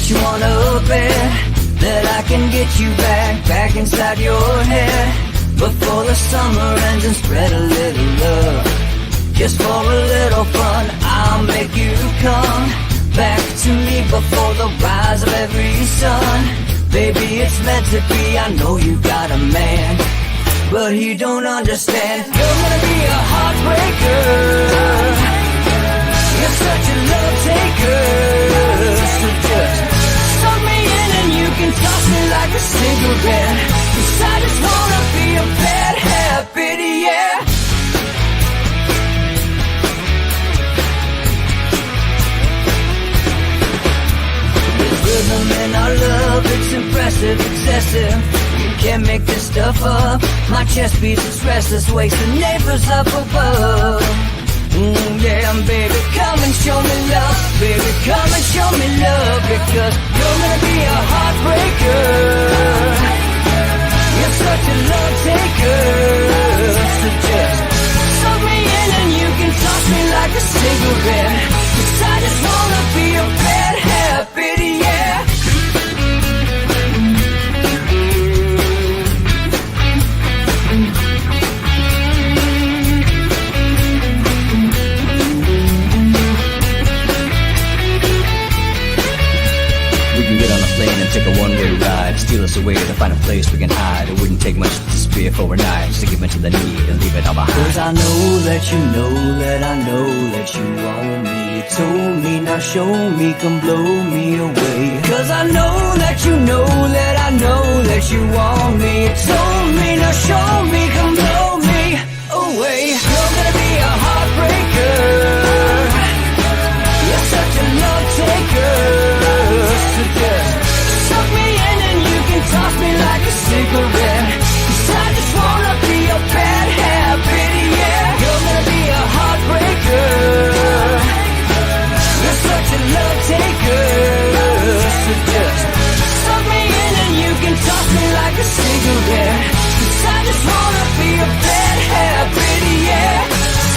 you wanna bet that I can get you back inside your head before the summer ends and spread a little love. Just for a little fun, I'll make you come back to me before the rise of every sun. Baby, it's meant to be, I know you got a man, but he don't understand. You're gonna be a heartbreaker, you're such a love taker. So just suck me in and you can toss me like a cigarette, 'cause I just wanna be a bad habit, yeah. There's rhythm in our love, it's impressive, excessive. You can't make this stuff up. My chest beats, it's restless, wakes the neighbors up above. Yeah, baby, come and show me love. Baby, come and show me love, because you're gonna be a heartbreaker, you're such a love taker. So just suck me in and you can toss me like a cigarette, 'cause I just wanna be a bad habit, yeah. Take a one-way ride, steal us away to find a place we can hide. It wouldn't take much to spear for a knife, just to give in to the need and leave it all behind. 'Cause I know that you know that I know that you want me. You told me, now show me, come blow me away. 'Cause I know that you know that I know that you want me. You told me, now show me, come blow me away. You're gonna be a heartbreaker, you're such a love taker. So just suck me in and you can toss me like a cigarette, 'cause I just wanna be a bad habit, yeah. You're gonna be a heartbreaker, you're such a love taker. So just suck me in and you can toss me like a cigarette, 'cause I just wanna be a bad habit, yeah.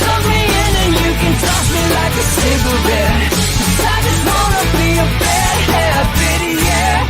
Suck me in and you can toss me like a cigarette, 'cause I just wanna be a bad habit, yeah.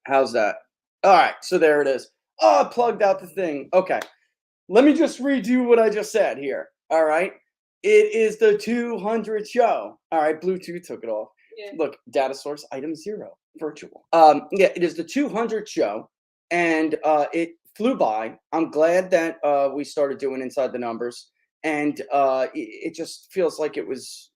How's that? All right, so there it is. Oh, I plugged out the thing. Okay, let me just redo what I just said here. All right, it is the 200th show. All right, Bluetooth took it off. Yeah. Look, data source item 0, virtual. Yeah, it is the 200th show, and it flew by. I'm glad that we started doing Inside the Numbers, and it just feels like it was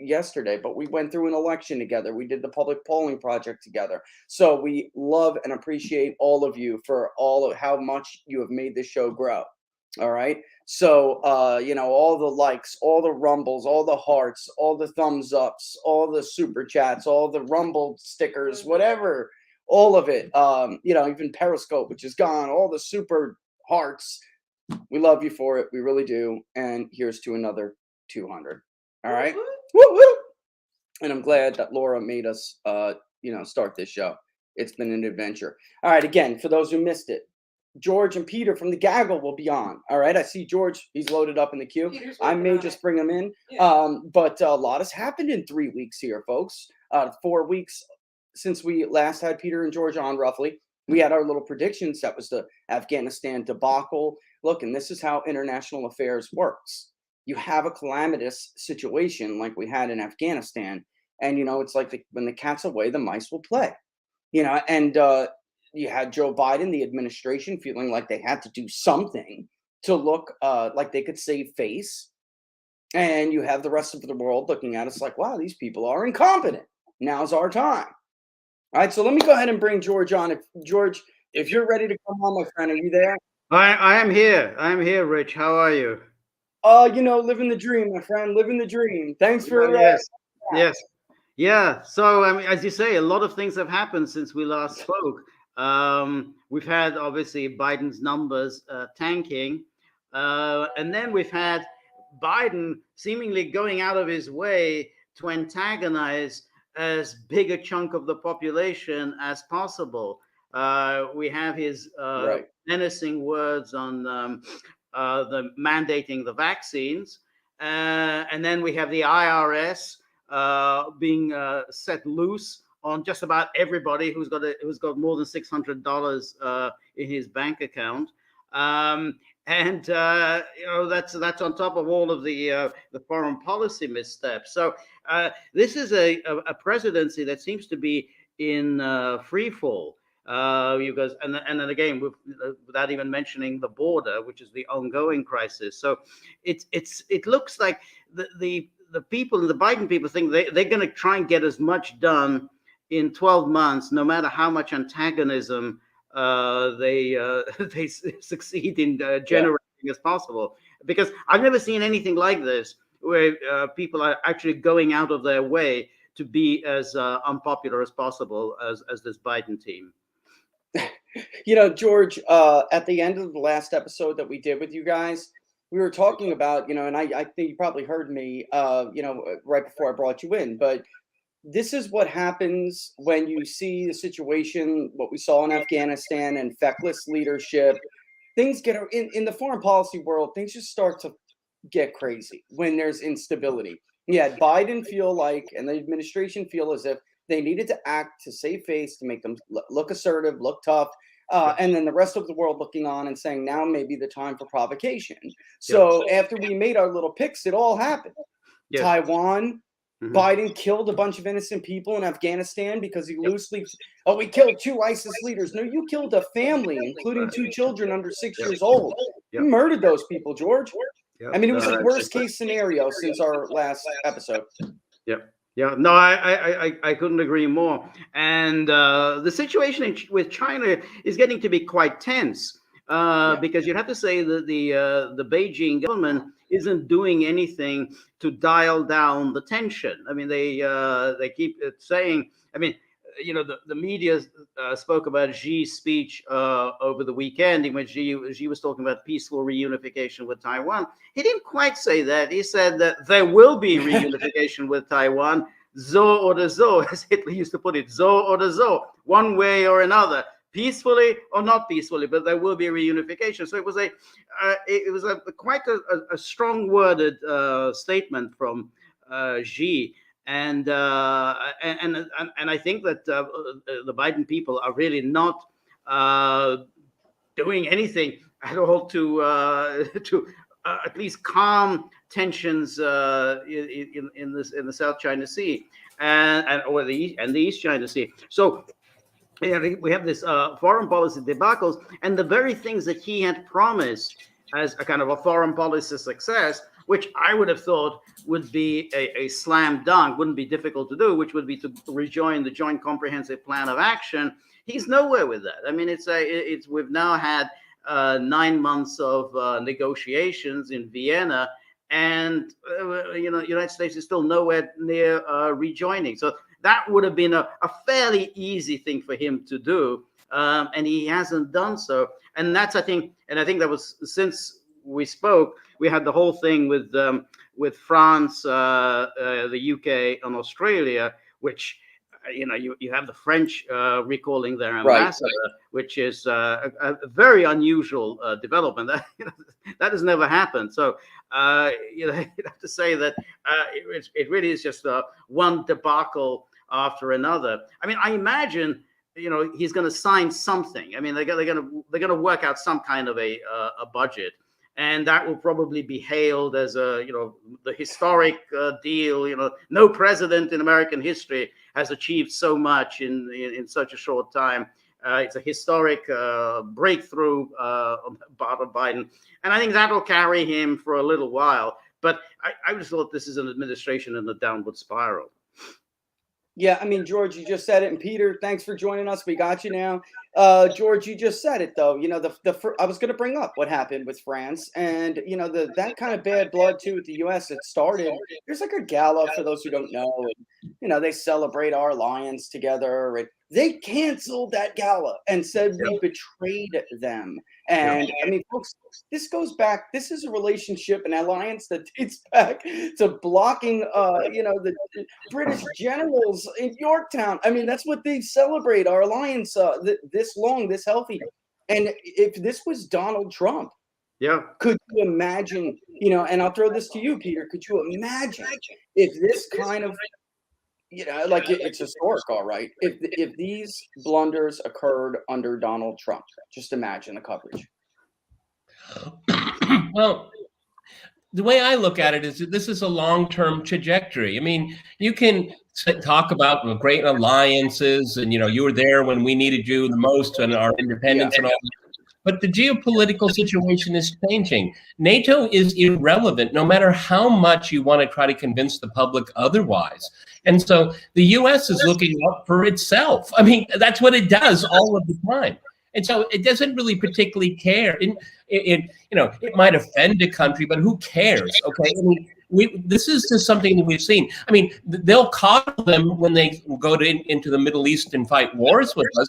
yesterday, but we went through an election together. We did the public polling project together. So we love and appreciate all of you for all of how much you have made this show grow. All right. So, you know, all the likes, all the rumbles, all the hearts, all the thumbs ups, all the super chats, all the rumble stickers, whatever, all of it. You know, even Periscope, which is gone, all the super hearts. We love you for it. We really do. And here's to another 200. All right. Woo woo! And I'm glad that Laura made us, start this show. It's been an adventure. All right, again, for those who missed it, George and Peter from the Gaggle will be on. All right, I see George; he's loaded up in the queue. I may just bring him in, but a lot has happened in 3 weeks here, folks. 4 weeks since we last had Peter and George on, roughly. We had our little predictions. That was the Afghanistan debacle. Look, and this is how international affairs works. You have a calamitous situation like we had in Afghanistan, and it's like when the cat's away, the mice will play. And you had Joe Biden, the administration, feeling like they had to do something to look like they could save face. And you have the rest of the world looking at us like, wow, these people are incompetent. Now's our time. All right, so let me go ahead and bring George on. George, if you're ready to come on, my friend, are you there? I am here. I am here, Rich. How are you? Living the dream, my friend, living the dream. Thanks for yes. Yeah. So, I mean, as you say, a lot of things have happened since we last spoke. We've had obviously Biden's numbers tanking, and then we've had Biden seemingly going out of his way to antagonize as big a chunk of the population as possible. We have his menacing words on the mandating the vaccines, and then we have the IRS being set loose on just about everybody who's got more than $600 in his bank account, and that's on top of all of the foreign policy missteps. So this is a presidency that seems to be in free fall. You guys, and then again, without even mentioning the border, which is the ongoing crisis. So it looks like the people, the Biden people, think they're going to try and get as much done in 12 months, no matter how much antagonism they succeed in generating as possible. Because I've never seen anything like this, where people are actually going out of their way to be as unpopular as possible as this Biden team. George, at the end of the last episode that we did with you guys, we were talking about, and I think you probably heard me, right before I brought you in, but this is what happens when you see the situation, what we saw in Afghanistan, and feckless leadership. Things get in the foreign policy world, things just start to get crazy when there's instability. Yeah, Biden feel like, and the administration feel as if they needed to act to save face, to make them look assertive, look tough. And then the rest of the world looking on and saying, now may be the time for provocation. So after we made our little picks, it all happened. Taiwan, Biden killed a bunch of innocent people in Afghanistan because he loosely, we killed 2 ISIS leaders. No, you killed a family, including 2 children under 6 years old. You murdered those people, George. I mean, it was the worst case scenario since our last episode. Yeah, no, I couldn't agree more. And the situation with China is getting to be quite tense because you have to say that the Beijing government isn't doing anything to dial down the tension. I mean, they keep saying, I mean, the media spoke about Xi's speech over the weekend in which Xi was talking about peaceful reunification with Taiwan. He didn't quite say that. He said that there will be reunification with Taiwan, zo or the zo, as Hitler used to put it, zo or the zo, one way or another, peacefully or not peacefully, but there will be a reunification. So it was quite a strong worded statement from Xi. And I think that the Biden people are really not doing anything at all to at least calm tensions in the South China Sea and the East China Sea. So we have this foreign policy debacles, and the very things that he had promised as a kind of a foreign policy success, which I would have thought would be a slam dunk, wouldn't be difficult to do, which would be to rejoin the Joint Comprehensive Plan of Action. He's nowhere with that. I mean, we've now had 9 months of negotiations in Vienna, and the United States is still nowhere near rejoining. So that would have been a fairly easy thing for him to do, and he hasn't done so. And that's, I think that was since we spoke, we had the whole thing with France, the UK, and Australia, which you have the French recalling their ambassador, which is a very unusual development. That has never happened. So you have to say that it really is just one debacle after another. I mean, I imagine he's going to sign something. I mean, they're going to work out some kind of a budget. And that will probably be hailed as the historic deal. No president in American history has achieved so much in such a short time. It's a historic breakthrough on the part of Biden. And I think that will carry him for a little while. But I just thought this is an administration in a downward spiral. Yeah, I mean, George, you just said it. And Peter, thanks for joining us. We got you now. George, you just said it, though. I was going to bring up what happened with France. And, that kind of bad blood, too, with the U.S. It started. There's like a gala, for those who don't know. And, they celebrate our alliance together. And they canceled that gala and said we betrayed them. And, I mean, folks, this goes back. This is a relationship, an alliance that dates back to blocking, the British generals in Yorktown. I mean, that's what they celebrate, our alliance this long, this healthy. And if this was Donald Trump, could you imagine, and I'll throw this to you, Peter, could you imagine if this kind of, it's historic, all right, if these blunders occurred under Donald Trump? Just imagine the coverage. Well, the way I look at it is that this is a long-term trajectory. I mean, you can talk about great alliances and, you were there when we needed you the most and our independence and all that. But the geopolitical situation is changing. NATO is irrelevant, no matter how much you want to try to convince the public otherwise. And so the U.S. is looking out for itself. I mean, that's what it does all of the time. And so it doesn't really particularly care. It might offend a country, but who cares? Okay. I mean, this is just something that we've seen. I mean, they'll coddle them when they go into the Middle East and fight wars with us.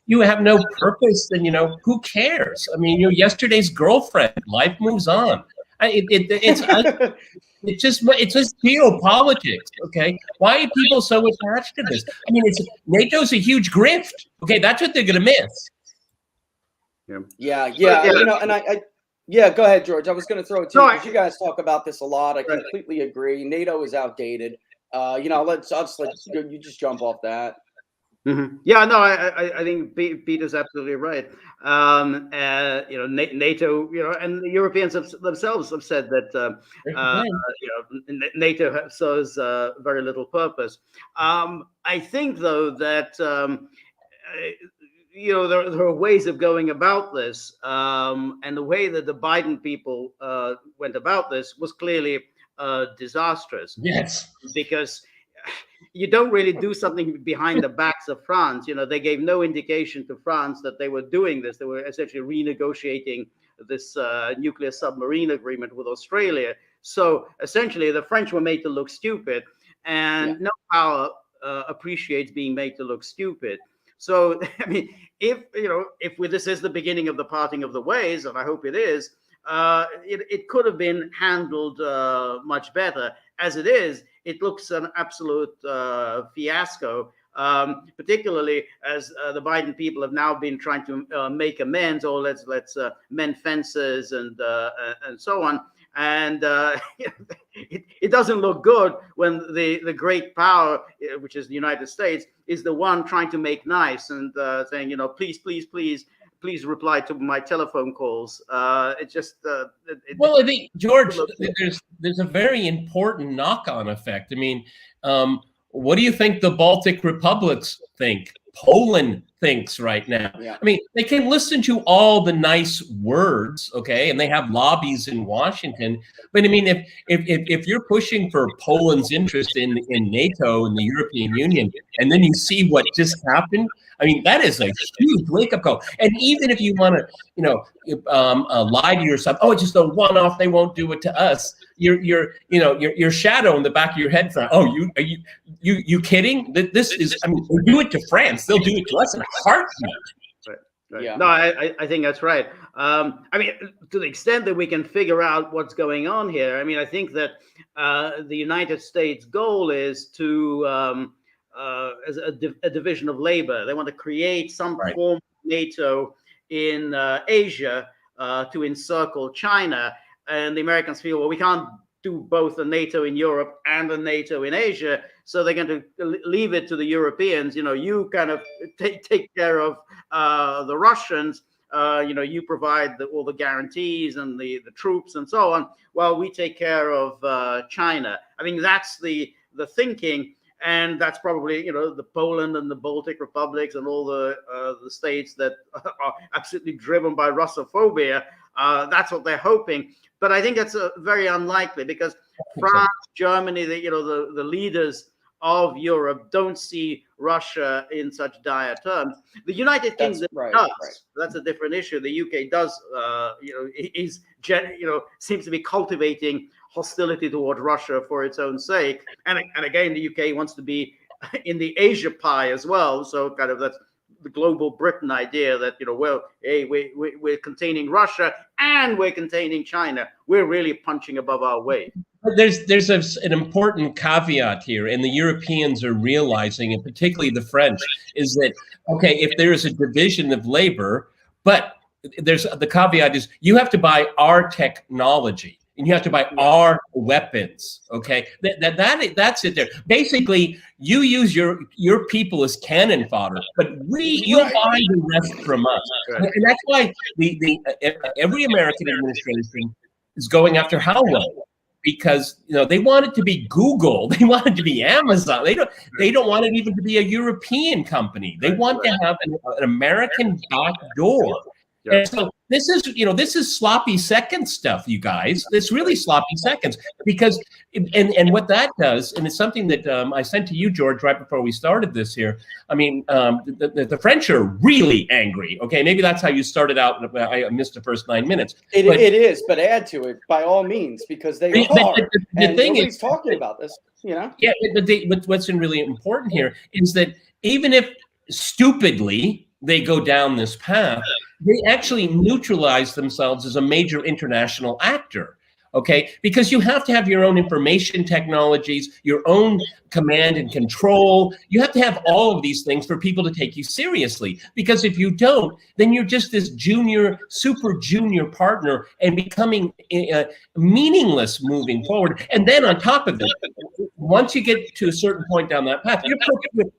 You have no purpose, and who cares? I mean, yesterday's girlfriend. Life moves on. It's just geopolitics. Okay, why are people so attached to this? I mean, NATO's a huge grift. Okay, that's what they're going to miss. Yeah. Go ahead, George. I was going to throw it to you because you guys talk about this a lot. I completely agree. NATO is outdated. I'll just let you just jump off that. Mm-hmm. Yeah, no, I think Peter's absolutely right. NATO, and the Europeans themselves have said that NATO serves very little purpose. I think, though, that there are ways of going about this, and the way that the Biden people went about this was clearly disastrous. Yes, because you don't really do something behind the backs of France. They gave no indication to France that they were doing this. They were essentially renegotiating this nuclear submarine agreement with Australia. So essentially, the French were made to look stupid, and no power appreciates being made to look stupid. So, I mean, if this is the beginning of the parting of the ways, and I hope it is, it could have been handled much better. As it is, it looks an absolute fiasco, particularly as the Biden people have now been trying to make amends. Oh, let's mend fences and so on. And it doesn't look good when the great power, which is the United States, is the one trying to make nice and saying, please reply to my telephone calls. It's just well, I think, George, there's a very important knock-on effect. I mean, what do you think the Baltic republics think? Poland thinks right now. Yeah. I mean, they can listen to all the nice words, okay, and they have lobbies in Washington. But I mean, if you're pushing for Poland's interest in NATO and the European Union, and then you see what just happened, I mean, that is a huge wake-up call. And even if you want to, lie to yourself, oh, it's just a one-off, they won't do it to us. Your shadow in the back of your head. Are you kidding? This is, I mean, they do it to France. They'll do it to us in a heartbeat. Right. Yeah. No, I think that's right. I mean, to the extent that we can figure out what's going on here, I mean, I think that the United States goal is to as a division of labor. They want to create some Right. form of NATO in Asia to encircle China, and the Americans feel, well, we can't do both a NATO in Europe and a NATO in Asia, so they're going to leave it to the Europeans. You know, you kind of take care of the Russians. You know, you provide all the guarantees and the troops and so on, while we take care of China. I mean, that's the thinking, and that's probably, you know, the Poland and the Baltic republics and all the states that are absolutely driven by Russophobia. That's what they're hoping. But I think that's very unlikely, because France, Germany, the leaders of Europe don't see Russia in such dire terms. The United Kingdom does. Right. That's a different issue. The UK does, seems to be cultivating hostility toward Russia for its own sake. And again, the UK wants to be in the Asia pie as well. So kind of that's the global Britain idea that, you know, well, hey, we're containing Russia and we're containing China. We're really punching above our weight. There's an important caveat here, and the Europeans are realizing, and particularly the French, is that, okay, if there is a division of labor, but there's the caveat is you have to buy our technology. And you have to buy our weapons. Okay, that's it. There, basically, you use your people as cannon fodder, but you buy the rest from us, and that's why every American administration is going after Huawei, because, you know, they want it to be Google, they want it to be Amazon. They don't want it even to be a European company. They want to have an American back door. And so this is sloppy second stuff, you guys. It's really sloppy seconds, because and what that does, and it's something that I sent to you, George, right before we started this here. I mean, the French are really angry. Okay, maybe that's how you started out. I missed the first 9 minutes. It is, but add to it by all means, because they are. The thing nobody's talking about this, you know. Yeah, but what's really important here is that even if stupidly they go down this path, they actually neutralize themselves as a major international actor, okay? Because you have to have your own information technologies, your own command and control. You have to have all of these things for people to take you seriously. Because if you don't, then you're just this super junior partner, and becoming meaningless moving forward. And then on top of it, once you get to a certain point down that path, you're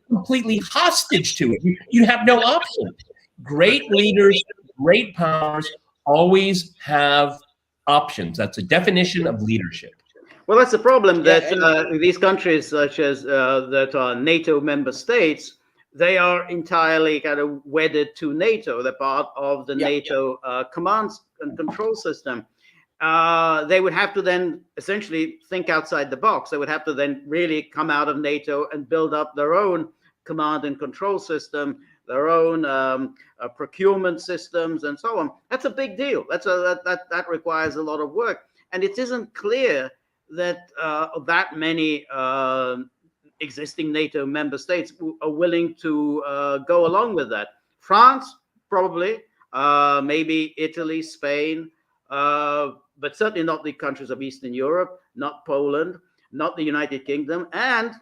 completely hostage to it. You have no option. Great leaders, great powers always have options. That's a definition of leadership. Well, that's the problem, that these countries, such as that are NATO member states, they are entirely kind of wedded to NATO. They're part of the NATO command and control system. They would have to then essentially think outside the box. They would have to then really come out of NATO and build up their own command and control system, their own procurement systems, and so on. That's a big deal. That requires a lot of work, and it isn't clear that that many existing NATO member states are willing to go along with that. France, probably, maybe Italy, Spain, but certainly not the countries of Eastern Europe, not Poland, not the United Kingdom, and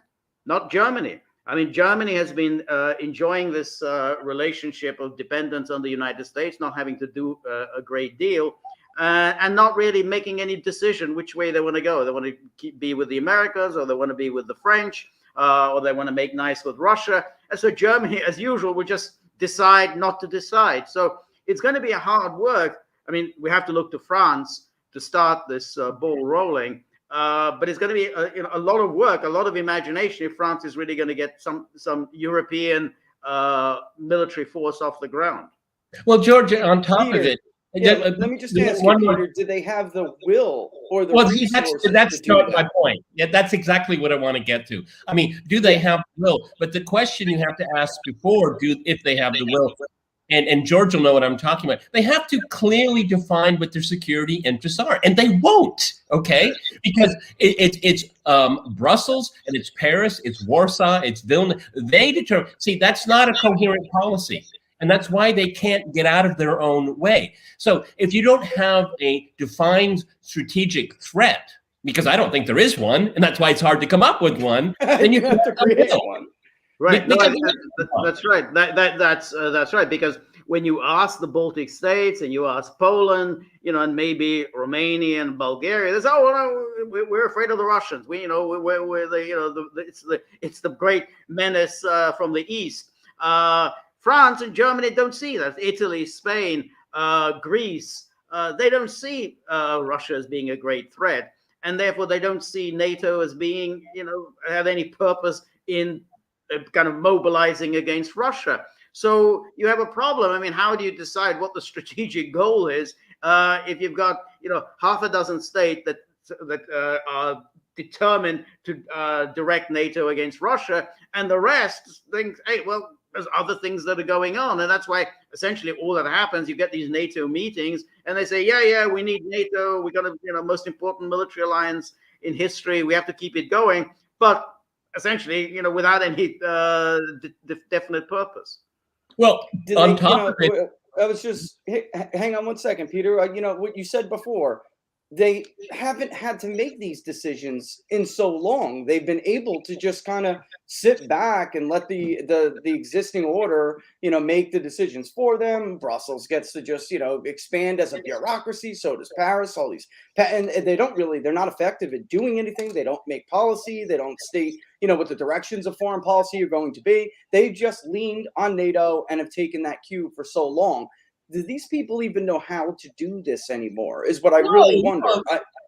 not Germany. I mean, Germany has been enjoying this relationship of dependence on the United States, not having to do a great deal, and not really making any decision which way they want to go. They want to be with the Americans, or they want to be with the French, or they want to make nice with Russia. And so Germany, as usual, will just decide not to decide. So it's going to be a hard work. I mean, we have to look to France to start this ball rolling. But it's going to be a lot of work, a lot of imagination, if France is really going to get some European military force off the ground. Well, George, on top of it, let me just ask you, Peter, do they have the will or the resources? That's my point. Yeah, that's exactly what I want to get to. I mean, do they have the will? But the question you have to ask before, if they have the will, and George will know what I'm talking about, they have to clearly define what their security interests are, and they won't, okay? Because it's Brussels, and it's Paris, it's Warsaw, it's Vilna. They determine. See, that's not a coherent policy. And that's why they can't get out of their own way. So if you don't have a defined strategic threat, because I don't think there is one, and that's why it's hard to come up with one, then you have to create one. Right. No, Because- that's right. That's right. Because when you ask the Baltic states and you ask Poland, and maybe Romania and Bulgaria, they say, "Oh, well, we're afraid of the Russians. We're the it's the great menace from the east." France and Germany don't see that. Italy, Spain, Greece, they don't see Russia as being a great threat, and therefore they don't see NATO as being, have any purpose in kind of mobilizing against Russia. So you have a problem. I mean, how do you decide what the strategic goal is if you've got half a dozen states that are determined to direct NATO against Russia, and the rest think, hey, well, there's other things that are going on, and that's why essentially all that happens. You get these NATO meetings, and they say, yeah, we need NATO. We got a most important military alliance in history. We have to keep it going, but essentially, without any definite purpose. Well, on top of it, I was just hang on one second, Peter. What you said before. They haven't had to make these decisions in so long. They've been able to just kind of sit back and let the existing order, make the decisions for them. Brussels gets to just, expand as a bureaucracy. So does Paris. All these, and they're not effective at doing anything. They don't make policy. They don't state, what the directions of foreign policy are going to be. They've just leaned on NATO and have taken that cue for so long. Do these people even know how to do this anymore? Is what I really wonder.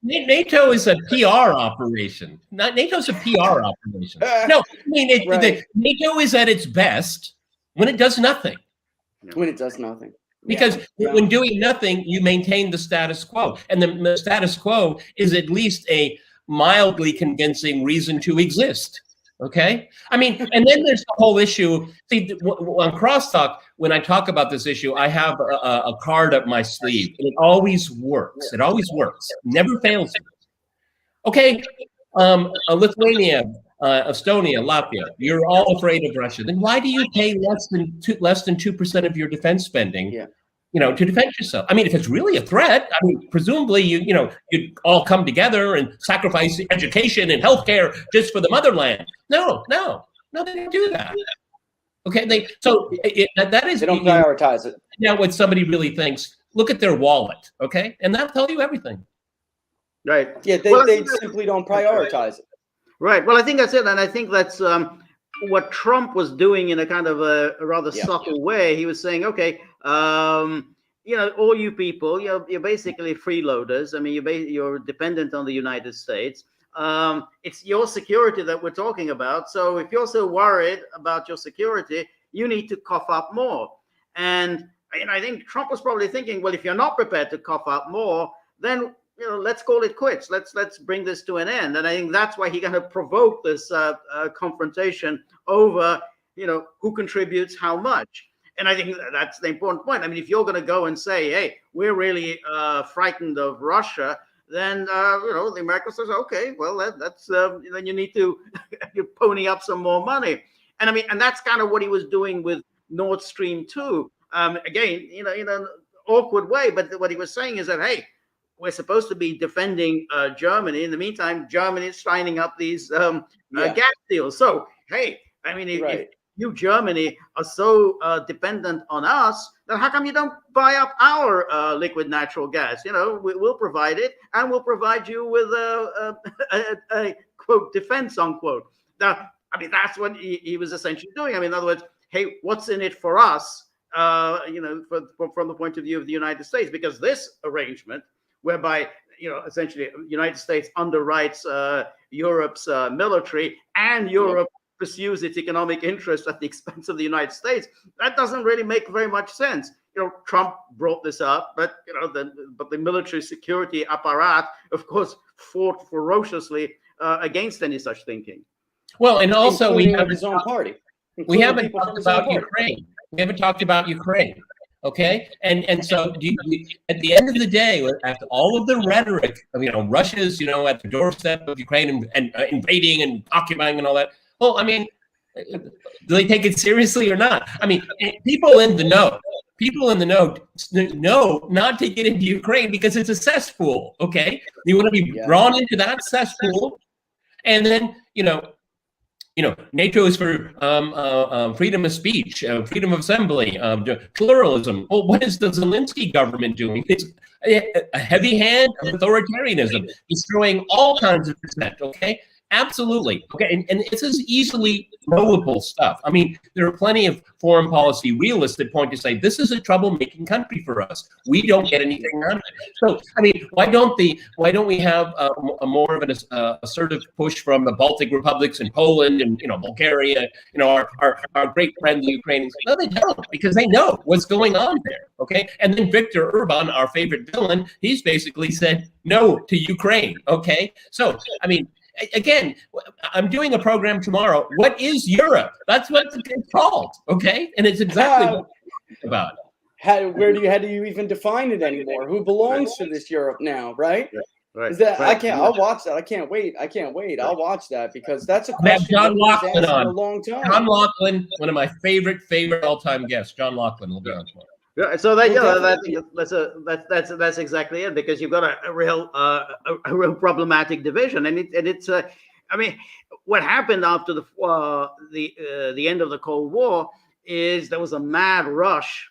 NATO is a PR operation. NATO's a PR operation. No, I mean, NATO is at its best when it does nothing. When it does nothing. Because when doing nothing, you maintain the status quo. And the status quo is at least a mildly convincing reason to exist. Okay? I mean, and then there's the whole issue. See, on Crosstalk, when I talk about this issue, I have a card up my sleeve, and it always works. It always works. Never fails. Okay, Lithuania, Estonia, Latvia, you're all afraid of Russia. Then why do you pay less than 2% of your defense spending? To defend yourself? I mean, if it's really a threat, I mean, presumably you'd all come together and sacrifice education and healthcare just for the motherland. No, they don't do that. Okay, that is they don't prioritize it. Now, what somebody really thinks, look at their wallet, okay, and that'll tell you everything. Right. Yeah, they simply don't prioritize it. Right. Well, I think that's it, and I think that's what Trump was doing in a kind of a rather subtle way. He was saying, okay, all you people, you're basically freeloaders. I mean, you're dependent on the United States. It's your security that we're talking about. So if you're so worried about your security, you need to cough up more. And I think Trump was probably thinking, well, if you're not prepared to cough up more, then let's call it quits. Let's bring this to an end. And I think that's why he kind of provoked this confrontation over who contributes how much. And I think that's the important point. I mean, if you're going to go and say, hey, we're really frightened of Russia, then the Americans says, okay, well, that's then you need to you pony up some more money. And I mean, and that's kind of what he was doing with Nord Stream 2. Again, in an awkward way, but what he was saying is that, hey, we're supposed to be defending Germany. In the meantime, Germany is signing up these gas deals. So, hey, I mean, if you, Germany, are so dependent on us, then how come you don't buy up our liquid natural gas? We'll provide it, and we'll provide you with a quote, defense, unquote. Now, I mean, that's what he was essentially doing. I mean, in other words, hey, what's in it for us, from the point of view of the United States? Because this arrangement, whereby, essentially the United States underwrites Europe's military, and Europe pursues its economic interest at the expense of the United States, that doesn't really make very much sense. Trump brought this up, but the military security apparatus, of course, fought ferociously against any such thinking. Well, and also we have his own party. We haven't talked about Ukraine. We haven't talked about Ukraine. Okay, and so at the end of the day, after all of the rhetoric, Russia's at the doorstep of Ukraine and invading and occupying and all that. Well, I mean, do they take it seriously or not? I mean, people in the know know not to get into Ukraine because it's a cesspool. Okay, you want to be drawn into that cesspool, and then NATO is for freedom of speech, freedom of assembly, pluralism. Well, what is the Zelensky government doing? It's a heavy hand of authoritarianism, destroying all kinds of dissent. Okay, absolutely. Okay, and this is easily knowable stuff. I mean, there are plenty of foreign policy realists that point to say this is a troublemaking country for us. We don't get anything out of it. So, I mean, why don't we have a more of an assertive push from the Baltic republics and Poland and Bulgaria, our great friend the Ukrainians? No, they don't, because they know what's going on there. Okay, and then Viktor Orban, our favorite villain, he's basically said no to Ukraine. Okay, so I mean. Again, I'm doing a program tomorrow. What is Europe? That's what it's called, okay? And it's exactly what it's about. How do you even define it anymore? Who belongs to this Europe now, right? Right. Is that I'll watch that. I can't wait. I'll watch that because that's a question John Laughlin on for a long time. John Laughlin, one of my favorite all-time guests. John Laughlin will be on tomorrow. Yeah, so that's exactly it, because you've got a real problematic division, and it's I mean, what happened after the end of the Cold War is there was a mad rush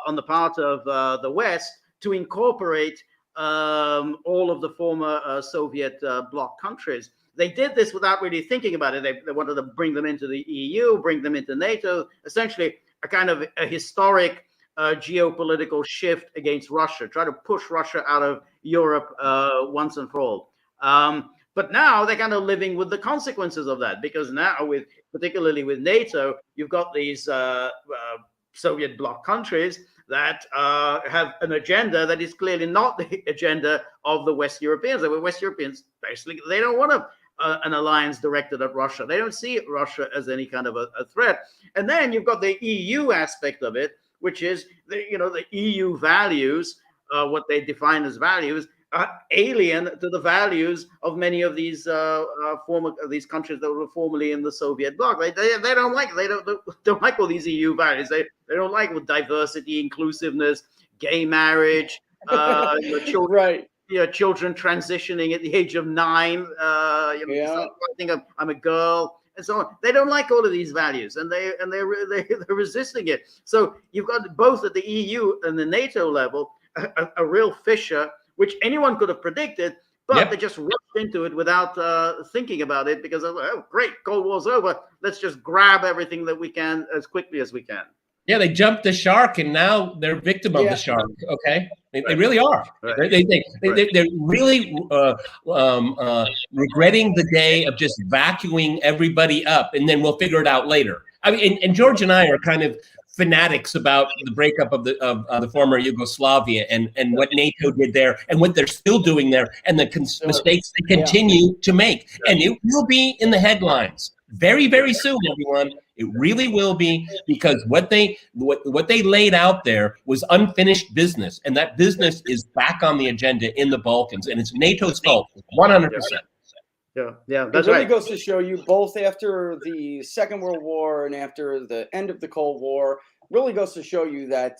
on the part of the West to incorporate all of the former Soviet bloc countries. They did this without really thinking about it. They wanted to bring them into the EU, bring them into NATO, essentially a kind of a historic geopolitical shift against Russia, try to push Russia out of Europe once and for all. But now they're kind of living with the consequences of that, because now, particularly with NATO, you've got these Soviet bloc countries that have an agenda that is clearly not the agenda of the West Europeans. The West Europeans, basically, they don't want an alliance directed at Russia. They don't see Russia as any kind of a threat. And then you've got the EU aspect of it, which is the EU values, what they define as values, are alien to the values of many of these these countries that were formerly in the Soviet bloc. They don't like all these EU values. They don't like diversity, inclusiveness, gay marriage, children, right? Children transitioning at the age of 9. I think I'm a girl. And so on. They don't like all of these values, and they're resisting it. So you've got both at the EU and the NATO level a real fissure, which anyone could have predicted, but they just rushed into it without thinking about it, because great, Cold War's over. Let's just grab everything that we can as quickly as we can. Yeah, they jumped the shark, and now they're victim of the shark. Okay, they really are. Right. They're really regretting the day of just vacuuming everybody up, and then we'll figure it out later. I mean, and George and I are kind of fanatics about the breakup of the former Yugoslavia and what NATO did there and what they're still doing there and the mistakes they continue to make. And it will be in the headlines very, very soon, everyone. It really will be, because what they laid out there was unfinished business, and that business is back on the agenda in the Balkans, and it's NATO's fault, 100%. Yeah, that's it really goes to show you, both after the Second World War and after the end of the Cold War, really goes to show you that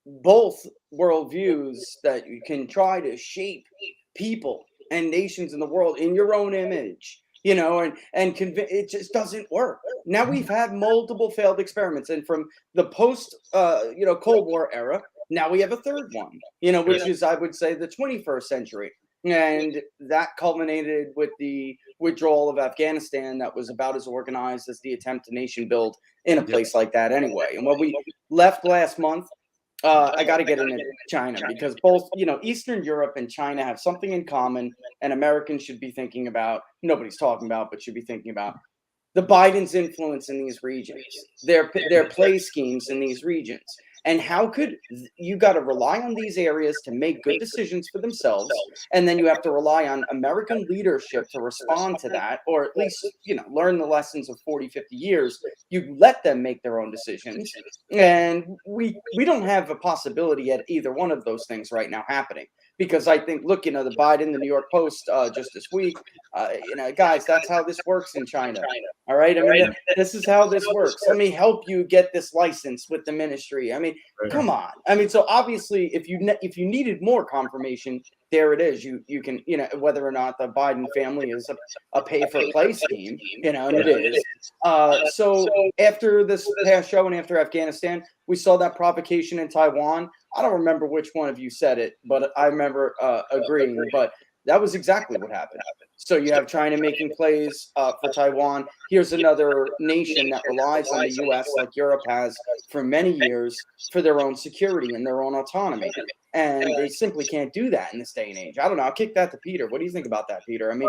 both worldviews, that you can try to shape people and nations in the world in your own image, and it just doesn't work. Now we've had multiple failed experiments, and from the post Cold War era, now we have a third one, which is, I would say, the 21st century. And that culminated with the withdrawal of Afghanistan. That was about as organized as the attempt to nation build in a place like that anyway. And when we left last month, I got to get into China, because both, Eastern Europe and China have something in common, and Americans should be thinking about, nobody's talking about, but should be thinking about the Biden's influence in these regions, their play schemes in these regions. And how could you got to rely on these areas to make good decisions for themselves, and then you have to rely on American leadership to respond to that, or at least, learn the lessons of 40, 50 years. You let them make their own decisions, and we don't have a possibility at either one of those things right now happening. Because I think, look, the Biden, the New York Post just this week, guys, that's how this works in China. All right. I mean, this is how this works. Let me help you get this license with the ministry. I mean, come on. I mean, so obviously, if you needed more confirmation, there it is. You can, whether or not the Biden family is a pay-for-play scheme, and it is. So after this past show and after Afghanistan, we saw that provocation in Taiwan. I don't remember which one of you said it, but I remember agreeing. But that was exactly what happened. So you have China making plays for Taiwan. Here's another nation that relies on the U.S. like Europe has for many years for their own security and their own autonomy. And they simply can't do that in this day and age. I don't know. I'll kick that to Peter. What do you think about that, Peter? And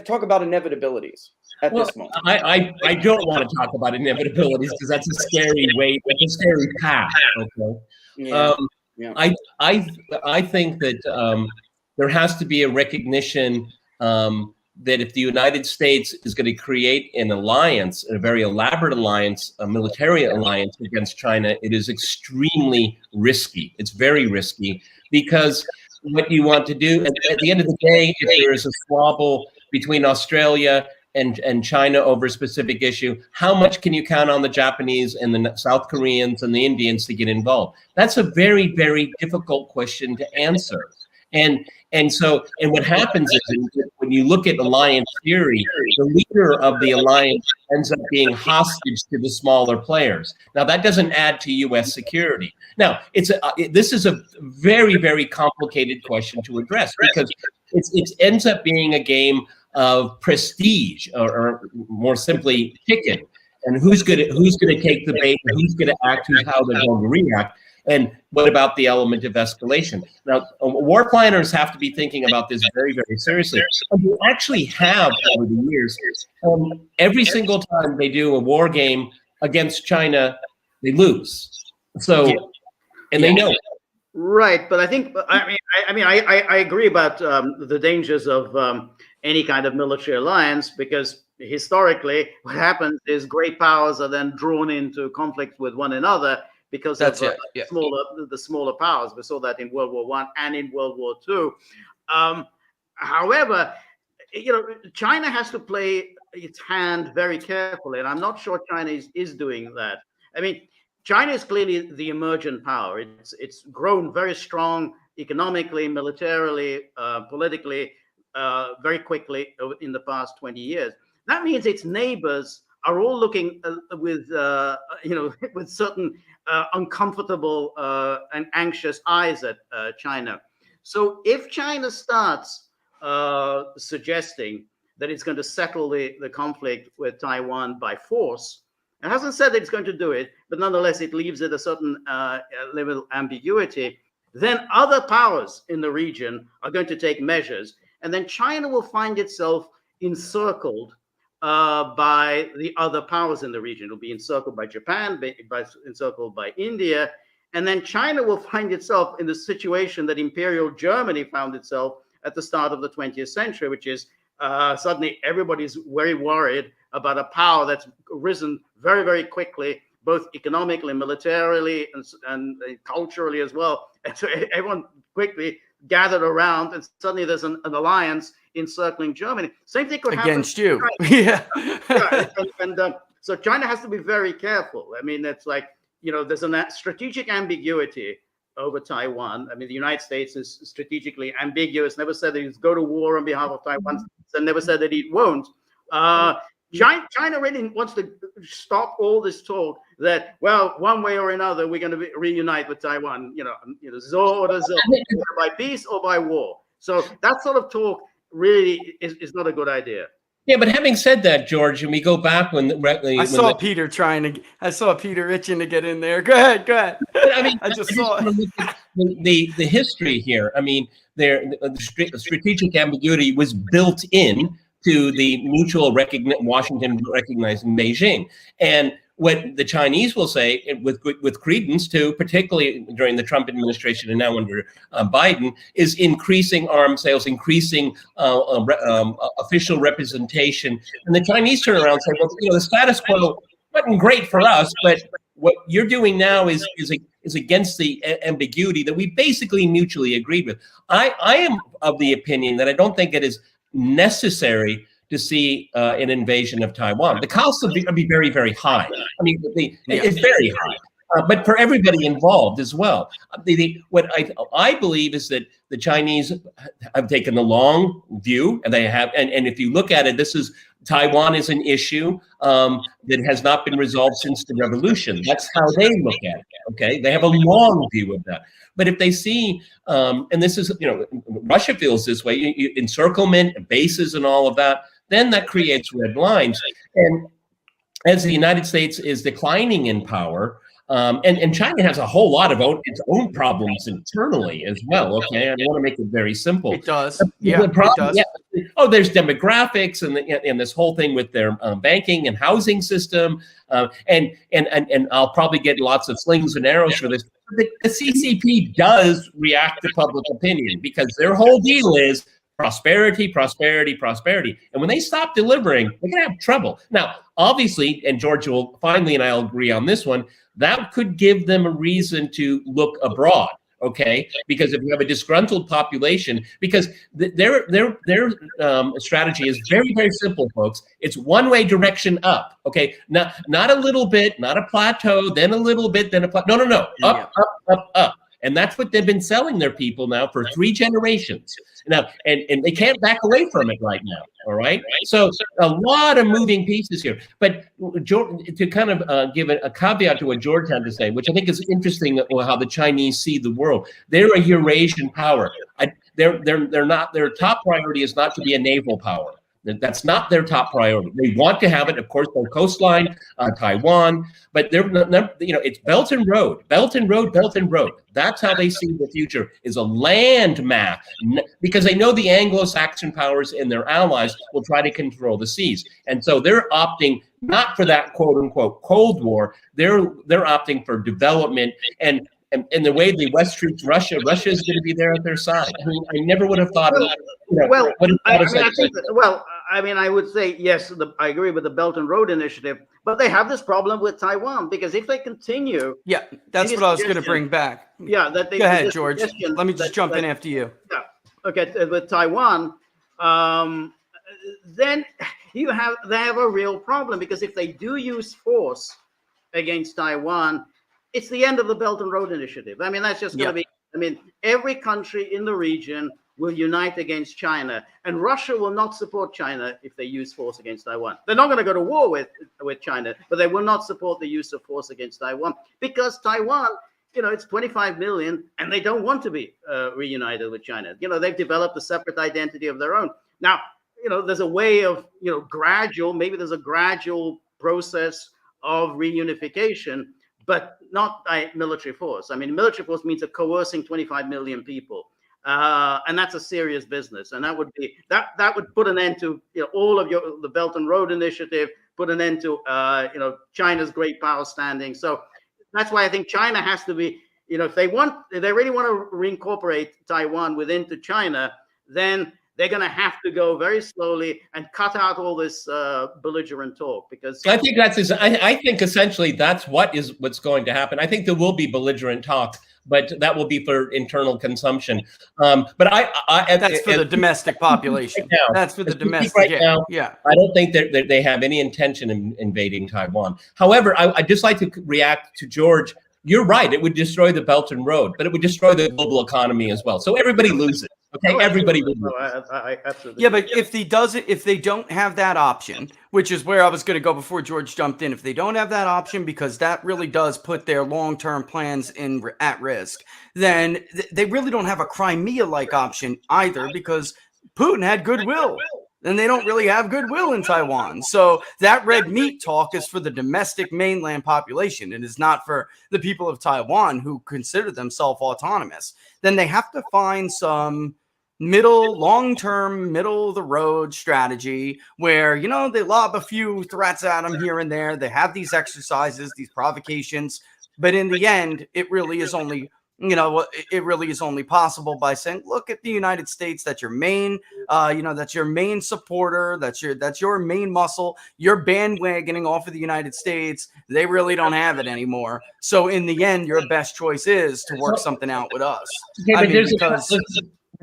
talk about inevitabilities at this moment. I don't want to talk about inevitabilities because that's a scary way, it's a scary path. Okay. Yeah. I think that there has to be a recognition that if the United States is going to create an alliance, a very elaborate alliance, a military alliance against China, it is extremely risky. It's very risky because what you want to do at the end of the day, if there is a squabble between Australia and China over a specific issue, how much can you count on the Japanese and the South Koreans and the Indians to get involved? That's a very, very difficult question to answer. And what happens is when you look at alliance theory, the leader of the alliance ends up being hostage to the smaller players. Now, that doesn't add to U.S. security. Now, this is a very, very complicated question to address because it ends up being a game of prestige, or more simply, ticket, and who's going to take the bait, and who's going to act, how they're going to react. And what about the element of escalation? Now, war planners have to be thinking about this very, very seriously. And we actually have over the years, every single time they do a war game against China, they lose. So, and they know it. Right, but I think I agree about the dangers of any kind of military alliance, because historically what happens is great powers are then drawn into conflict with one another because of the smaller powers. We saw that in World War I and in World War II. However, China has to play its hand very carefully, and I'm not sure China is doing that. I mean, China is clearly the emergent power. It's grown very strong economically, militarily, politically, very quickly in the past 20 years. That means its neighbors are all looking with certain uncomfortable and anxious eyes at China. So if China starts suggesting that it's going to settle the conflict with Taiwan by force, it hasn't said that it's going to do it, but nonetheless, it leaves it a certain level of ambiguity. Then other powers in the region are going to take measures, and then China will find itself encircled by the other powers in the region. It'll be encircled by Japan, encircled by India, and then China will find itself in the situation that Imperial Germany found itself at the start of the 20th century, which is suddenly everybody's very worried about a power that's risen very, very quickly, both economically, militarily, and culturally as well. And so everyone quickly gathered around, and suddenly there's an alliance encircling Germany. Same thing could happen against you. Yeah. So China has to be very careful. I mean, it's like, there's a strategic ambiguity over Taiwan. I mean, the United States is strategically ambiguous, never said that it would go to war on behalf of Taiwan, and never said that it won't. China really wants to stop all this talk that, well, one way or another, we're going to reunite with Taiwan, by peace or by war. So that sort of talk really is not a good idea. Yeah, but having said that, George, and we go back I saw Peter itching to get in there. Go ahead. I mean, I just saw the history here. I mean, the strategic ambiguity was built in to the mutual Washington recognizing Beijing. And what the Chinese will say with credence too, particularly during the Trump administration and now under Biden, is increasing arms sales, increasing official representation. And the Chinese turn around and say, well, the status quo wasn't great for us, but what you're doing now is against the ambiguity that we basically mutually agreed with. I am of the opinion that I don't think it is necessary to see an invasion of Taiwan. The costs will be very, very high. I mean, it's very high, but for everybody involved as well. What I believe is that the Chinese have taken the long view, and they have. And if you look at it, Taiwan is an issue that has not been resolved since the revolution. That's how they look at it. Okay, they have a long view of that. But if they see, and this is, Russia feels this way, encirclement, bases, and all of that, then that creates red lines. And as the United States is declining in power, and China has a whole lot of its own problems internally as well. Okay, I want to make it very simple. It does. It does. Yeah. Oh, there's demographics and this whole thing with their banking and housing system, and I'll probably get lots of slings and arrows for this. The CCP does react to public opinion because their whole deal is prosperity, prosperity, prosperity. And when they stop delivering, they're going to have trouble. Now, obviously, and George will finally, and I'll agree on this one, that could give them a reason to look abroad. Okay, because if you have a disgruntled population, because their strategy is very, very simple, folks. It's one-way direction up. Okay, not a little bit, not a plateau, then a little bit, then a plateau. No, up. And that's what they've been selling their people now for 3 generations. Now, and they can't back away from it right now. All right. So a lot of moving pieces here. But to kind of give a caveat to what George had to say, which I think is interesting, how the Chinese see the world. They're a Eurasian power. They're not. Their top priority is not to be a naval power. That's not their top priority. They want to have it, of course, their coastline, Taiwan, but they're not, it's Belt and Road, Belt and Road, Belt and Road. That's how they see the future, is a land map, because they know the Anglo-Saxon powers and their allies will try to control the seas. And so they're opting not for that quote unquote Cold War. They're opting for development and the way the West treats Russia is going to be there at their side. I mean, I never would have thought of I would say, yes, I agree with the Belt and Road Initiative, but they have this problem with Taiwan, because if they continue... Yeah, that's what I was going to bring back. Yeah. Go ahead, George. Let me just jump in after you. Yeah. Okay, with Taiwan, then they have a real problem, because if they do use force against Taiwan, it's the end of the Belt and Road Initiative. I mean, that's just going to be, every country in the region will unite against China, and Russia will not support China if they use force against Taiwan. They're not going to go to war with China, but they will not support the use of force against Taiwan, because Taiwan, it's 25 million, and they don't want to be reunited with China. They've developed a separate identity of their own. Now, there's a way of, maybe there's a gradual process of reunification, but not by military force. I mean, military force means coercing 25 million people. And that's a serious business. And that would put an end to all of the Belt and Road Initiative, put an end to China's great power standing. So that's why I think China has to be, if they really want to reincorporate Taiwan within China, then they're going to have to go very slowly and cut out all this belligerent talk, because I think essentially that's what's going to happen. I think there will be belligerent talk, but that will be for internal consumption. But that's for the domestic population. Right now, that's for the domestic. Right now, yeah. I don't think that they have any intention of invading Taiwan. However, I'd just like to react to George. You're right. It would destroy the Belt and Road, but it would destroy the global economy as well. So everybody loses. Okay, everybody would lose. Absolutely. Yeah, but if they don't have that option, which is where I was going to go before George jumped in, if they don't have that option, because that really does put their long-term plans at risk, then they really don't have a Crimea-like option either, because Putin had goodwill. And they don't really have goodwill in Taiwan. So that red meat talk is for the domestic mainland population. It is not for the people of Taiwan who consider themselves autonomous. Then they have to find some long-term, middle of the road strategy where, you know, they lob a few threats at them here and there. They have these exercises, these provocations, but in the end, it really is only, you know, it really is only possible by saying, look at the United States, that's your main, that's your main supporter, that's your main muscle. You're bandwagoning off of the United States. They really don't have it anymore. So in the end, your best choice is to work something out with us. Yeah, I but mean, because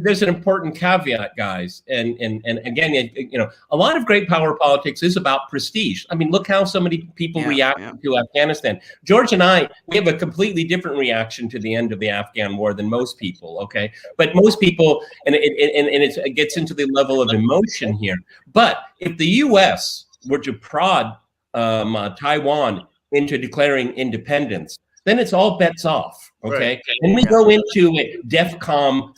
there's an important caveat, guys, and again, you know, a lot of great power politics is about prestige. I mean, look how so many people reacted to Afghanistan. George and I, we have a completely different reaction to the end of the Afghan war than most people. Okay, but most people, and it gets into the level of emotion here. But if the U.S. were to prod Taiwan into declaring independence, then it's all bets off. Okay, right. And we go into a DEFCON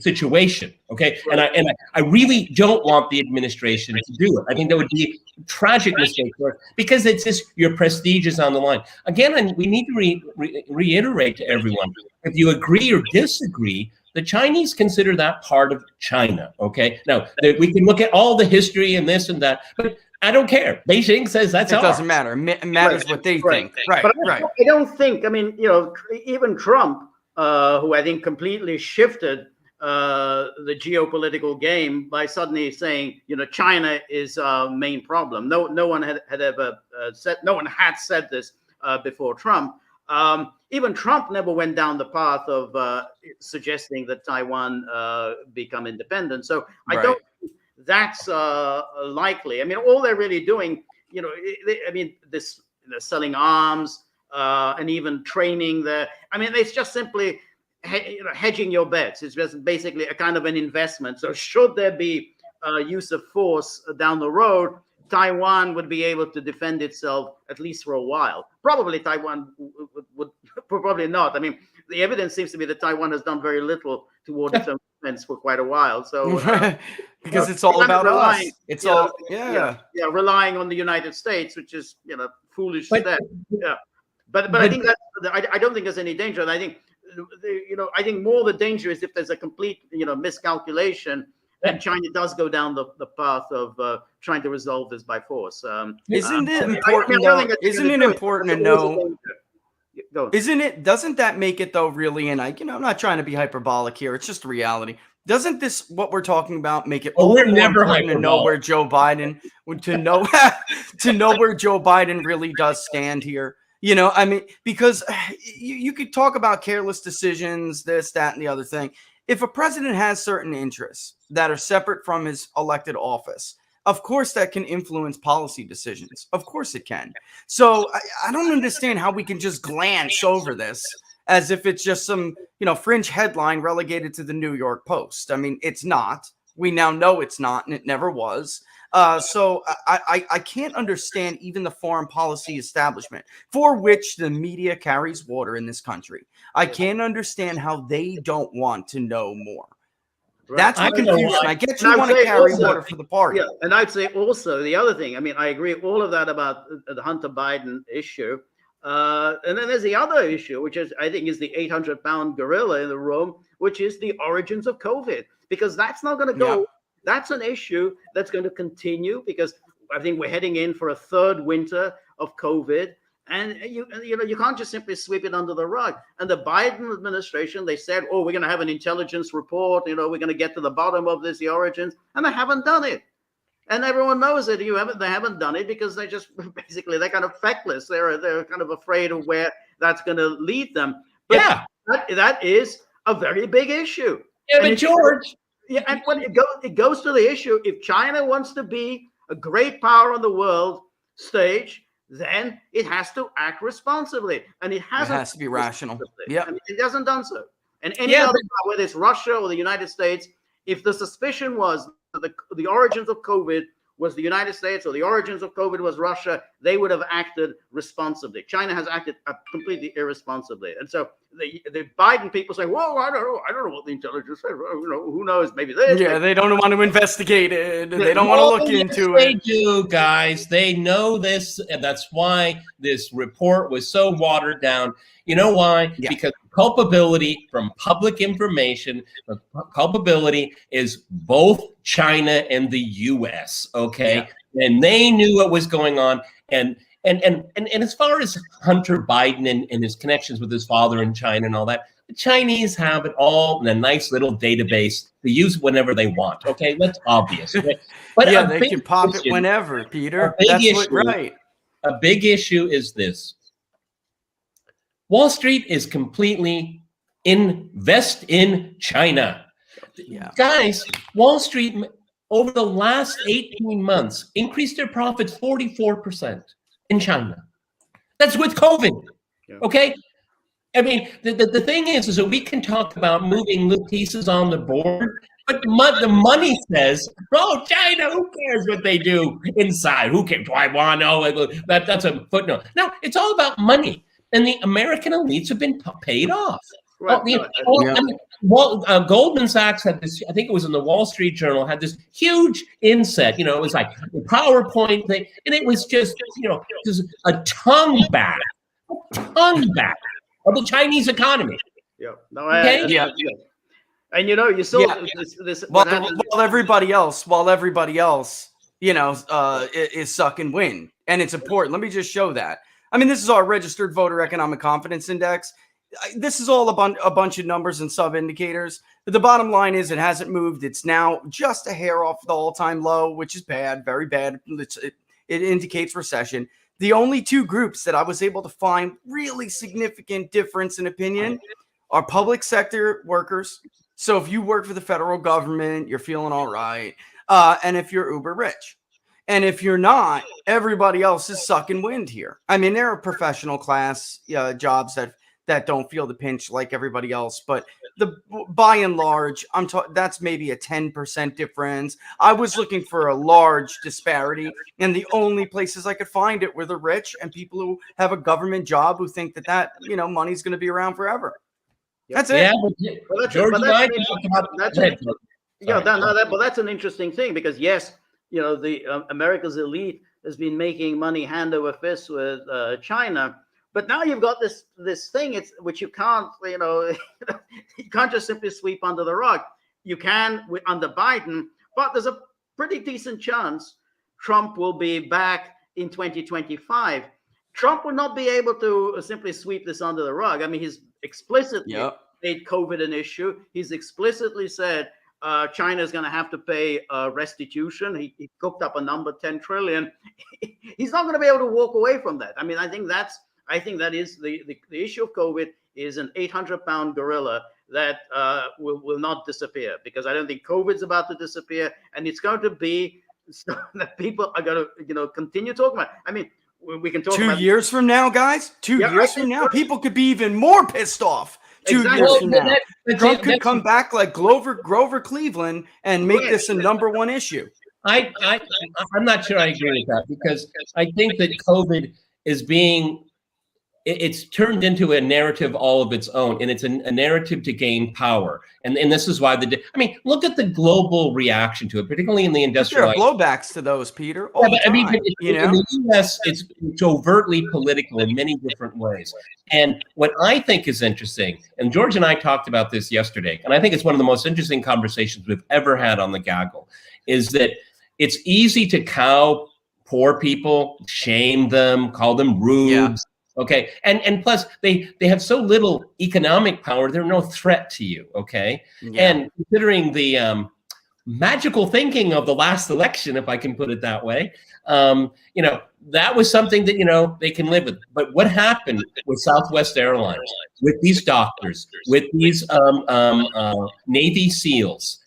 situation. Okay, right. and I really don't want the administration to do it. I think that would be a tragic mistake for us because it's just your prestige is on the line. Again, we need to reiterate to everyone: if you agree or disagree, the Chinese consider that part of China. Okay, now we can look at all the history and this and that, but I don't care. Beijing says that's it doesn't matter. It matters what they think. Right, but right. I don't think. I mean, you know, even Trump, who I think completely shifted the geopolitical game by suddenly saying, you know, China is our main problem. No one had ever said. No one had said this before Trump. Even Trump never went down the path of suggesting that Taiwan become independent. So I don't. That's likely. I mean, all they're really doing, you know, this selling arms and even training I mean, it's just simply hedging your bets. It's just basically a kind of an investment. So should there be use of force down the road, Taiwan would be able to defend itself at least for a while. Probably Taiwan would probably not. I mean, the evidence seems to be that Taiwan has done very little toward its own defense for quite a while. So because it's all about us. It's all relying on the United States, which is, you know, foolish step. Yeah, but I think that I don't think there's any danger. And I think I think more the danger is if there's a complete, you know, miscalculation. And China does go down the path of trying to resolve this by force. Isn't it important? Isn't it important to know? Doesn't that make it though? Really, and I'm not trying to be hyperbolic here. It's just reality. Doesn't this what we're talking about make it we're never important to know where Joe Biden to know where Joe Biden really does stand here? You know, I mean, because you could talk about careless decisions, this, that, and the other thing. If a president has certain interests that are separate from his elected office, of course that can influence policy decisions. Of course it can. So I don't understand how we can just glance over this as if it's just some, you know, fringe headline relegated to the New York Post. I mean, it's not. We now know it's not, and it never was. So I can't understand even the foreign policy establishment for which the media carries water in this country. I can't understand how they don't want to know more. Right. That's the confusion. I get you want to carry water for the party. Yeah, and I'd say also the other thing. I mean, I agree with all of that about the Hunter Biden issue. And then there's the other issue, which is I think is the 800-pound gorilla in the room, which is the origins of COVID, because that's not going to go. Yeah. That's an issue that's going to continue because I think we're heading in for a third winter of COVID. And you can't just simply sweep it under the rug. And the Biden administration, they said, oh, we're going to have an intelligence report. You know, we're going to get to the bottom of this, the origins. And they haven't done it. And everyone knows that they haven't done it because they just basically they're kind of feckless. They're kind of afraid of where that's going to lead them. But that is a very big issue. Yeah, but George. Yeah, and when it goes to the issue, if China wants to be a great power on the world stage, then it has to act responsibly, and it has to be rational. Yeah, I mean, it hasn't done so. And any other power, whether it's Russia or the United States, if the suspicion was that the origins of COVID was the United States or the origins of COVID was Russia, they would have acted responsibly. China has acted completely irresponsibly, and so the Biden people say, "Well, I don't know what the intelligence said. You know, who knows? Maybe this." Yeah, they don't want to investigate it. They don't want to look into it. They do, guys. They know this, and that's why this report was so watered down. You know why? Yeah. Because culpability from public information. The culpability is both China and the U.S. Okay, and they knew what was going on. And as far as Hunter Biden and his connections with his father in China and all that, the Chinese have it all in a nice little database to use whenever they want. Okay, that's obvious. Okay? But yeah, they can pop it whenever, Peter. Right. A big issue is this. Wall Street is completely invest in China. Yeah. Guys, Wall Street over the last 18 months increased their profits 44% in China. That's with COVID. Okay? I mean, the thing is that we can talk about moving little pieces on the board, but the money says, oh, China, who cares what they do inside? Who cares? Taiwan, that's a footnote. No, it's all about money. And the American elites have been paid off. Right. Goldman Sachs had this, I think it was in the Wall Street Journal, had this huge inset, it was like a PowerPoint thing, and it was just, just a tongue back of the Chinese economy. Yeah. No, okay? And you still this while everybody else, is sucking wind. And it's important. Let me just show that. I mean, this is our registered voter economic confidence index. This is all a bunch of numbers and sub indicators. But the bottom line is it hasn't moved. It's now just a hair off the all-time low, which is bad, very bad. It indicates recession. The only two groups that I was able to find really significant difference in opinion are public sector workers. So if you work for the federal government, you're feeling all right. And if you're uber rich. And if you're not, everybody else is sucking wind here. I mean, there are professional class jobs that don't feel the pinch like everybody else. But by and large, that's maybe a 10% difference. I was looking for a large disparity, and the only places I could find it were the rich and people who have a government job who think that money's going to be around forever. That's it. But that's an interesting thing because yes, the America's elite has been making money hand over fist with China, but now you've got this thing which you can't you can't just simply sweep under the rug. You can under Biden, but there's a pretty decent chance Trump will be back in 2025. Trump will not be able to simply sweep this under the rug. I mean, he's explicitly made COVID an issue. He's explicitly said China is going to have to pay restitution. He cooked up a number, 10 trillion. He's not going to be able to walk away from that. I mean, I think that is the issue of COVID is an 800-pound gorilla that will not disappear, because I don't think COVID's about to disappear, and it's going to be that people are going to continue talking about. I mean, we can talk 2 about years from now, guys. 2 years from now, people could be even more pissed off. 2 years from now, Trump could come back like Grover Cleveland and make this a #1 issue. I'm not sure I agree with that, because I think that COVID is it's turned into a narrative all of its own, and it's a narrative to gain power. And this is why look at the global reaction to it, particularly in the industrial. There are blowbacks to those, Peter. In the U.S., it's overtly political in many different ways. And what I think is interesting, and George and I talked about this yesterday, and I think it's one of the most interesting conversations we've ever had on the Gaggle, is that it's easy to cow poor people, shame them, call them rubes. Yeah. Okay, and plus they have so little economic power, they're no threat to you. Okay, and considering the magical thinking of the last election, if I can put it that way, that was something that they can live with. But what happened with Southwest Airlines, with these doctors, with these Navy SEALs?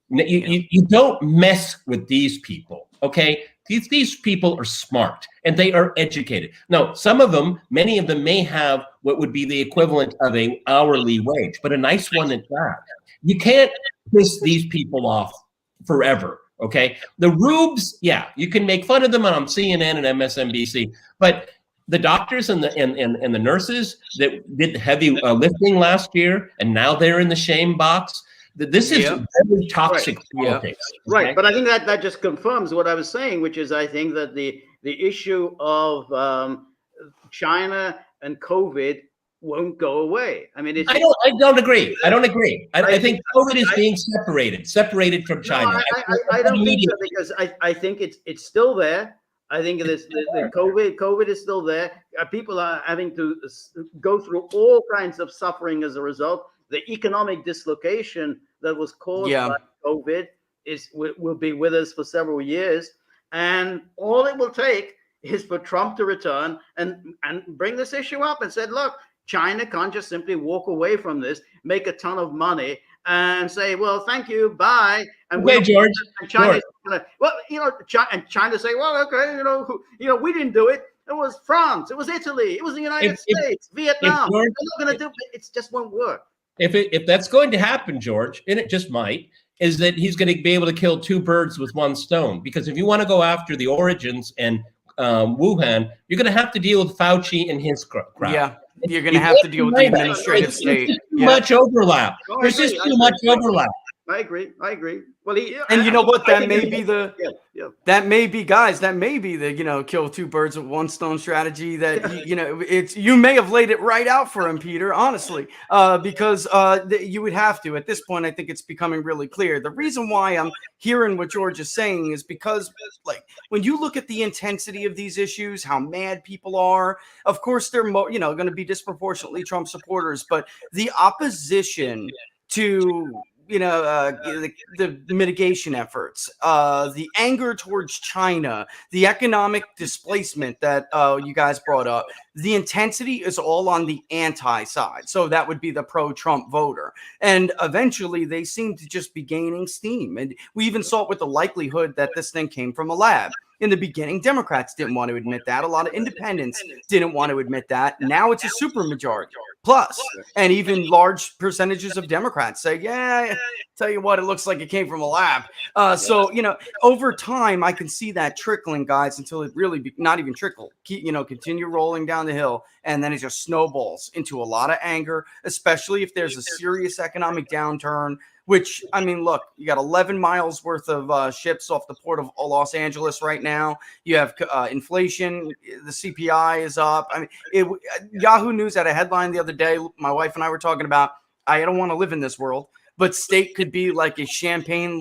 You don't mess with these people. Okay. These people are smart and they are educated. Now, many of them may have what would be the equivalent of an hourly wage, but a nice one at that. You can't piss these people off forever, okay? The rubes, you can make fun of them on CNN and MSNBC, but the doctors and the nurses that did heavy lifting last year and now they're in the shame box. This is very toxic politics. Okay? Right, but I think that just confirms what I was saying, which is I think that the issue of China and COVID won't go away. I mean, I don't agree. I think COVID is being separated from China. No, I don't think so, because I think it's still there. I think the COVID is still there. People are having to go through all kinds of suffering as a result. The economic dislocation that was caused by COVID will be with us for several years, and all it will take is for Trump to return and bring this issue up and said, look, China can't just simply walk away from this, make a ton of money, and say, well, thank you, bye. And George. And China's gonna, well, and China say, well, okay, we didn't do it. It was France, it was Italy, it was the United States, Vietnam. They're not going to do it. It just won't work. If that's going to happen, George, and it just might, is that he's going to be able to kill two birds with one stone. Because if you want to go after the origins and Wuhan, you're going to have to deal with Fauci and his crowd. Yeah, you're going to have to deal with the administrative state. Too much overlap. There's just too much overlap. I agree. Well, and you know what? That may be the kill two birds with one stone strategy. That you may have laid it right out for him, Peter. Honestly, because you would have to. At this point, I think it's becoming really clear. The reason why I'm hearing what George is saying is because, like, when you look at the intensity of these issues, how mad people are. Of course, they're going to be disproportionately Trump supporters, but the opposition to the mitigation efforts, the anger towards China, the economic displacement that you guys brought up, the intensity is all on the anti side. So that would be the pro-Trump voter. And eventually they seem to just be gaining steam. And we even saw it with the likelihood that this thing came from a lab. In the beginning, Democrats didn't want to admit that. A lot of independents didn't want to admit that. Now it's a supermajority plus, and even large percentages of Democrats say, yeah, tell you what, it looks like it came from a lab. So, over time, I can see that trickling, guys, until it really not even trickle, continue rolling down the hill. And then it just snowballs into a lot of anger, especially if there's a serious economic downturn. Which, I mean, look, you got 11 miles worth of ships off the port of Los Angeles right now. You have inflation. The CPI is up. I mean, Yahoo News had a headline the other day. My wife and I were talking about, I don't want to live in this world, but steak could be like a champagne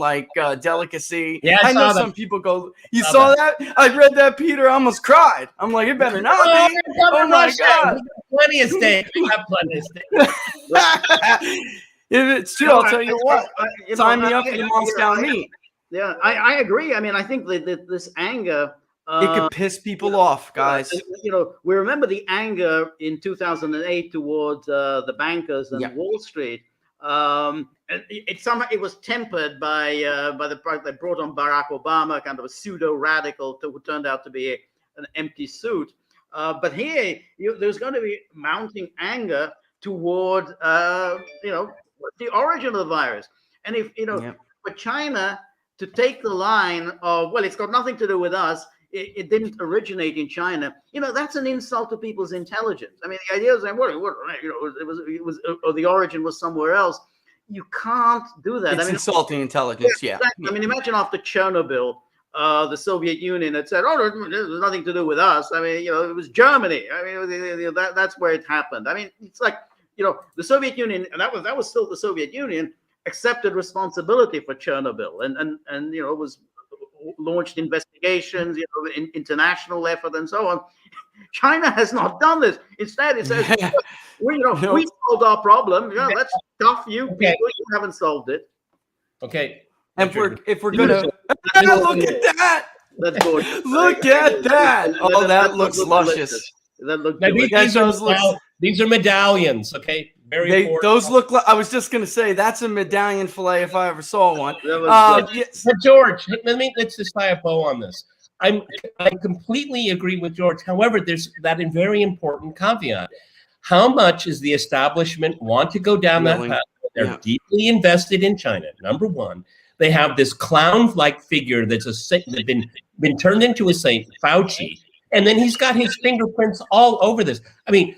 delicacy. Yeah, I know some people go, you saw that? I read that, Peter. I almost cried. I'm like, it better not be. Oh my God. Plenty of steak. We got plenty of steak. If it's true, I'll tell you what. Sign me up for the Moscow meat. Yeah, I agree. I mean, I think that this anger, it could piss people off, guys. We remember the anger in 2008 towards the bankers and Wall Street. It was tempered by the fact they brought on Barack Obama, kind of a pseudo radical who turned out to be an empty suit. But here, there's going to be mounting anger toward the origin of the virus. And if for China to take the line of, well, it's got nothing to do with us, it didn't originate in China, that's an insult to people's intelligence. I mean, the idea is saying, well, it was or the origin was somewhere else. You can't do that. It's insulting intelligence. Yeah. Exactly. I mean, imagine after Chernobyl, the Soviet Union had said, "Oh, there's nothing to do with us." I mean, it was Germany. I mean, that's where it happened. I mean, it's like, the Soviet Union, and that was still the Soviet Union, accepted responsibility for Chernobyl, and it was launched investigations, international effort, and so on. China has not done this. Instead, it says, we solved our problem. Let's stuff you people. You haven't solved it. Okay. And if we're gonna look at that. That's gorgeous. Look at that. Oh, that looks luscious. That looks these are medallions, okay? Very important. Those look like, I was just going to say, that's a medallion fillet if I ever saw one. Yes. But George, let's just tie a bow on this. I completely agree with George. However, there's that very important caveat. How much is the establishment want to go down that path? They're deeply invested in China, number one. They have this clown-like figure that's been turned into a saint, Fauci. And then he's got his fingerprints all over this. I mean,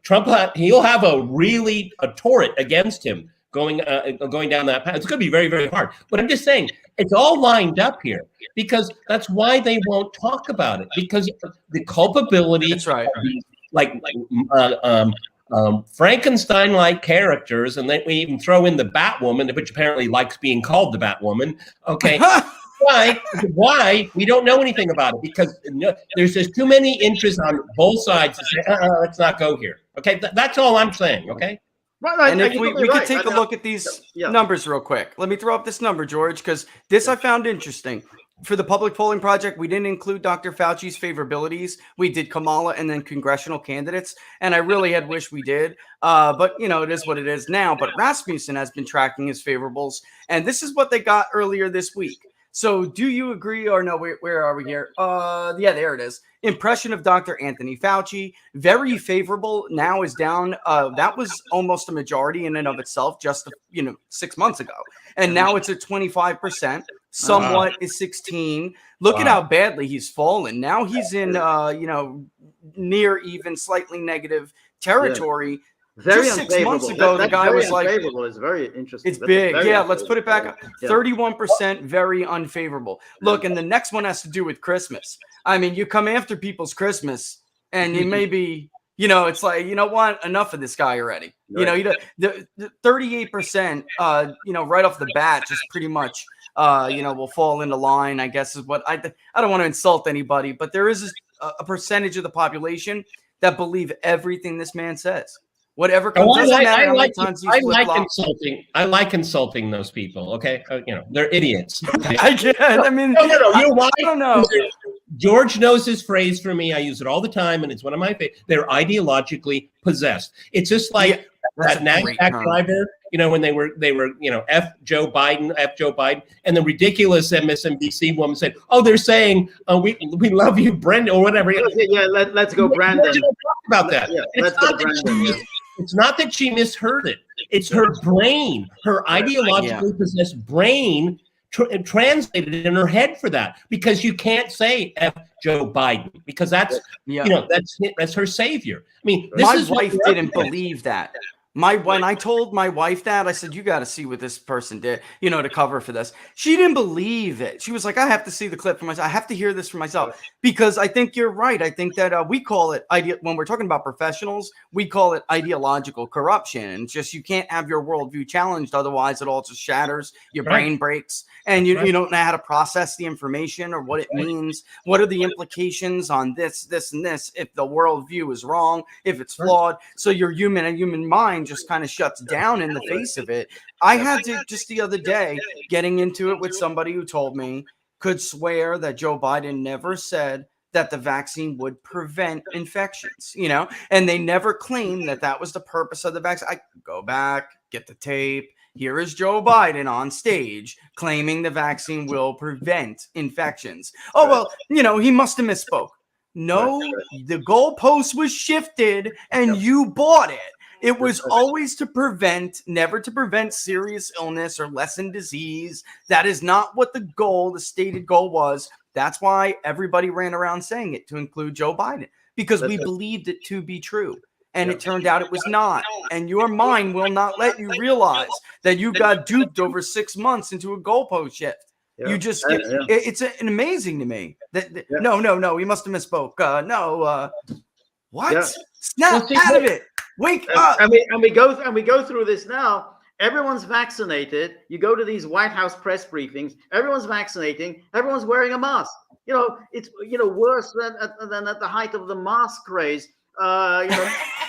Trump, he'll have a torrent against him going down that path. It's going to be very, very hard. But I'm just saying, it's all lined up here because that's why they won't talk about it, because the culpability, that's right, Frankenstein-like characters, and then we even throw in the Batwoman, which apparently likes being called the Batwoman. Okay. Why? We don't know anything about it because there's just too many interests on both sides to say, let's not go here. Okay, that's all I'm saying. Okay. Right, and if we could take a look at these numbers real quick. Let me throw up this number, George, because this I found interesting. For the public polling project, we didn't include Dr. Fauci's favorabilities. We did Kamala and then congressional candidates, and I really had wished we did. But, you know, it is what it is now. But Rasmussen has been tracking his favorables, and this is what they got earlier this week. So do you agree or no? Where are we here? Yeah, there it is. Impression of Dr. Anthony Fauci, very favorable, now is down. That was almost a majority in and of itself just 6 months ago. And now it's at 25%. Somewhat is 16. Look at how badly he's fallen. Now he's in near even slightly negative territory. Very just 6 months ago, the guy was like, it's very interesting. It's big. Yeah, let's put it back up. 31% very unfavorable. Look, and the next one has to do with Christmas. I mean, you come after people's Christmas, and you maybe, it's like, you know what? Enough of this guy already. Right. The 38%, right off the bat, just pretty much, will fall into line, I guess, is what I don't want to insult anybody, but there is a percentage of the population that believe everything this man says. Whatever comes I like insulting those people. Okay, they're idiots. Okay? I get. I mean, no. You know why? I don't know. George knows his phrase for me. I use it all the time, and it's one of my favorites. They're ideologically possessed. It's just like that NASDAQ driver. When they were, F Joe Biden, and the ridiculous MSNBC woman said, "Oh, they're saying, we love you, Brandon, or whatever." Yeah, let's go, Brandon. Talk about that. Yeah, let's go, Brandon. It's not that she misheard it. It's her brain, her ideologically possessed brain translated in her head for that, because you can't say F Joe Biden because that's that's her savior. I mean, my wife didn't believe that. When I told my wife that, I said, you got to see what this person did, to cover for this. She didn't believe it. She was like, I have to see the clip for myself. I have to hear this for myself, because I think you're right. I think that we call it when we're talking about professionals, we call it ideological corruption. It's just, you can't have your worldview challenged. Otherwise it all just shatters. Your brain breaks, and you don't know how to process the information or what it means. What are the implications on this, and this, if the worldview is wrong, if it's flawed. So your human mind just kind of shuts down in the face of it. I had to just the other day getting into it with somebody who told me could swear that Joe Biden never said that the vaccine would prevent infections, and they never claimed that was the purpose of the vaccine. I go back, get the tape. Here is Joe Biden on stage claiming the vaccine will prevent infections. Oh, well, he must have misspoke. No, the goalpost was shifted and you bought it. It was always to prevent, never to prevent serious illness or lessen disease. That is not what the stated goal was. That's why everybody ran around saying it, to include Joe Biden, because we believed it to be true. And it turned out it was not. And your mind will not let you realize that you got duped over 6 months into a goalpost shift. Yeah. You just, it's amazing to me that no, he must have misspoke. What? Yeah. Snap out of it. Wake up. And we go through this now. Everyone's vaccinated. You go to these White House press briefings. Everyone's vaccinating. Everyone's wearing a mask. It's worse than at the height of the mask craze. You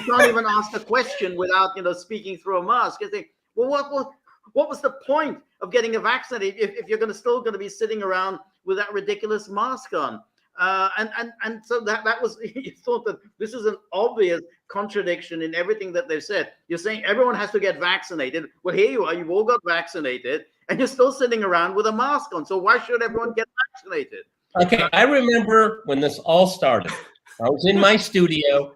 can't even ask a question without speaking through a mask. You think, well, what was the point of getting a vaccinated if you're still going to be sitting around with that ridiculous mask on? And so that was, you thought that this is an obvious contradiction in everything that they've said. You're saying everyone has to get vaccinated. Well, here you are, you've all got vaccinated, and you're still sitting around with a mask on. So why should everyone get vaccinated? Okay, I remember when this all started. I was in my studio,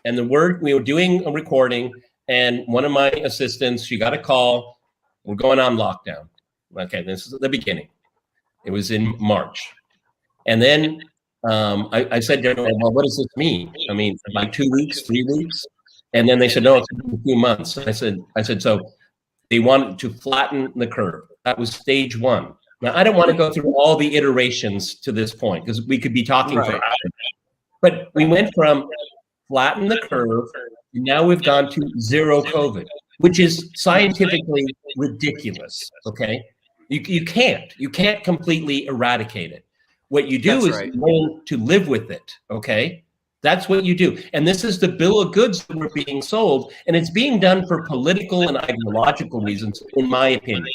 and we were doing a recording, and one of my assistants, she got a call. We're going on lockdown. Okay, this is the beginning. It was in March. And then I said to everyone, well, what does this mean? I mean, like 2 weeks, 3 weeks? And then they said, no, it's a few months. I said, so they wanted to flatten the curve. That was stage one. Now, I don't want to go through all the iterations to this point, because we could be talking for hours. But we went from flatten the curve Now we've gone to zero COVID, which is scientifically ridiculous. Okay, you can't completely eradicate it. What you do is learn to live with it. Okay, that's what you do. And this is the bill of goods that we're being sold, and it's being done for political and ideological reasons, in my opinion.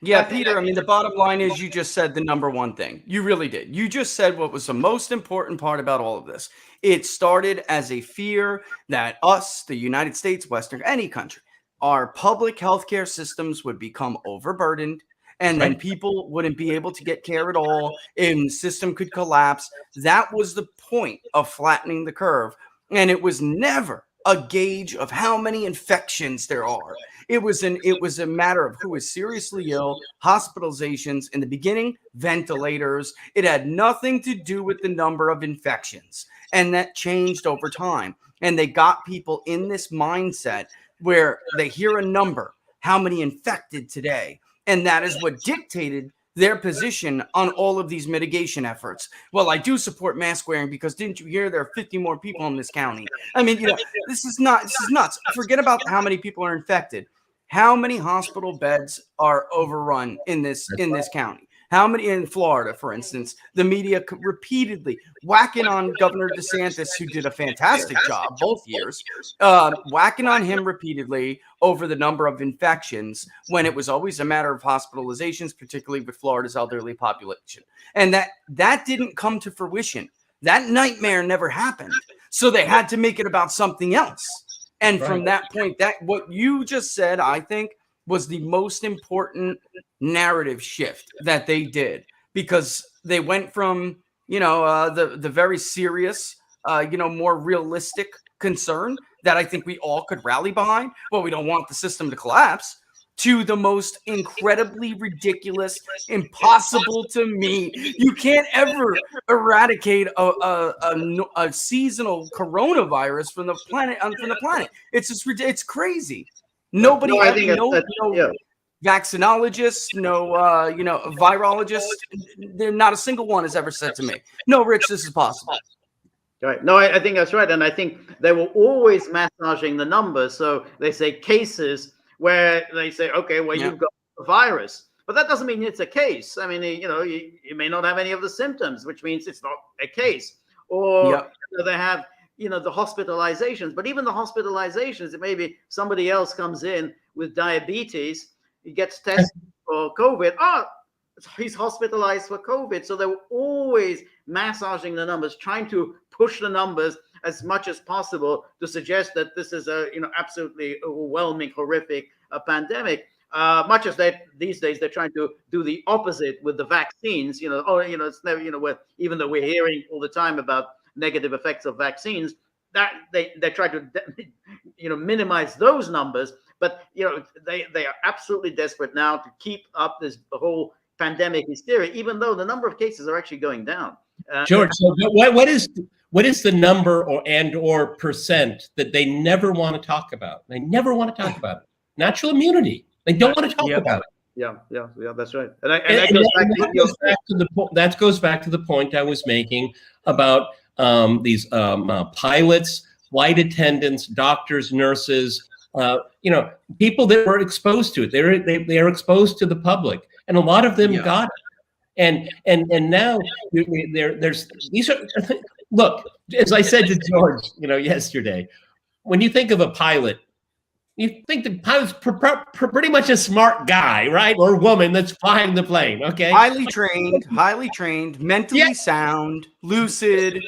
Yeah, Peter, I mean, the bottom line is you just said the number one thing. You really did. You just said what was the most important part about all of this. It started as a fear that us, the United States, Western, any country, our public healthcare systems would become overburdened, and then people wouldn't be able to get care at all, and the system could collapse. That was the point of flattening the curve. And it was never a gauge of how many infections there are. It was a matter of who is seriously ill, hospitalizations, in the beginning, ventilators. It had nothing to do with the number of infections. And that changed over time. And they got people in this mindset where they hear a number, how many infected today. And that is what dictated their position on all of these mitigation efforts. Well, I do support mask wearing because didn't you hear there are 50 more people in this county? I mean, this is nuts. Forget about how many people are infected. How many hospital beds are overrun in this county? How many in Florida, for instance? The media repeatedly whacking on Governor DeSantis, who did a fantastic job both years, whacking on him repeatedly over the number of infections when it was always a matter of hospitalizations, particularly with Florida's elderly population. And that didn't come to fruition. That nightmare never happened. So they had to make it about something else. And from that point, that what you just said, I think, was the most important narrative shift that they did, because they went from, the very serious, more realistic concern that I think we all could rally behind. Well, we don't want the system to collapse, to the most incredibly ridiculous, impossible to meet. You can't ever eradicate a seasonal coronavirus from the planet. It's just it's crazy. Nobody, no vaccinologists, no virologists. Not a single one has ever said to me, "No, Rich, this is possible." Right. No, I think that's right, and I think they were always massaging the numbers. So they say cases, where they say, okay, well, you've got a virus, but that doesn't mean it's a case. I mean, you may not have any of the symptoms, which means it's not a case. Or they have, the hospitalizations, but even the hospitalizations, it may be somebody else comes in with diabetes, he gets tested for COVID. Oh, he's hospitalized for COVID. So they were always massaging the numbers, trying to push the numbers as much as possible to suggest that this is a absolutely overwhelming, horrific pandemic. Much as these days they're trying to do the opposite with the vaccines. It's never even though we're hearing all the time about negative effects of vaccines, that they try to minimize those numbers. But they are absolutely desperate now to keep up the whole pandemic hysteria, even though the number of cases are actually going down. George, so what is the number or percent that they never want to talk about? They never want to talk about it. Natural immunity. They don't want to talk about it. Yeah, that's right. That goes back to the point I was making about these pilots, flight attendants, doctors, nurses, people that were exposed to it. They are exposed to the public, and a lot of them got it. And now there's these are. Look, as I said to George, yesterday, when you think of a pilot, you think the pilot's pretty much a smart guy, right? Or woman that's flying the plane, okay? Highly trained, mentally sound, lucid.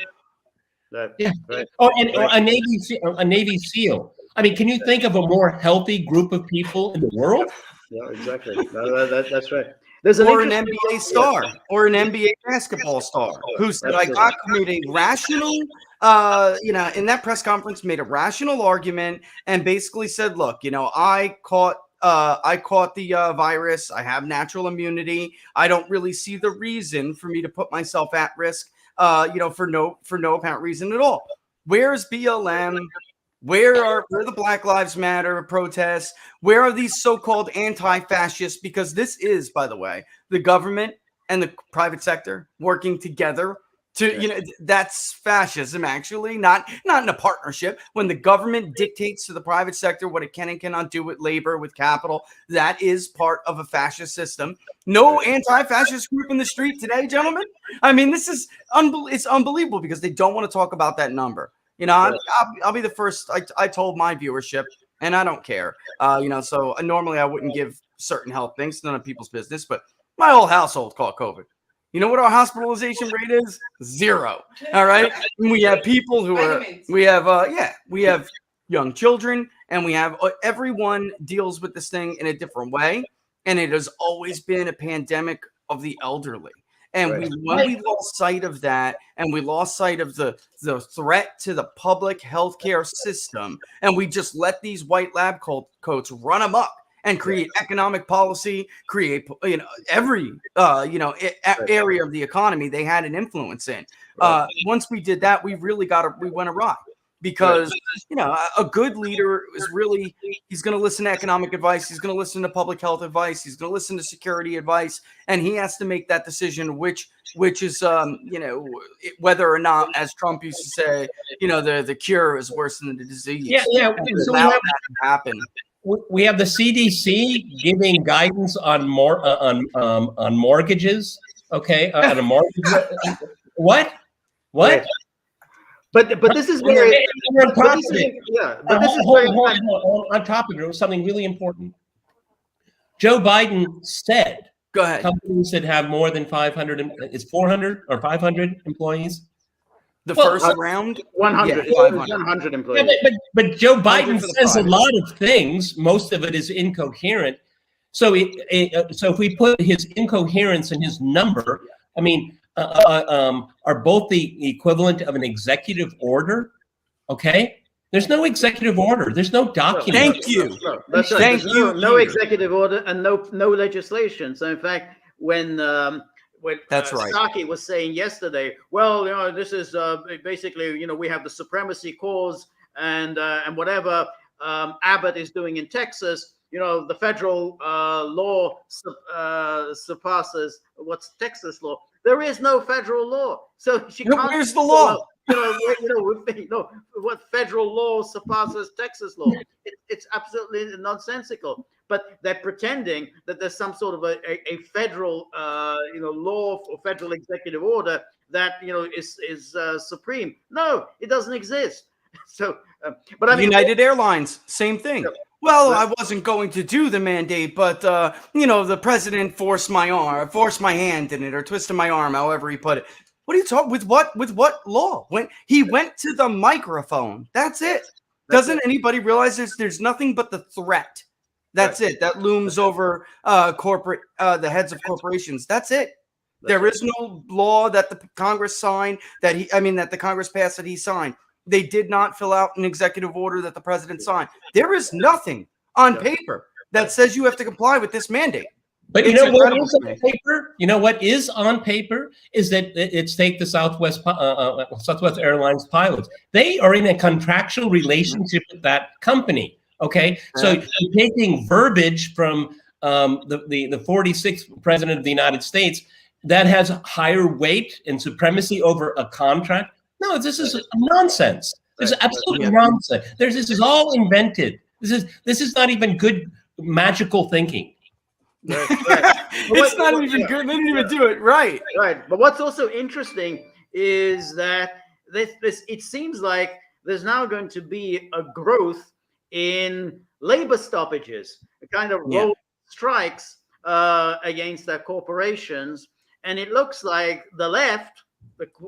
Yeah. Right. Or a Navy SEAL. I mean, can you think of a more healthy group of people in the world? Yeah, exactly. That's right. Or an NBA star, or an NBA basketball star, who said, "I made a rational, in that press conference, made a rational argument and basically said, look, I caught the virus. I have natural immunity. I don't really see the reason for me to put myself at risk, for no apparent reason at all. Where's BLM? Where are the Black Lives Matter protests? Where are these so-called anti-fascists? Because this is, by the way, the government and the private sector working together That's fascism, actually, not in a partnership. When the government dictates to the private sector what it can and cannot do with labor, with capital, that is part of a fascist system. No anti-fascist group in the street today, gentlemen. I mean, this is it's unbelievable because they don't want to talk about that number. I'll be the first. I told my viewership, and I don't care. So normally I wouldn't give certain health things, none of people's business, but my whole household caught COVID. You know what our hospitalization rate is? 0. All right. And we have people who we have young children, and we have everyone deals with this thing in a different way. And it has always been a pandemic of the elderly. And when we lost sight of that, and we lost sight of the threat to the public healthcare system, and we just let these white lab coats run amok and create economic policy, create every area of the economy they had an influence in. Once we did that, we really we went awry, because a good leader is really, he's going to listen to economic advice, he's going to listen to public health advice, he's going to listen to security advice, and he has to make that decision, which is whether or not, as Trump used to say, the cure is worse than the disease. So that to happen. We have the CDC giving guidance on on mortgages. Okay, on a mortgage. What? But this is where on top of it. On top of it, was something really important. Joe Biden said, "Go ahead." Companies that have more than 500, it's 400 or 500 employees. First round, 100, 100 employees. But Joe Biden says a lot of things. Most of it is incoherent. So if we put his incoherence and his number, I mean, are both the equivalent of an executive order? Okay, there's no executive order. There's no document. Thank you. That's right. Thank you. No executive order and no legislation. So in fact, when that's right. Psaki was saying yesterday, well, this is basically, we have the supremacy cause and whatever Abbott is doing in Texas, the federal law surpasses what's Texas law. There is no federal law, so she can't. Where's the law? What federal law surpasses Texas law? It's absolutely nonsensical. But they're pretending that there's some sort of a federal, law or federal executive order that is supreme. No, it doesn't exist. So, but I mean, United Airlines, same thing. Well, I wasn't going to do the mandate, but the president forced my hand in it, or twisted my arm, however he put it. What are you talking with? What law? When he went to the microphone, that's it. Doesn't anybody realize there's nothing but the threat? That's it. That looms over the heads of corporations. That's it. There is no law that the Congress signed that the Congress passed that he signed. They did not fill out an executive order that the president signed. There is nothing on paper that says you have to comply with this mandate. But what is on paper? What is on paper is that it's take the Southwest Airlines pilots. They are in a contractual relationship with that company. Okay, so you're taking verbiage from the 46th president of the United States that has higher weight and supremacy over a contract. No, this is nonsense. This is absolutely nonsense. This is all invented. This is not even good magical thinking. It's not even good. They didn't even do it right. Right. But what's also interesting is that it seems like there's now going to be a growth in labor stoppages, a kind of roll strikes against the corporations. And it looks like the left,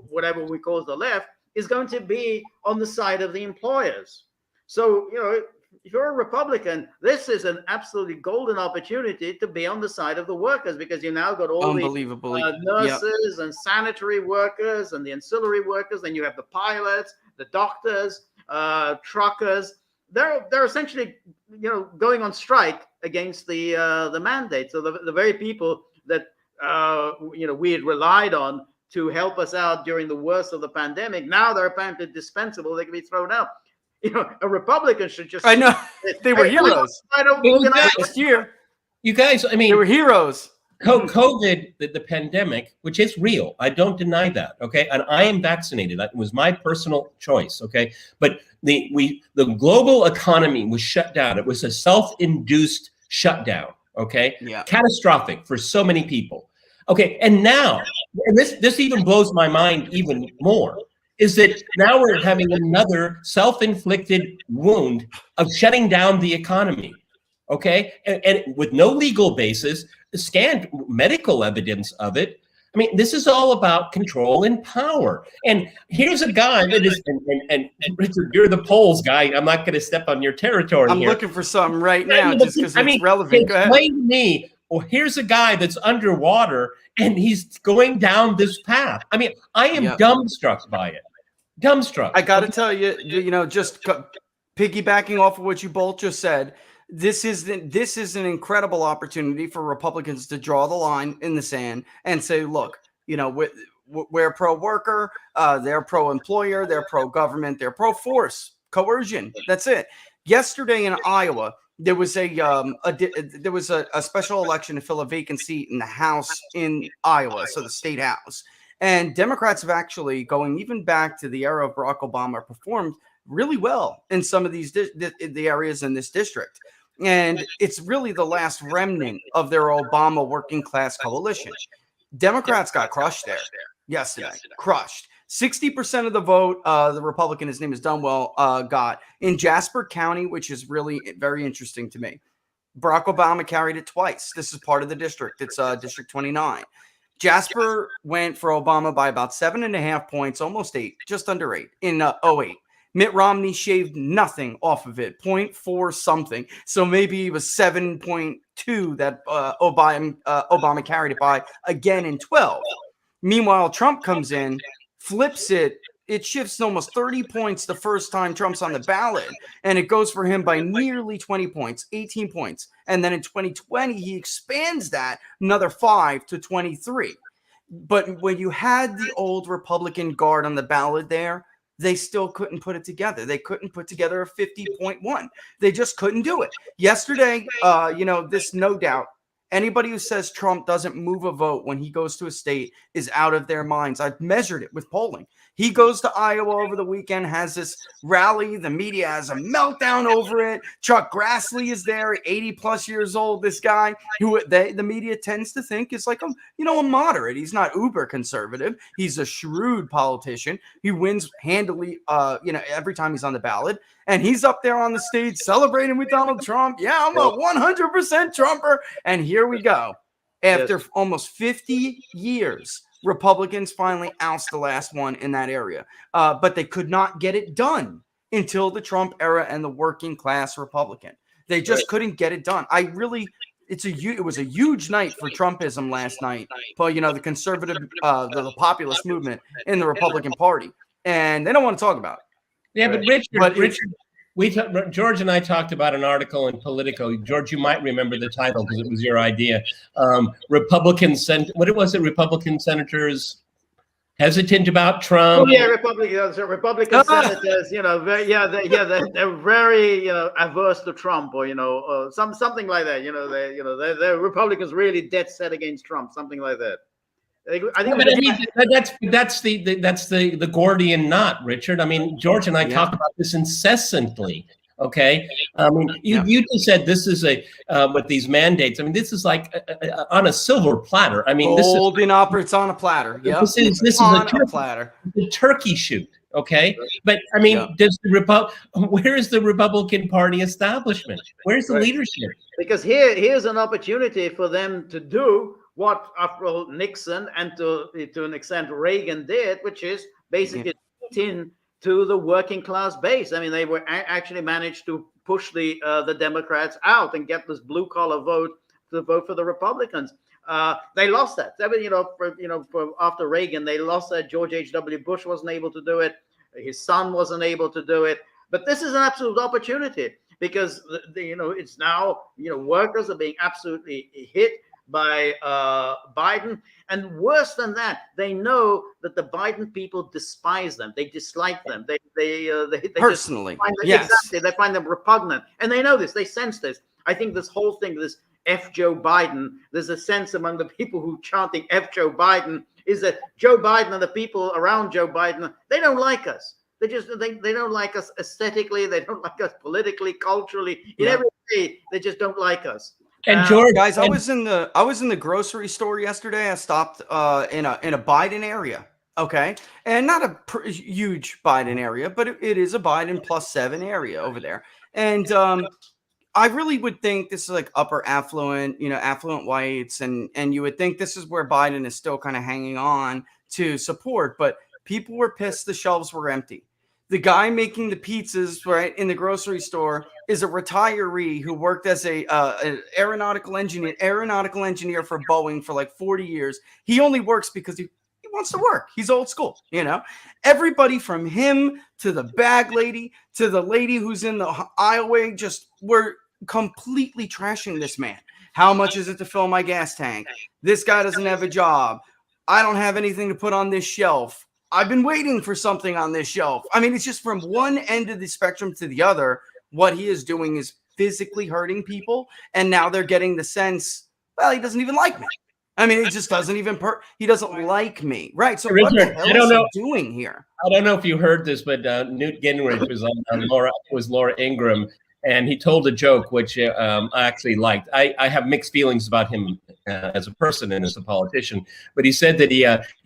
whatever we call the left, is going to be on the side of the employers. So, if you're a Republican, this is an absolutely golden opportunity to be on the side of the workers, because you now got all the nurses and sanitary workers and the ancillary workers. Then you have the pilots, the doctors, truckers. They're essentially, going on strike against the mandate. So the very people that we had relied on to help us out during the worst of the pandemic, now they're apparently dispensable. They can be thrown out. A Republican should just. I know they were heroes. I don't last year. You guys, I mean, they were heroes. COVID, the pandemic, which is real, I don't deny that. Okay, and I am vaccinated. That was my personal choice. Okay, but the global economy was shut down. It was a self-induced shutdown. Okay, catastrophic for so many people. Okay, and now, and this even blows my mind even more, is that now we're having another self-inflicted wound of shutting down the economy. Okay, and with no legal basis, scant medical evidence of it. I mean, this is all about control and power. And here's a guy that is, and Richard, you're the polls guy. I'm not going to step on your territory I'm here. looking for something right now just because it's relevant. Go ahead. Explain to me, well, here's a guy that's underwater and he's going down this path. I mean, I am dumbstruck by it. Dumbstruck. I got to tell you, just piggybacking off of what you both just said, this is an incredible opportunity for Republicans to draw the line in the sand and say, look, we're pro-worker, they're pro-employer, they're pro-government, they're pro-force, coercion. That's it. Yesterday in Iowa, there was a special election to fill a vacant seat in the House in Iowa, so the state house. And Democrats have actually, going even back to the era of Barack Obama, performed really well in some of these the areas in this district. And it's really the last remnant of their Obama working class coalition. Democrats got crushed there yesterday. Crushed. 60% of the vote, the Republican, his name is Dunwell, got in Jasper County, which is really very interesting to me. Barack Obama carried it twice. This is part of the district. It's District 29. Jasper went for Obama by about 7.5 points, almost 8, just under 8 in 08. Mitt Romney shaved nothing off of it, 0.4 something. So maybe it was 7.2 that Obama carried it by again in 12. Meanwhile, Trump comes in, flips it. It shifts almost 30 points the first time Trump's on the ballot, and it goes for him by nearly 20 points, 18 points. And then in 2020, he expands that another 5 to 23. But when you had the old Republican guard on the ballot there, they still couldn't put it together. They couldn't put together a 50.1. They just couldn't do it. Yesterday, this no doubt, anybody who says Trump doesn't move a vote when he goes to a state is out of their minds. I've measured it with polling. He goes to Iowa over the weekend, has this rally. The media has a meltdown over it. Chuck Grassley is there, 80 plus years old. This guy who the media tends to think is like a moderate. He's not uber conservative. He's a shrewd politician. He wins handily, every time he's on the ballot. And he's up there on the stage celebrating with Donald Trump. Yeah, I'm a 100% Trumper. And here we go. After almost 50 years, Republicans finally oust the last one in that area. But they could not get it done until the Trump era and the working class Republican. They just couldn't get it done. It was a huge night for Trumpism last night. But, the conservative, the populist movement in the Republican Party. And they don't want to talk about it. Yeah, but Richard, George and I talked about an article in Politico. George, you might remember the title because it was your idea. Republican senators hesitant about Trump. Oh yeah, Republican senators. They're very averse to Trump, or something like that. The Republicans really dead set against Trump, something like that. That's the Gordian knot, Richard. I mean, George and I talk about this incessantly. Okay, I mean, you just said this is with these mandates. I mean, this is like on a silver platter. I mean, it's on a platter. Yeah, this is a platter. The turkey shoot. Okay, but I mean, where is the Republican Party establishment? Where's the leadership? Because here's an opportunity for them to do what, after all, Nixon and to an extent Reagan did, which is basically in to the working class base. I mean, they were actually managed to push the Democrats out and get this blue collar vote to vote for the Republicans. They lost that. After Reagan, they lost that. George H.W. Bush wasn't able to do it. His son wasn't able to do it. But this is an absolute opportunity because it's now workers are being absolutely hit by Biden, and worse than that, they know that the Biden people despise them. They dislike them. They personally, exactly. They find them repugnant, and they know this. They sense this. I think this whole thing, this F Joe Biden, there's a sense among the people who chanting F Joe Biden is that Joe Biden and the people around Joe Biden, they don't like us. They don't like us aesthetically. They don't like us politically, culturally. In every way, they just don't like us. And George, guys, I was in the grocery store yesterday. I stopped in a Biden area. Okay, and not a huge Biden area, but it is a Biden +7 area over there. And I really would think this is like upper affluent, affluent whites, and you would think this is where Biden is still kind of hanging on to support. But people were pissed the shelves were empty. The guy making the pizzas right in the grocery store is a retiree who worked as an aeronautical engineer for Boeing for like 40 years. He only works because he wants to work. He's old school, Everybody from him to the bag lady to the lady who's in the aisleway just were completely trashing this man. How much is it to fill my gas tank? This guy doesn't have a job. I don't have anything to put on this shelf. I've been waiting for something on this shelf. I mean, it's just from one end of the spectrum to the other. What he is doing is physically hurting people. And now they're getting the sense, well, he doesn't even like me. I mean, it just doesn't even he doesn't like me. Right. So what the hell is he doing here? I don't know if you heard this, but Newt Gingrich was on Laura Ingraham, and he told a joke which I actually liked. I have mixed feelings about him as a person and as a politician, but he said that he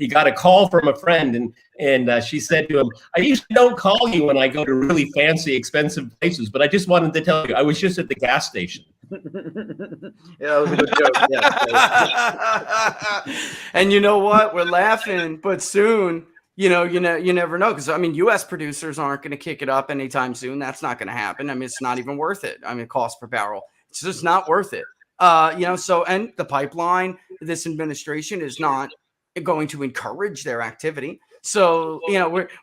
got a call from a friend, and she said to him, "I usually don't call you when I go to really fancy, expensive places, but I just wanted to tell you I was just at the gas station." Yeah, that was a good joke. Yeah. And you know what? We're laughing, but soon, you never know. Because I mean, U.S. producers aren't going to kick it up anytime soon. That's not going to happen. I mean, it's not even worth it. I mean, cost per barrel, it's just not worth it. So, and the pipeline, this administration is not going to encourage their activity. So,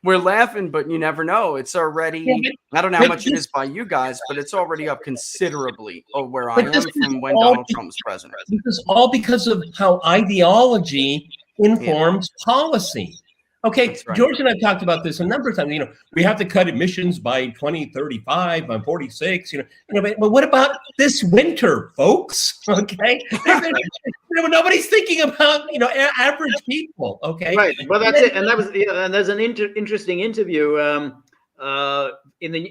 we're laughing, but you never know. It's already, I don't know how much it is by you guys, but it's already up considerably where I am from when Donald Trump was president. This is all because of how ideology informs policy. Okay, right. George and I talked about this a number of times. We have to cut emissions by 2035, by 46. But what about this winter, folks? Okay, nobody's thinking about average people. Okay, right. Well, that's it. And that was and there's an interesting interview. It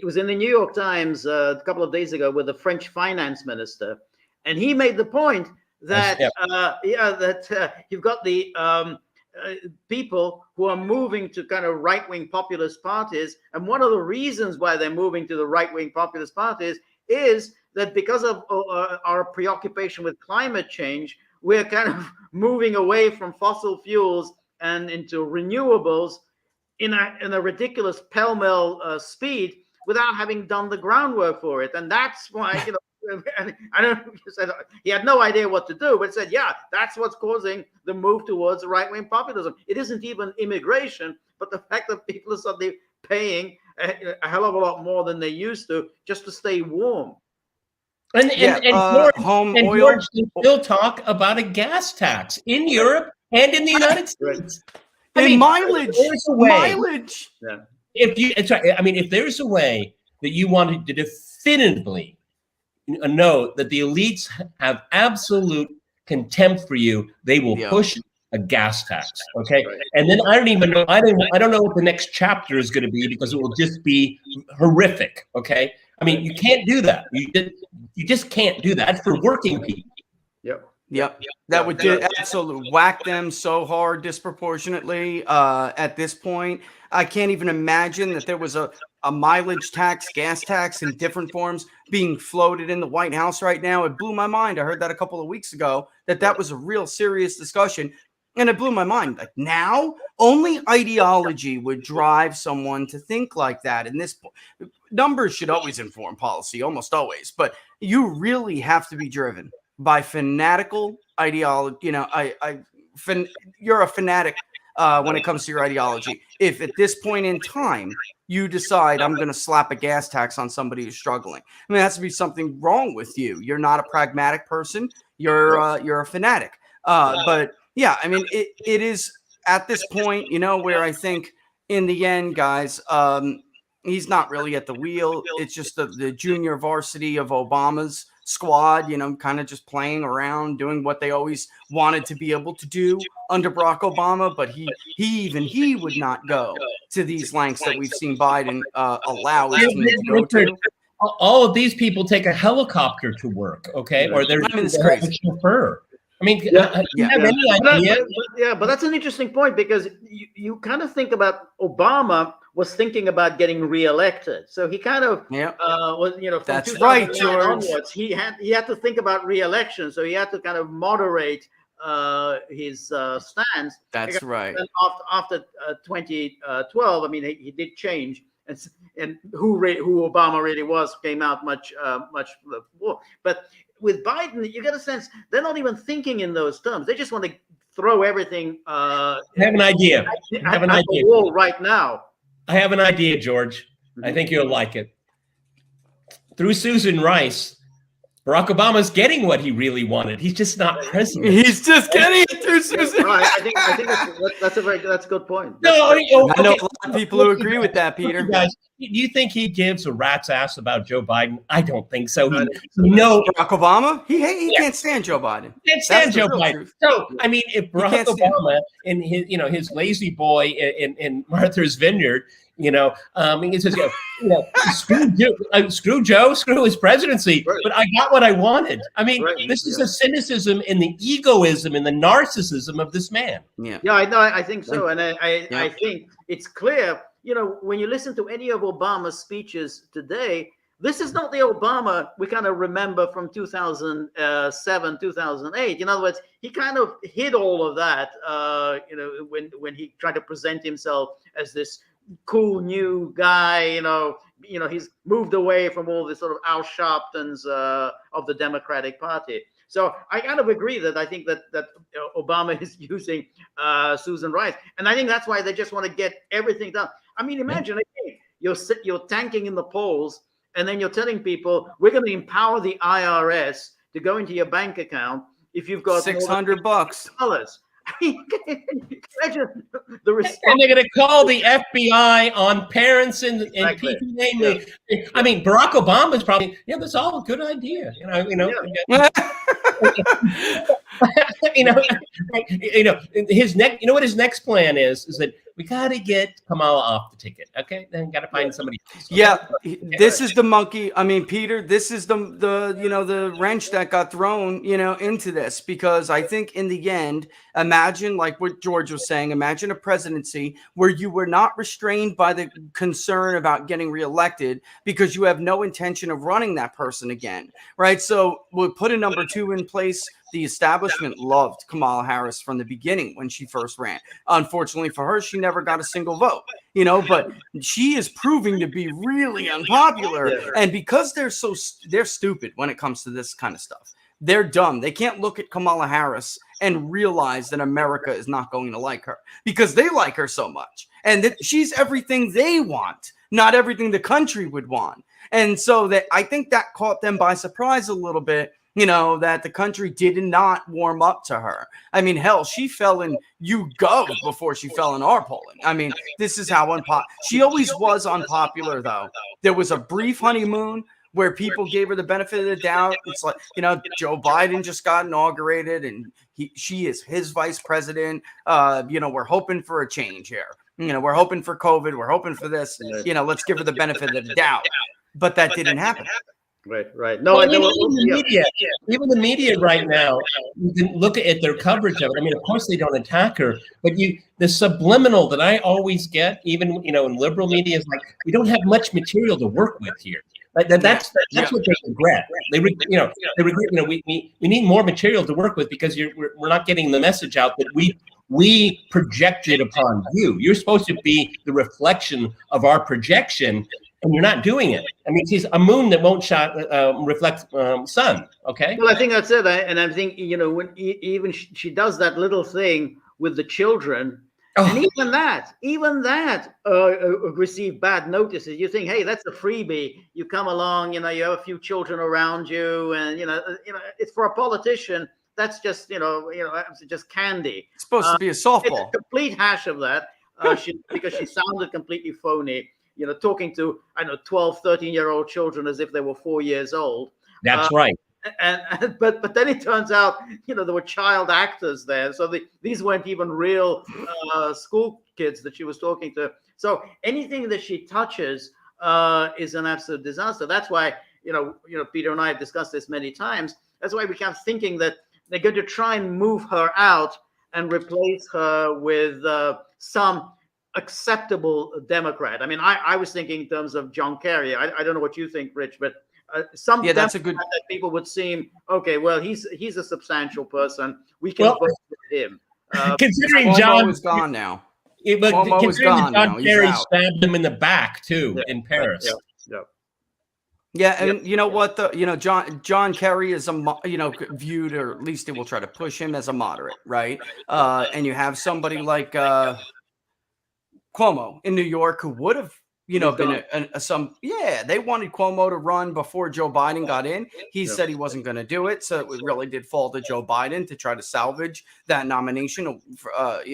was in the New York Times a couple of days ago with the French finance minister, and he made the point that you've got the people who are moving to kind of right-wing populist parties. And one of the reasons why they're moving to the right-wing populist parties is that because of our preoccupation with climate change, we're kind of moving away from fossil fuels and into renewables in a ridiculous pell-mell speed without having done the groundwork for it. And that's why, I don't know, he had no idea what to do, but said, yeah, that's what's causing the move towards right-wing populism. It isn't even immigration, but the fact that people are suddenly paying a hell of a lot more than they used to just to stay warm. And George still talk about a gas tax in Europe and in the United States. Mileage. Yeah. If there's a way that you wanted to definitively know that the elites have absolute contempt for you, they will push a gas tax. Okay. Right. And then I don't know what the next chapter is going to be, because it will just be horrific. Okay. I mean, you can't do that. You just can't do that. That's for working people. Yep. That would absolutely whack them so hard disproportionately at this point. I can't even imagine that there was a mileage tax, gas tax in different forms being floated in the White House right now. It blew my mind. I heard that a couple of weeks ago, that was a real serious discussion. And it blew my mind. Like, now, only ideology would drive someone to think like that. And this numbers should always inform policy, almost always. But you really have to be driven by fanatical ideology. You're a fanatic when it comes to your ideology. If at this point in time you decide I'm going to slap a gas tax on somebody who's struggling, I mean, there has to be something wrong with you. You're not a pragmatic person. You're a fanatic. But yeah, I mean, it is at this point, where I think in the end, guys, he's not really at the wheel. It's just the junior varsity of Obama's squad, kind of just playing around, doing what they always wanted to be able to do under Barack Obama. But he would not go to these lengths that we've seen Biden allow his team to go to. All of these people take a helicopter to work, okay? Or they're it's crazy. a chauffeur. I mean, Yeah. you have any idea? But that's an interesting point, because you kind of think about Obama was thinking about getting reelected, so he kind of was, from That's right, George. onwards, he had to think about reelection, so he had to kind of moderate his stance. That's right. And after 2012, I mean, he did change, and who Obama really was came out much more. But with Biden, you get a sense they're not even thinking in those terms. They just want to throw everything. I have an idea. At the wall right now. I have an idea, George. I think you'll like it. Through Susan Rice, Barack Obama's getting what he really wanted. He's just not president. He's just getting it through Susan. Right. I think that's a good point. No, I know a lot of people who agree with that, Peter. Guys, do you think he gives a rat's ass about Joe Biden? I don't think so. Barack Obama, he can't stand Joe Biden. Can't stand Joe Biden. So I mean, if Barack Obama in his lazy boy in Martha's Vineyard, he says, screw Joe, screw his presidency, but I got what I wanted. I mean, this is a cynicism in the egoism and the narcissism of this man. Yeah, I know. I think so, and I think it's clear. When you listen to any of Obama's speeches today, this is not the Obama we kind of remember from 2007, 2008. In other words, he kind of hid all of that, when he tried to present himself as this cool new guy. He's moved away from all the sort of Al Sharptons of the Democratic Party. So I kind of agree that I think that Obama is using Susan Rice, and I think that's why they just want to get everything done. I mean, imagine you're tanking in the polls, and then you're telling people we're going to empower the IRS to go into your bank account if you've got $600. I mean, imagine the response. And they're going to call the FBI on parents and people namely. Yeah. I mean, Barack Obama's probably, that's all a good idea. His next, what his next plan is that we got to get Kamala off the ticket. Okay, then got to find somebody else. This is the monkey. I mean, Peter, this is the wrench that got thrown, into this, because I think in the end, imagine, like what George was saying, imagine a presidency where you were not restrained by the concern about getting reelected because you have no intention of running that person again, right? So we'll put a number 2 in place. The establishment loved Kamala Harris from the beginning when she first ran. Unfortunately for her, she never got a single vote, but she is proving to be really unpopular. And because they're stupid when it comes to this kind of stuff, they're dumb. They can't look at Kamala Harris and realize that America is not going to like her because they like her so much. And that she's everything they want, not everything the country would want. And so I think that caught them by surprise a little bit. That the country did not warm up to her. I mean, hell, she fell in YouGov before she fell in our polling. I mean, this is how unpopular. She always was unpopular, though. There was a brief honeymoon where people gave her the benefit of the doubt. It's like, Joe Biden just got inaugurated and she is his vice president. We're hoping for a change here. We're hoping for COVID. We're hoping for this. Let's give her the benefit of the doubt. But that didn't happen. Right. No, even the media right now, you can look at their coverage of it. I mean, of course they don't attack her, but the subliminal that I always get, even in liberal media, is like, we don't have much material to work with here. Like that's what they regret. They regret. We need more material to work with because we're not getting the message out that we projected upon you. You're supposed to be the reflection of our projection. And you're not doing it. I mean, she's a moon that won't reflect sun. Okay. Well, I think that's it. And I think when even she does that little thing with the children, and even that receive bad notices. You think, hey, that's a freebie. You come along, you have a few children around you, and it's for a politician. That's just just candy. It's supposed to be a softball. It's a complete hash of that. Because she sounded completely phony. Talking to 12, 13-year-old children as if they were 4 years old. That's right. But then it turns out, there were child actors there, so these weren't even real school kids that she was talking to. So anything that she touches is an absolute disaster. That's why Peter and I have discussed this many times. That's why we kept thinking that they're going to try and move her out and replace her with some acceptable Democrat. I mean, I was thinking in terms of John Kerry. I don't know what you think, Rich, but some that's Democrat a good. that people would seem okay. Well, he's a substantial person. We can vote for him. Considering Cuomo John is gone now. But Cuomo is considering gone that now. John He's Kerry out. stabbed him in the back too in Paris. Yeah, and you know what? John Kerry is viewed, or at least they will try to push him as a moderate, right? And you have somebody like Cuomo in New York who would have been they wanted Cuomo to run before Joe Biden got in. He said he wasn't going to do it, so it really did fall to Joe Biden to try to salvage that nomination.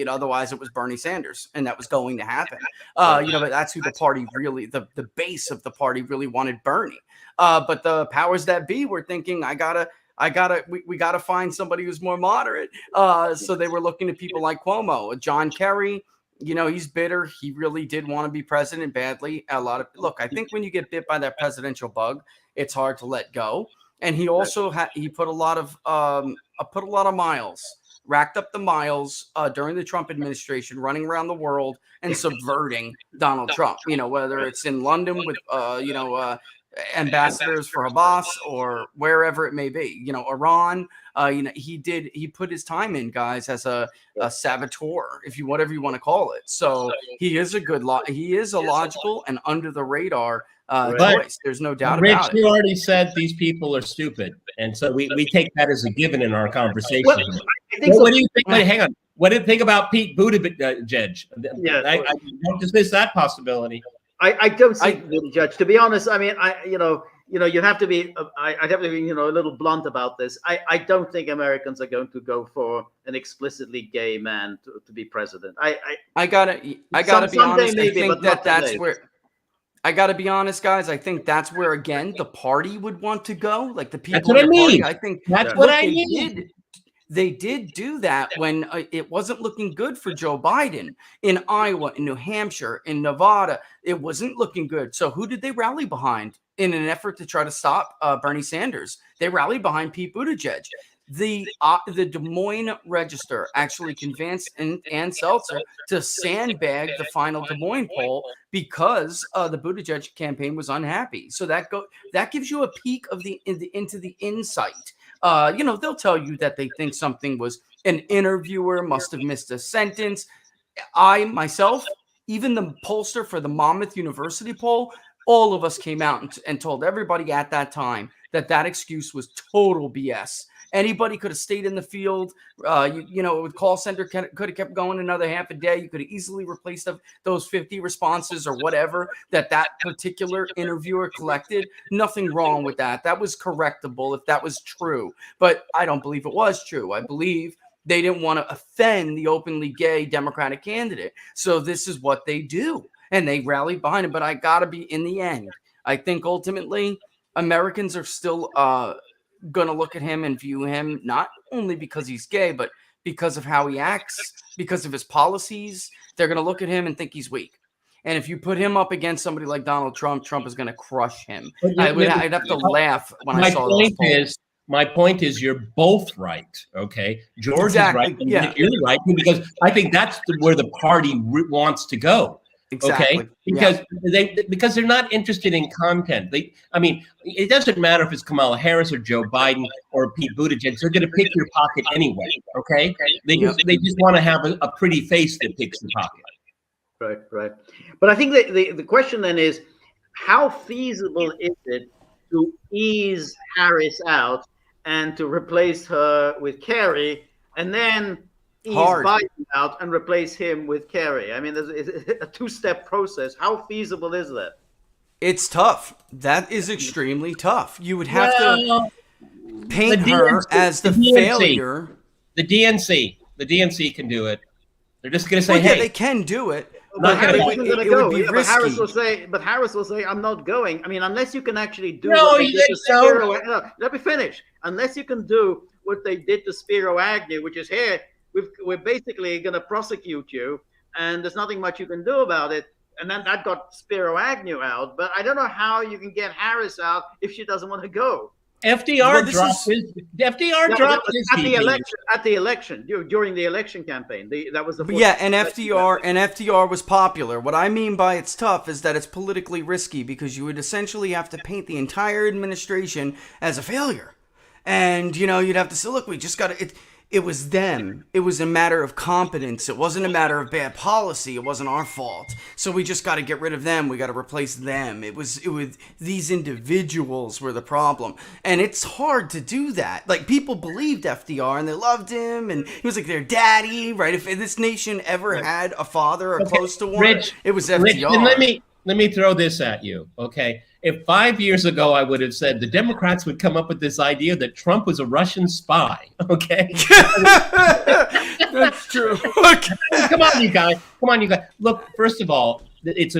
Otherwise it was Bernie Sanders, and that was going to happen. But that's who the party really, the base of the party really wanted Bernie. But the powers that be were thinking, we gotta find somebody who's more moderate. So they were looking to people like Cuomo, John Kerry. He's bitter. He really did want to be president badly. I think when you get bit by that presidential bug, it's hard to let go. And he also put a lot of miles, racked up the miles during the Trump administration, running around the world and subverting Donald Trump. Whether it's in London with ambassadors for Abbas or wherever it may be, Iran. He put his time in, guys, as a saboteur, whatever you want to call it. So he is he is a logical and under the radar choice. There's no doubt Rich, about it. you already said these people are stupid, and so we take that as a given in our conversation. What do you think? Wait, hang on. What do you think about Pete Buttigieg? I don't dismiss that possibility. I don't see Buttigieg. To be honest, I mean, you have to be. I'd have to be, a little blunt about this. I don't think Americans are going to go for an explicitly gay man to be president. I gotta be honest. I think that's where. I gotta be honest, guys. I think that's where again the party would want to go. Like the people. That's what I mean. I think that's what I mean. They did do that when it wasn't looking good for Joe Biden in Iowa, in New Hampshire, in Nevada. It wasn't looking good. So who did they rally behind in an effort to try to stop Bernie Sanders? They rallied behind Pete Buttigieg. The Des Moines Register actually convinced Ann Seltzer to sandbag the final Des Moines poll because the Buttigieg campaign was unhappy. So that gives you a peek of into the insight. They'll tell you that they think something was an interviewer must have missed a sentence. I myself, even the pollster for the Monmouth University poll, all of us came out and told everybody at that time that excuse was total BS. Anybody could have stayed in the field. With call center could have kept going another half a day. You could have easily replaced those 50 responses or whatever that particular interviewer collected. Nothing wrong with that. That was correctable if that was true. But I don't believe it was true. I believe they didn't want to offend the openly gay Democratic candidate. So this is what they do. And they rallied behind him. But I got to be, in the end, I think ultimately Americans are still going to look at him and view him not only because he's gay, but because of how he acts, because of his policies. They're going to look at him and think he's weak. And if you put him up against somebody like Donald Trump, Trump is going to crush him. I'd have to laugh when I saw those polls. My point is, you're both right. Okay, George Exactly. is right. Yeah. You're right, because I think that's where the party wants to go. Exactly. Okay, because they're not interested in content. It doesn't matter if it's Kamala Harris or Joe Biden or Pete Buttigieg. They're going to pick your pocket anyway. Okay, they just want to have a pretty face that picks the pocket. Right. But I think the question then is, how feasible is it to ease Harris out and to replace her with Kerry, and then ease Biden out and replace him with Kerry? I mean, there's a two-step process. How feasible is that? It's tough. That is extremely tough. You would have to paint her as the failure. The DNC can do it. They're just going to say, hey. They can do it. Not gonna, Harris isn't going to it go. would be But Harris risky. will say, I'm not going. I mean, unless you can actually do No, what they did to no. Spiro. No, let me finish. Unless you can do what they did to Spiro Agnew, which is here, we're basically going to prosecute you, and there's nothing much you can do about it. And then that got Spiro Agnew out. But I don't know how you can get Harris out if she doesn't want to go. FDR dropped his at the election during the election campaign. That was the and FDR was popular. What I mean by it's tough is that it's politically risky because you would essentially have to paint the entire administration as a failure, and you'd have to say, look, we just got to. It was them. It was a matter of competence. It wasn't a matter of bad policy. It wasn't our fault. So we just got to get rid of them. We got to replace them. It was these individuals were the problem. And it's hard to do that. Like, people believed FDR and they loved him and he was like their daddy, right? If this nation ever had a father or close to one, it was FDR. Rich, and let me throw this at you, okay? If 5 years ago I would have said the Democrats would come up with this idea that Trump was a Russian spy, okay? That's true. Come on, you guys. Look, first of all, it's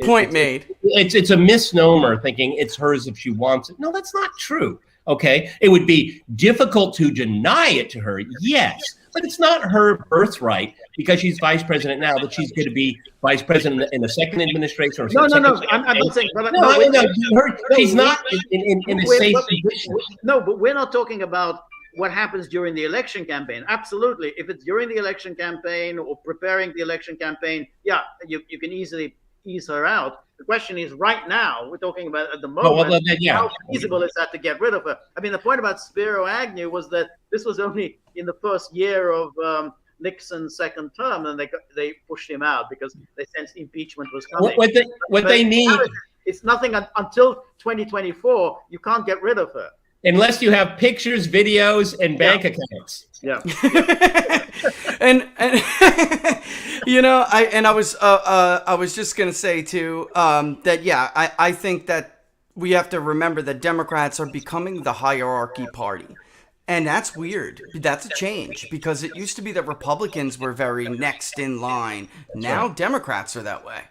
point made. It's a misnomer thinking it's hers if she wants it. No, that's not true. Okay, it would be difficult to deny it to her, yes, but it's not her birthright because she's vice president now that she's going to be vice president in the second administration. Or no. I'm not saying. She's not in a safe position. No, but we're not talking about what happens during the election campaign. Absolutely, if it's during the election campaign or preparing the election campaign, yeah, you can easily ease her out. The question is, right now, we're talking about at the moment, how feasible is that to get rid of her? I mean, the point about Spiro Agnew was that this was only in the first year of Nixon's second term, and they pushed him out because they sensed impeachment was coming. What they need, it's nothing until 2024. You can't get rid of her unless you have pictures, videos, and bank accounts. Yeah. and I was just gonna say too that I think that we have to remember that Democrats are becoming the hierarchy party. And that's weird. That's a change because it used to be that Republicans were very next in line. Now Democrats are that way.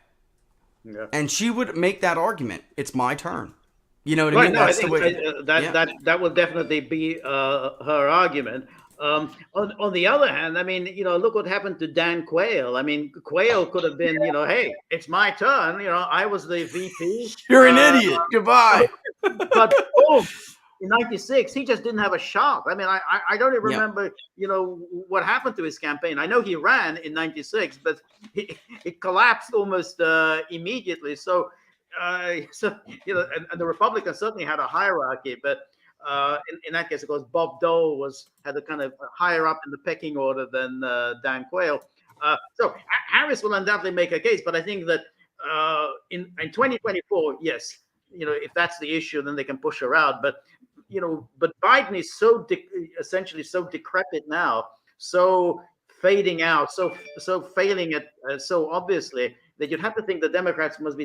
Yeah. And she would make that argument. It's my turn. You know what I mean? No, That's I think the way. That will definitely be her argument. On the other hand, I mean, look what happened to Dan Quayle. I mean, Quayle could have been, hey, it's my turn. I was the VP. You're an idiot. Goodbye. But in '96, he just didn't have a shot. I mean, I don't even remember, what happened to his campaign. I know he ran in '96, but it collapsed almost immediately. So, and the Republicans certainly had a hierarchy, but in that case, of course, Bob Dole had a kind of higher up in the pecking order than Dan Quayle. So Harris will undoubtedly make a case, but I think that in 2024, yes, if that's the issue, then they can push her out. But but Biden is essentially so decrepit now, so fading out, so failing at so obviously that you'd have to think the Democrats must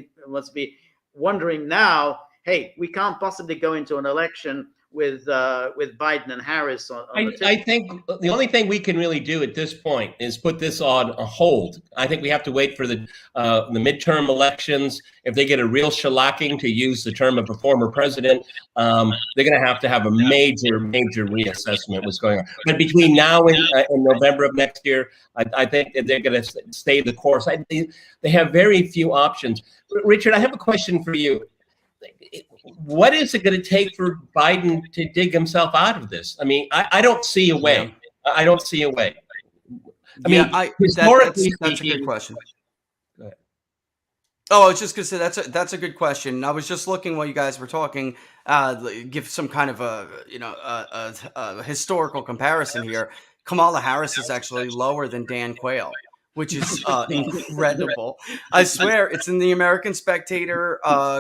be wondering now, hey, we can't possibly go into an election with Biden and Harris on I think the only thing we can really do at this point is put this on a hold. I think we have to wait for the midterm elections. If they get a real shellacking, to use the term of a former president, they're going to have a major reassessment what's going on. But between now and November of next year, I think that they're going to stay the course. They have very few options. Richard, I have a question for you. What is it going to take for Biden to dig himself out of this? I mean, I don't see a way. I don't see a way. Historically, that's a good question. Go ahead. Oh, I was just going to say that's a good question. I was just looking while you guys were talking, give some kind of a historical comparison here. Kamala Harris is actually lower than Dan Quayle, which is incredible. I swear, it's in the American Spectator,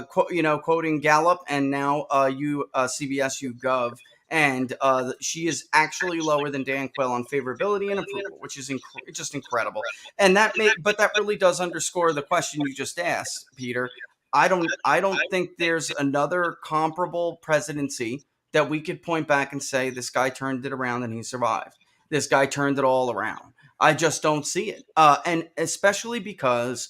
quoting Gallup, and now CBS YouGov, and she is actually lower than Dan Quayle on favorability and approval, which is just incredible. And that really does underscore the question you just asked, Peter. I don't think there's another comparable presidency that we could point back and say this guy turned it around and he survived. This guy turned it all around. I just don't see it. And especially because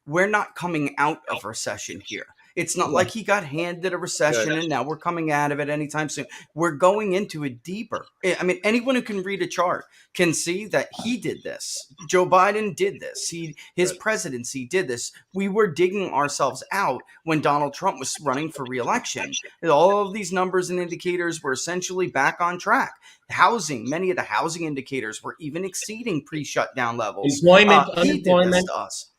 we're not coming out of recession here. It's not like he got handed a recession and now we're coming out of it anytime soon. We're going into it deeper. I mean, anyone who can read a chart can see that he did this. Joe Biden did this. His presidency did this. We were digging ourselves out when Donald Trump was running for re-election. All of these numbers and indicators were essentially back on track. Housing, many of the housing indicators were even exceeding pre-shutdown levels. Employment, He did this unemployment. to us.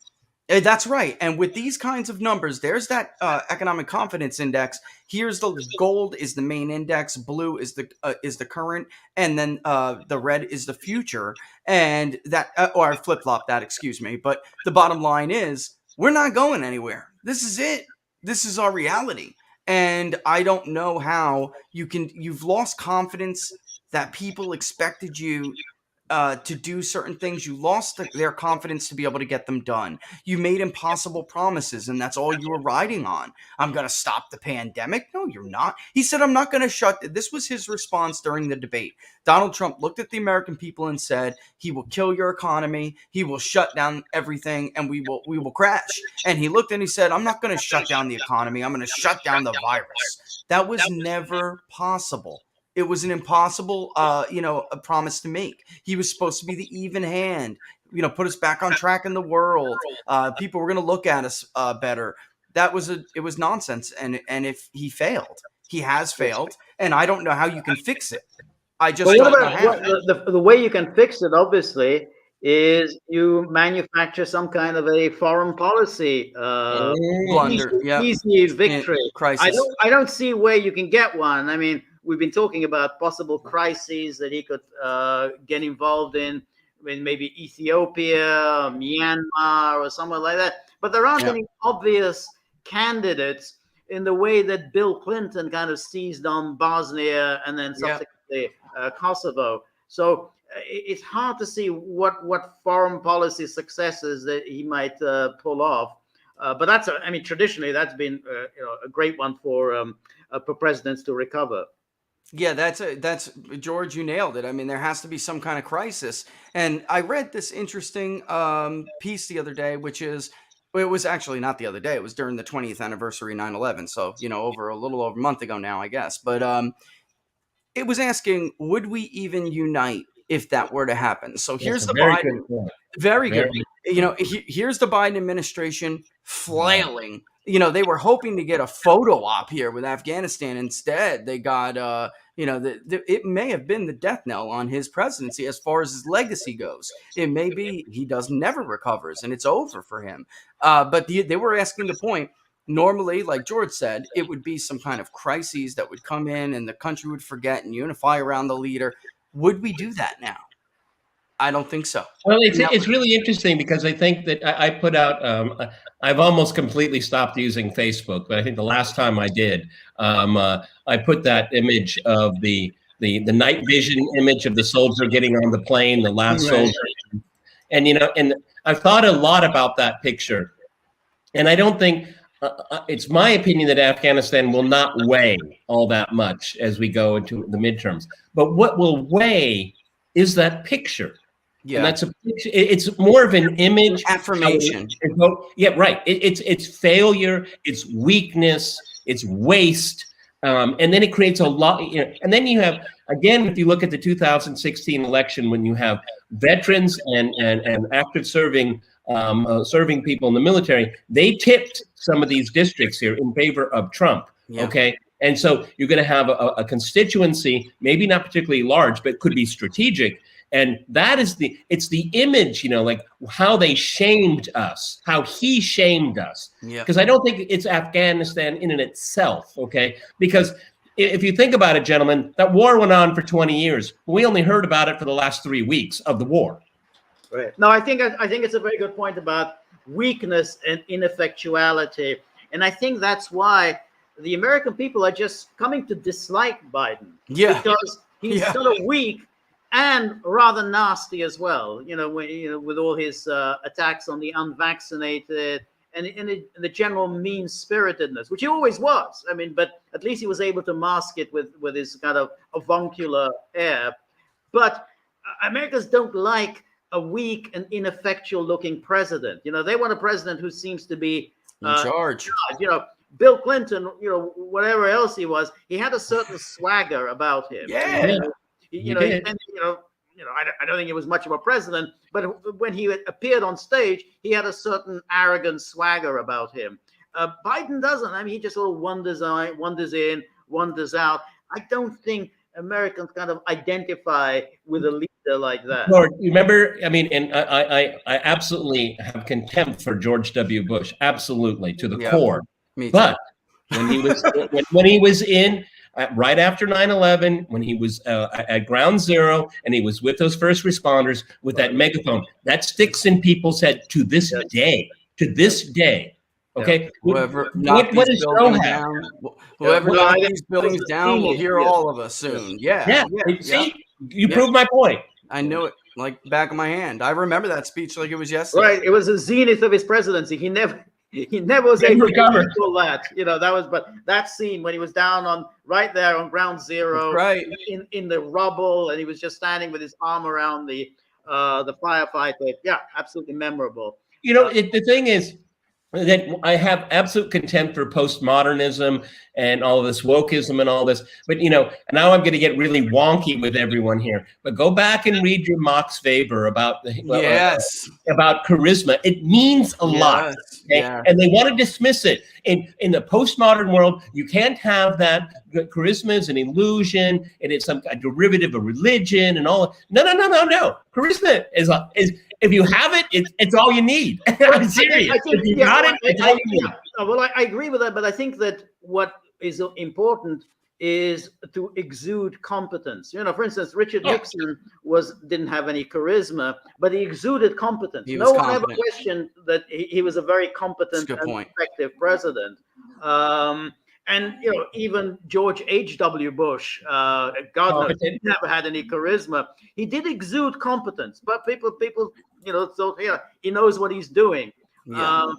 That's right. And with these kinds of numbers, there's that economic confidence index. Here's the gold is the main index, blue is the current, and then the red is the future. And that, or I flip-flop that, excuse me. But the bottom line is we're not going anywhere. This is it. This is our reality. And I don't know how you've lost confidence that people expected you to do certain things. You lost their confidence to be able to get them done. You made impossible promises, and that's all you were riding on. I'm going to stop the pandemic. No, you're not. He said, I'm not going to shut. This was his response during the debate. Donald Trump looked at the American people and said, he will kill your economy. He will shut down everything, and we will crash. And he looked and he said, I'm not going to shut down the economy. I'm going to shut down the virus. That was never possible. It was an impossible, a promise to make. He was supposed to be the even hand, put us back on track in the world. People were going to look at us better. It was nonsense. And if he failed, he has failed, and I don't know how you can fix it. I just don't know how. The way you can fix it, obviously, is you manufacture some kind of a foreign policy blunder, easy victory. Crisis. I don't see where you can get one. I mean, we've been talking about possible crises that he could get involved in maybe Ethiopia, Myanmar, or somewhere like that. But there aren't any obvious candidates in the way that Bill Clinton kind of seized on Bosnia and then subsequently Kosovo. So it's hard to see what foreign policy successes that he might pull off. But traditionally that's been a great one for presidents to recover. Yeah, that's George, you nailed it. I mean, there has to be some kind of crisis. And I read this interesting piece the other day, it was actually not the other day. It was during the 20th anniversary 9/11. So, over a little over a month ago now, I guess. But it was asking, would we even unite if that were to happen? So here's the Biden. Very good. Here's the Biden administration flailing. They were hoping to get a photo op here with Afghanistan. Instead, they got, it may have been the death knell on his presidency as far as his legacy goes. It may be he never recovers and it's over for him. But they were asking the point. Normally, like George said, it would be some kind of crises that would come in and the country would forget and unify around the leader. Would we do that now? I don't think so. Well, it's really interesting because I think that I put out. I've almost completely stopped using Facebook, but I think the last time I did, I put that image of the night vision image of the soldier getting on the plane, the last soldier, and I've thought a lot about that picture, and I don't think it's my opinion that Afghanistan will not weigh all that much as we go into the midterms, but what will weigh is that picture. Yeah, and that's it's more of an image affirmation. Yeah, right. It's failure, it's weakness, it's waste, and then it creates a lot. And then you have, again, if you look at the 2016 election, when you have veterans and active serving people in the military, they tipped some of these districts here in favor of Trump. Yeah. Okay. And so you're going to have a constituency, maybe not particularly large, but could be strategic. And that is it's the image, like how they shamed us, how he shamed us. Yeah. Because I don't think it's Afghanistan in and itself. Okay. Because if you think about it, gentlemen, that war went on for 20 years. We only heard about it for the last 3 weeks of the war. Right. No, I think it's a very good point about weakness and ineffectuality. And I think that's why the American people are just coming to dislike Biden. Yeah. Because he's sort of weak and rather nasty as well, with all his attacks on the unvaccinated and the general mean-spiritedness, which he always was. I mean, but at least he was able to mask it with his kind of avuncular air. But Americans don't like a weak and ineffectual looking president. They want a president who seems to be In charge. Bill Clinton, whatever else he was, he had a certain swagger about him. Yeah. He did. I don't think he was much of a president, but when he appeared on stage, he had a certain arrogant swagger about him. Biden doesn't. I mean, he just sort of wanders in, wanders out. I don't think Americans kind of identify with a leader like that. Lord, you remember? I mean, and I absolutely have contempt for George W. Bush, absolutely to the core. Me too. But when he was when he was in right after 9/11, when he was at Ground Zero and he was with those first responders with that megaphone, that sticks in people's head to this day. To this day. Okay. Whoever what these is Joe buildings have? down, whoever Well, knocked these buildings down will hear all of us soon. Yeah. See, you proved my point. I knew it like back of my hand. I remember that speech like it was yesterday. Right. It was the zenith of his presidency. He never was able to control that. But that scene when he was down right there on Ground Zero, right in the rubble, and he was just standing with his arm around the firefighter. Yeah, absolutely memorable. The thing is that I have absolute contempt for postmodernism and all this wokeism and all this. But, now I'm going to get really wonky with everyone here. But go back and read your Max Weber about about charisma. It means a lot. Okay? Yeah. And they want to dismiss it. In the postmodern world, you can't have that. Charisma is an illusion, and it's some derivative of religion and all. No. Charisma is if you have it, it's all you need. I'm serious. If you got it, it's all you need. Well, I agree with that, but I think that what is important is to exude competence. For instance, Richard Nixon didn't have any charisma, but he exuded competence. No one ever questioned that he was a very competent and effective president. And even George H.W. Bush, God knows, he never had any charisma. He did exude competence, but people, thought, he knows what he's doing. Yeah.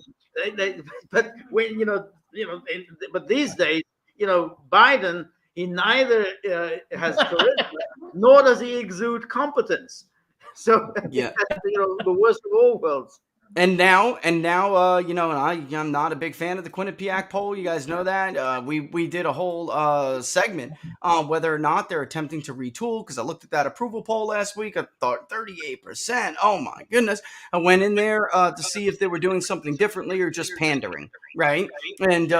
But when but these days, Biden, he neither has charisma nor does he exude competence. So the worst of all worlds. And now, and I'm not a big fan of the Quinnipiac poll. You guys know that. We did a whole segment on whether or not they're attempting to retool, because I looked at that approval poll last week. I thought 38%. Oh my goodness. I went in there to see if they were doing something differently or just pandering, right? And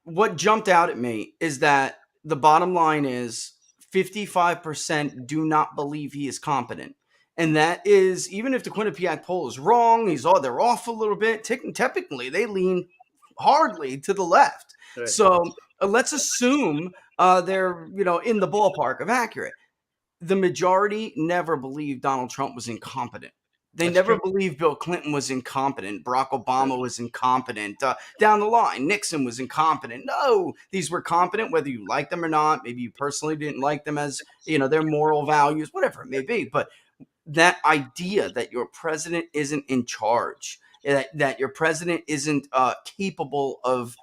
what jumped out at me is that the bottom line is 55% do not believe he is competent. And that is, even if the Quinnipiac poll is wrong, they're off a little bit. Technically, they lean hardly to the left. Right. So let's assume they're in the ballpark of accurate. The majority never believed Donald Trump was incompetent. They never believed Bill Clinton was incompetent. Barack Obama was incompetent. Down the line, Nixon was incompetent. No, these were competent, whether you like them or not. Maybe you personally didn't like them as their moral values, whatever it may be. But that idea that your president isn't in charge, that your president isn't capable of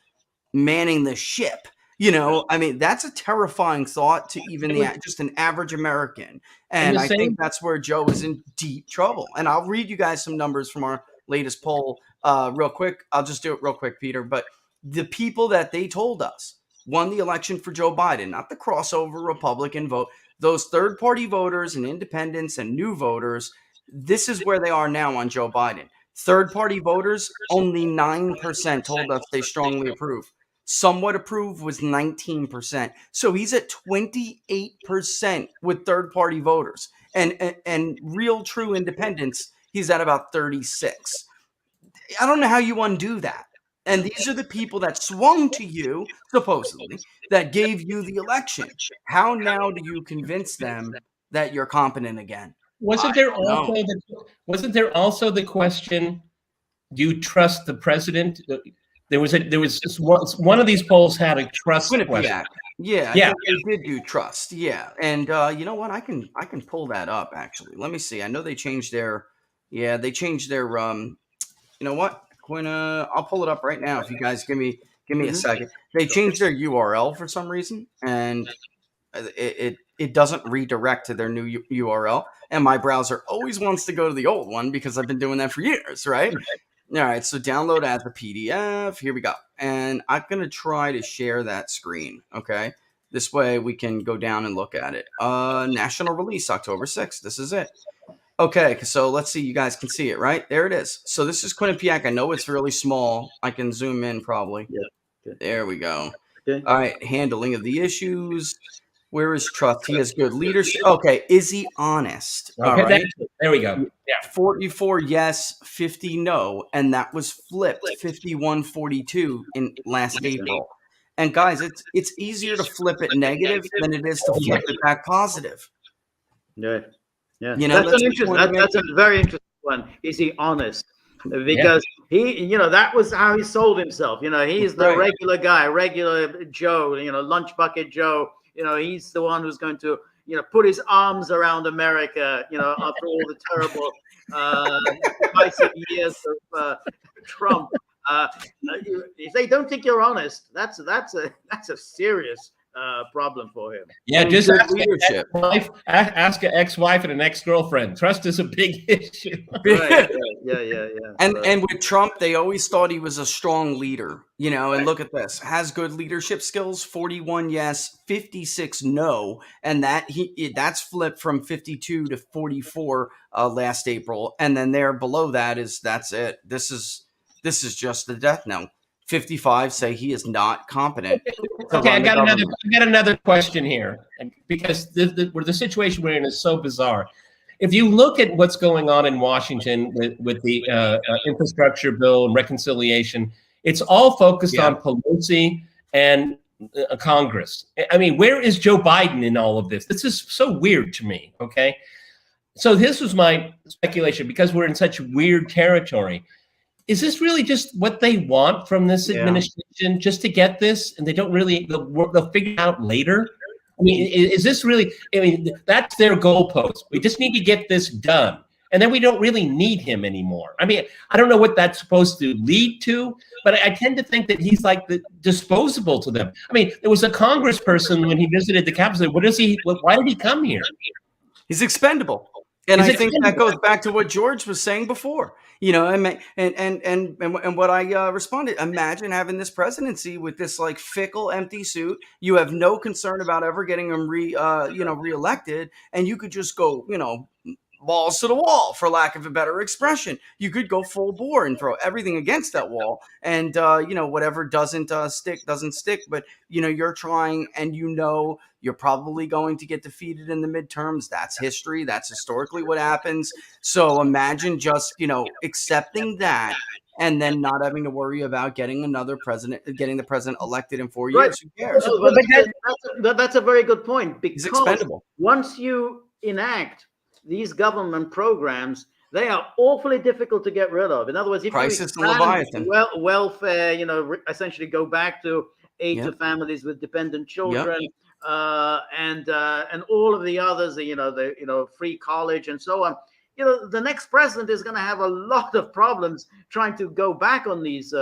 manning the ship, that's a terrifying thought to even just an average American. And I think that's where Joe is in deep trouble. And I'll read you guys some numbers from our latest poll real quick. I'll just do it real quick, Peter. But the people that they told us won the election for Joe Biden, not the crossover Republican vote, those third-party voters and independents and new voters, this is where they are now on Joe Biden. Third-party voters, only 9% told us they strongly approve. Somewhat approve was 19%. So he's at 28% with third-party voters. And real true independents, he's at about 36. I don't know how you undo that. And these are the people that swung to you, supposedly, that gave you the election. How now do you convince them that you're competent again? Wasn't there also the question, do you trust the president? There was this one of these polls had a trust question. Yeah. I think they did do trust. Yeah. And you know what? I can pull that up, actually. Let me see. I know they changed their you know what? I'll pull it up right now if you guys give me a second. They changed their URL for some reason, and it doesn't redirect to their new URL. And my browser always wants to go to the old one because I've been doing that for years, right? All right, so download as a PDF. Here we go. And I'm going to try to share that screen, okay? This way we can go down and look at it. National release, October 6th. This is it. Okay, so let's see. You guys can see it, right? There it is. So this is Quinnipiac. I know it's really small. I can zoom in probably. Yeah. Good. There we go. Okay. All right, handling of the issues. Where is trust? He has good leadership. Okay, is he honest? Okay, All right. there we go. Yeah. 44 yes, 50 no, and that was flipped 51-42 in last April. And guys, it's easier to flip it negative than it is to flip it back positive. Yeah. Yeah. You know, that's a very interesting one. Is he honest? Because he, that was how he sold himself. He's the regular guy, regular Joe, lunch bucket Joe. He's the one who's going to, put his arms around America, after all the terrible divisive years of Trump. If they don't think you're honest, that's a serious problem for him. Yeah, just ask an ex-wife and an ex-girlfriend. Trust is a big issue. Right. Yeah. And with Trump, they always thought he was a strong leader, and look at this. Has good leadership skills, 41 yes, 56 no, and that's flipped from 52 to 44 last April. And then there below that's it. This is just the death knell. 55 say he is not competent. Okay, I got another question here, because the situation we're in is so bizarre. If you look at what's going on in Washington with the infrastructure bill and reconciliation, it's all focused on Pelosi and Congress. I mean, where is Joe Biden in all of this? This is so weird to me. Okay, so this was my speculation, because we're in such weird territory. Is this really just what they want from this administration, just to get this, and they don't really, they'll figure it out later? I mean, is this really, that's their goalpost. We just need to get this done, and then we don't really need him anymore. I mean, I don't know what that's supposed to lead to, but I tend to think that he's like disposable to them. I mean, there was a congressperson when he visited the Capitol. Why did he come here? He's expendable. And I think that goes back to what George was saying before, and what I responded. Imagine having this presidency with this like fickle, empty suit. You have no concern about ever getting him reelected, and you could just go, balls to the wall, for lack of a better expression. You could go full bore and throw everything against that wall, and whatever doesn't stick doesn't stick. But you're trying, and you're probably going to get defeated in the midterms. That's history. That's historically what happens. So imagine just accepting that, and then not having to worry about getting the president elected in 4 years. Who cares? That's a very good point, because he's expendable. Once you enact these government programs, they are awfully difficult to get rid of. In other words, if crisis you and Leviathan, welfare, essentially go back to aid to families with dependent children, and all of the others, free college and so on. The next president is going to have a lot of problems trying to go back on these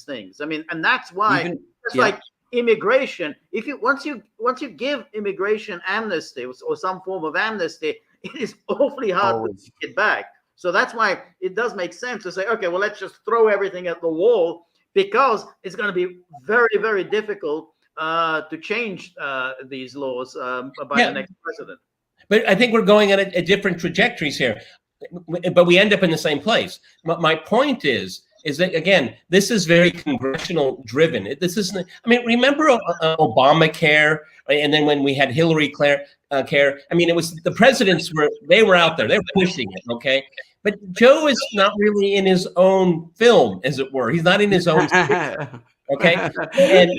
things. I mean, and that's why like immigration. Once you give immigration amnesty or some form of amnesty, it is awfully hard to take it back. So that's why it does make sense to say, okay, well, let's just throw everything at the wall, because it's going to be very, very difficult to change these laws by the next president. But I think we're going at different trajectories here, but we end up in the same place. My point is that, again, this is very congressional driven. This isn't. I mean, remember Obamacare, and then when we had Hillary care. I mean, it was the presidents were out there, they're pushing it. Okay, but Joe is not really in his own film, as it were. He's not in his own. Okay, and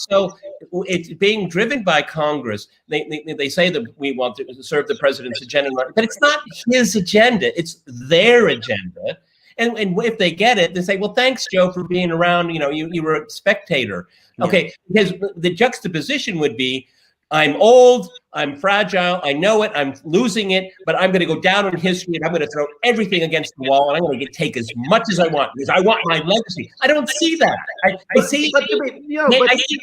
so it's being driven by Congress. They say that we want to serve the president's agenda, but it's not his agenda; it's their agenda. And if they get it, they say, "Well, thanks, Joe, for being around. You were a spectator." Okay, because the juxtaposition would be, I'm old, I'm fragile, I know it, I'm losing it, but I'm going to go down in history, and I'm going to throw everything against the wall, and I'm going to take as much as I want, because I want my legacy. I don't see that. I see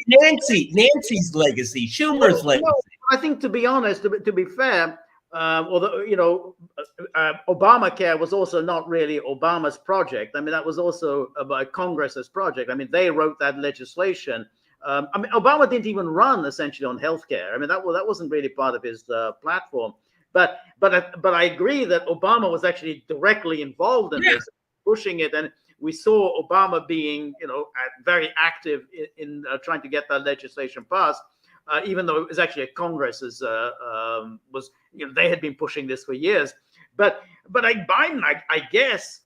Nancy's legacy, Schumer's legacy. I think, to be honest, to be fair, although Obamacare was also not really Obama's project. I mean, that was also a Congress's project. I mean, they wrote that legislation. I mean, Obama didn't even run essentially on healthcare. I mean, that wasn't really part of his platform. But I agree that Obama was actually directly involved in this, pushing it, and we saw Obama being, very active in trying to get that legislation passed. Even though it was actually Congress's they had been pushing this for years. But like Biden, I guess,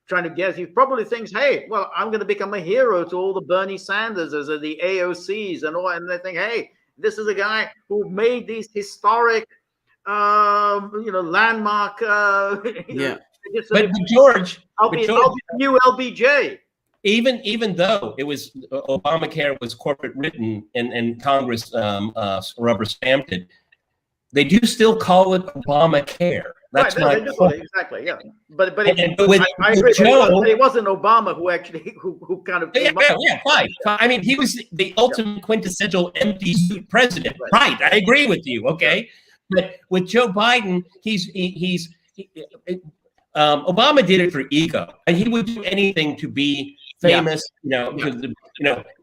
trying to guess, he probably thinks, hey, well, I'm going to become a hero to all the Bernie Sanderses or the AOCs and all, and they think, hey, this is a guy who made these historic, landmark. But George, I'll be new LBJ. Even though it was Obamacare was corporate written and Congress rubber stamped it, they do still call it Obamacare. That's my point. Exactly. Yeah, but I agree. Joe, it wasn't Obama who actually who kind of fine. I mean, he was the ultimate quintessential empty suit president. Right. I agree with you. Okay, but with Joe Biden, Obama did it for ego, and he would do anything to be famous, because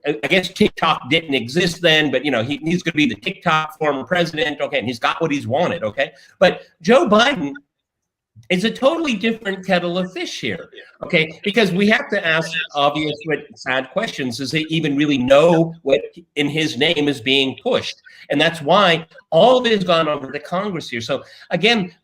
I guess TikTok didn't exist then, but he's going to be the TikTok former president, okay, and he's got what he's wanted, okay. But Joe Biden is a totally different kettle of fish here, okay, because we have to ask obvious but sad questions. Does he even really know what in his name is being pushed? And that's why all of it has gone over to Congress here. So again,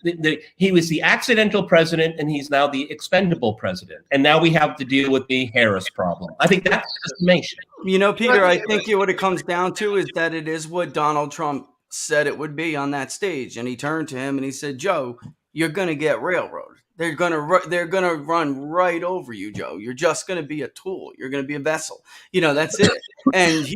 he was the accidental president, and he's now the expendable president. And now we have to deal with the Harris problem. I think that's the summation. Peter, I think what it comes down to is that it is what Donald Trump said it would be on that stage. And he turned to him and he said, Joe, you're going to get railroaded. They're going to run right over you, Joe. You're just going to be a tool. You're going to be a vessel. That's it. And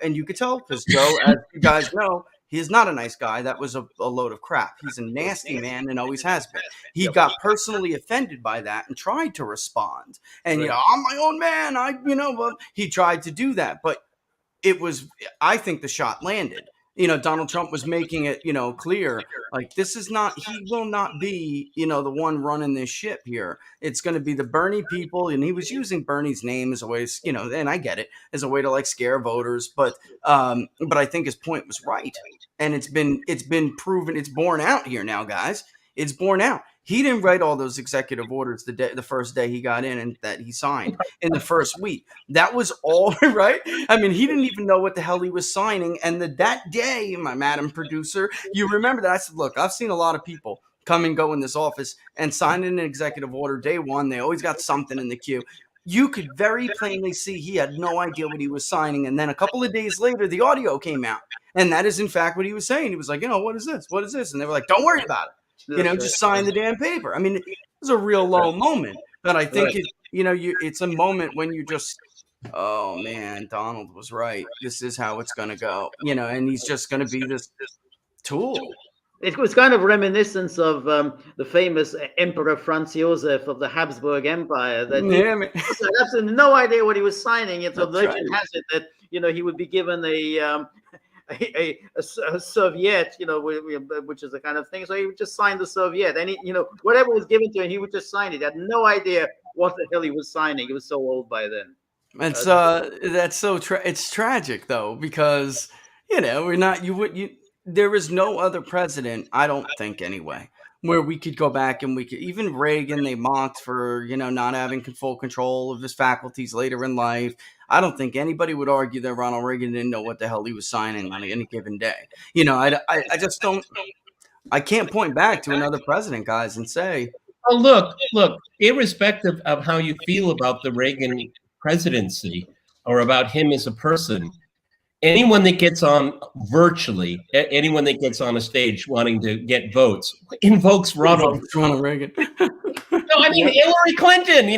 and you could tell, because Joe, as you guys know, he is not a nice guy. That was a load of crap. He's a nasty man and always has been. He got personally offended by that and tried to respond. And, I'm my own man. He tried to do that. But I think the shot landed. Donald Trump was making it, clear, like, he will not be, the one running this ship here. It's going to be the Bernie people. And he was using Bernie's name as a way, and I get it, as a way to scare voters. But I think his point was right. And it's been proven, it's borne out here now, guys. It's borne out. He didn't write all those executive orders the first day he got in and that he signed in the first week. That was all right. I mean, he didn't even know what the hell he was signing. And that day, my madam producer, you remember that? I said, look, I've seen a lot of people come and go in this office and sign in an executive order day one. They always got something in the queue. You could very plainly see he had no idea what he was signing. And then a couple of days later, the audio came out. And that is, in fact, what he was saying. He was like, what is this? What is this? And they were like, don't worry about it. Just sign the damn paper. I mean, it was a real low moment, but I think it's a moment when you just, oh man, Donald was right. This is how it's going to go, and he's just going to be this tool. It was kind of reminiscence of the famous Emperor Franz Joseph of the Habsburg Empire. That he had absolutely no idea what he was signing. It's a legend has it that he would be given a serviette, which is the kind of thing. So he would just sign the serviette, and whatever was given to him, he would just sign it. He had no idea what the hell he was signing. He was so old by then. It's it's tragic though, because we're not. There is no other president, I don't think anyway, where we could go back and even Reagan, they mocked for not having full control of his faculties later in life. I don't think anybody would argue that Ronald Reagan didn't know what the hell he was signing on any given day. I just don't. I can't point back to another president, guys, and say, "Oh, look. Irrespective of how you feel about the Reagan presidency or about him as a person, anyone that gets on anyone that gets on a stage wanting to get votes invokes Ronald Reagan. No, I mean Hillary Clinton.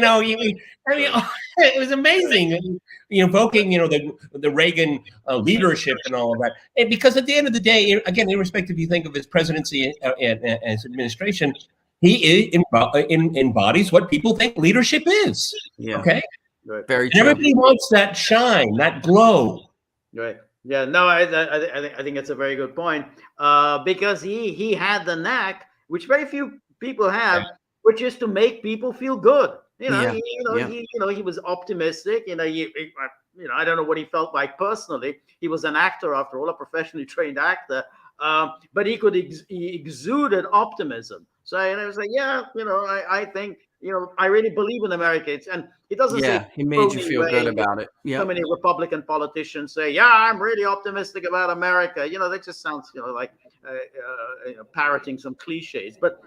It was amazing. Invoking, the Reagan leadership and all of that. And because at the end of the day, again, irrespective you think of his presidency and his administration, he embodies what people think leadership is. Yeah. Okay. Right. Very and true. everybody wants that shine, that glow. Right. Yeah, no, I think that's a very good point. Because he had the knack, which very few people have, which is to make people feel good. Yeah. Yeah. He was optimistic. I don't know what he felt like personally. He was an actor after all, a professionally trained actor. But he exuded optimism. So I was like, yeah, I think I really believe in America. And it doesn't say Yeah. He made you phony feel good way. about it. So Yeah. many Republican politicians say, "Yeah, I'm really optimistic about America." That just sounds, like parroting some cliches. But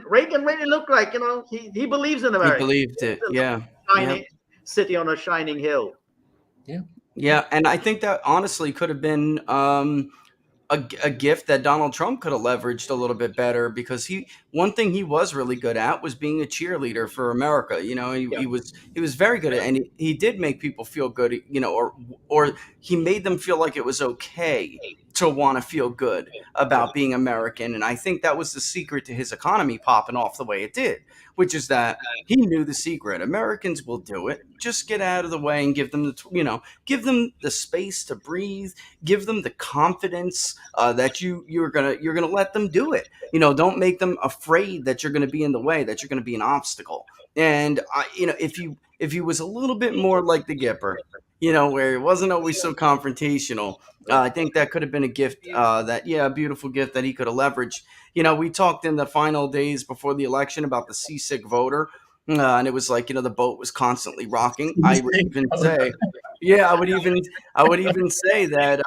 Reagan really looked like, he believes in He America. believed it. Yeah. Yeah. Shining city on a shining hill. Yeah. Yeah. And I think that honestly could have been a gift that Donald Trump could have leveraged a little bit better, because one thing he was really good at was being a cheerleader for America. He was very good at it, and he did make people feel good, or he made them feel like it was okay to want to feel good about being American. And I think that was the secret to his economy popping off the way it did, which is that he knew the secret. Americans will do it. Just get out of the way and give them the space to breathe, give them the confidence that you're gonna let them do it. Don't make them afraid that you're gonna be in the way, that you're gonna be an obstacle. And if he was a little bit more like the Gipper, where he wasn't always so confrontational, I think that could have been a gift, a beautiful gift that he could have leveraged. We talked in the final days before the election about the seasick voter, and it was like, the boat was constantly rocking. I would even say, I would even say that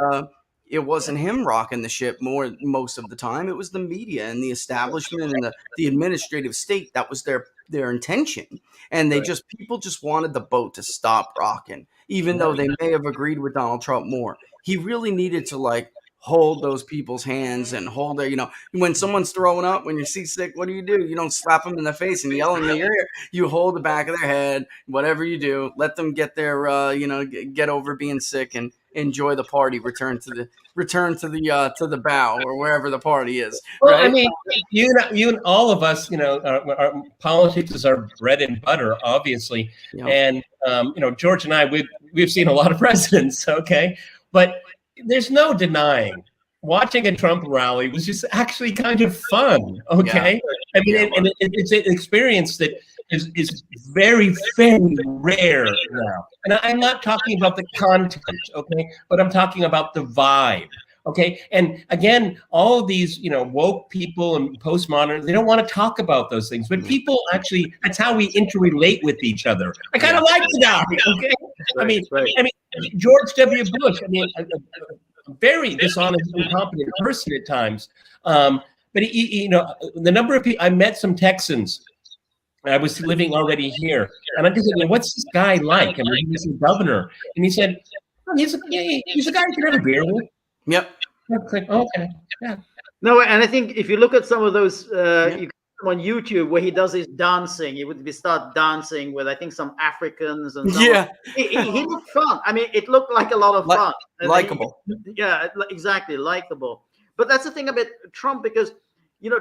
it wasn't him rocking the ship most of the time. It was the media and the establishment and the administrative state. That was their intention. And people just wanted the boat to stop rocking, even though they may have agreed with Donald Trump more. He really needed to hold those people's hands and hold their, when someone's throwing up, when you're seasick, what do? You don't slap them in the face and yell in their ear. You hold the back of their head, whatever you do, let them get their, get over being sick and enjoy the party, return to the bow or wherever the party is. Well, right? I mean, you and all of us, our politics is our bread and butter, obviously. Yeah. And George and I, we've seen a lot of presidents, okay, but there's no denying watching a Trump rally was just actually kind of fun, okay? Yeah. I mean, it's an experience that is very, very rare now. And I'm not talking about the content, okay, but I'm talking about the vibe. Okay. And again, all of these, woke people and postmodern, they don't want to talk about those things, but people actually, that's how we interrelate with each other. I kind of like the guy. Okay. Right, I mean, George W. Bush, a very dishonest, incompetent person at times. But the number of people, I met some Texans. I was living already here. And I just said, what's this guy like? I mean, he's a governor. And he said, he's a guy you can have a beer with. Yep. Okay. Yeah. No, and I think if you look at some of those you on YouTube where he does his dancing, he would start dancing with, I think, some Africans and so on. He looked fun. I mean, it looked like a lot of fun. Likeable. Exactly, likable. But that's the thing about Trump, because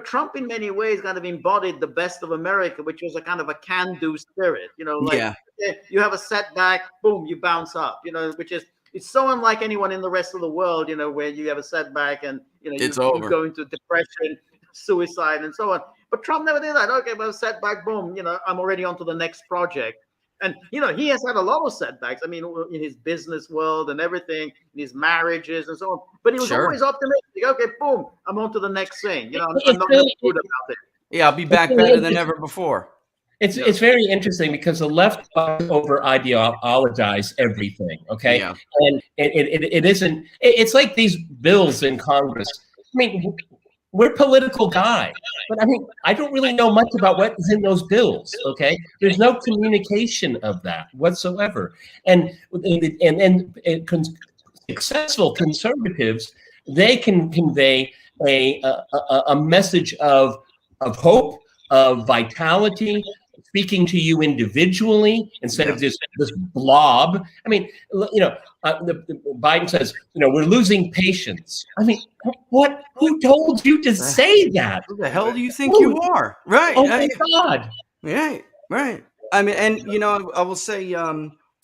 Trump in many ways kind of embodied the best of America, which was a kind of a can-do spirit. You have a setback, boom, you bounce up. Which is. It's so unlike anyone in the rest of the world, where you have a setback and, you go into depression, suicide, and so on. But Trump never did that. Okay, well, setback, boom, I'm already on to the next project. And, he has had a lot of setbacks. I mean, in his business world and everything, in his marriages and so on. But he was always optimistic. Okay, boom, I'm on to the next thing. I'm not really good about it. Yeah, I'll be back better than ever before. It's very interesting because the left over ideologize everything, okay? Yeah. And it isn't. It's like these bills in Congress. I mean, we're political guys, but I mean, I don't really know much about what is in those bills. Okay, there's no communication of that whatsoever, and successful conservatives, they can convey a message of hope, of vitality, speaking to you individually instead of this blob. I mean, Biden says, we're losing patience. I mean, what? Who told you to say that? Who the hell do you think you are? Right. Oh my God. Right. I mean, and I will say,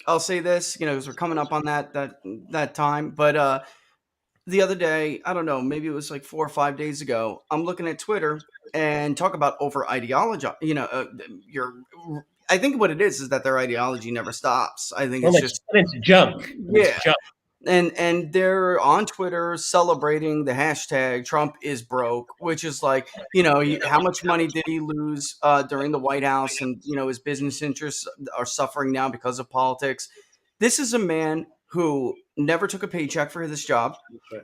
I'll say this, because we're coming up on that time. But the other day, I don't know, maybe it was like 4 or 5 days ago, I'm looking at Twitter and talk about over ideology. I think what it is that their ideology never stops. I think Well, it's just it's junk. It's yeah. junk. And they're on Twitter celebrating the hashtag Trump is broke, which is like, how much money did he lose during the White House, and his business interests are suffering now because of politics. This is a man who never took a paycheck for this job,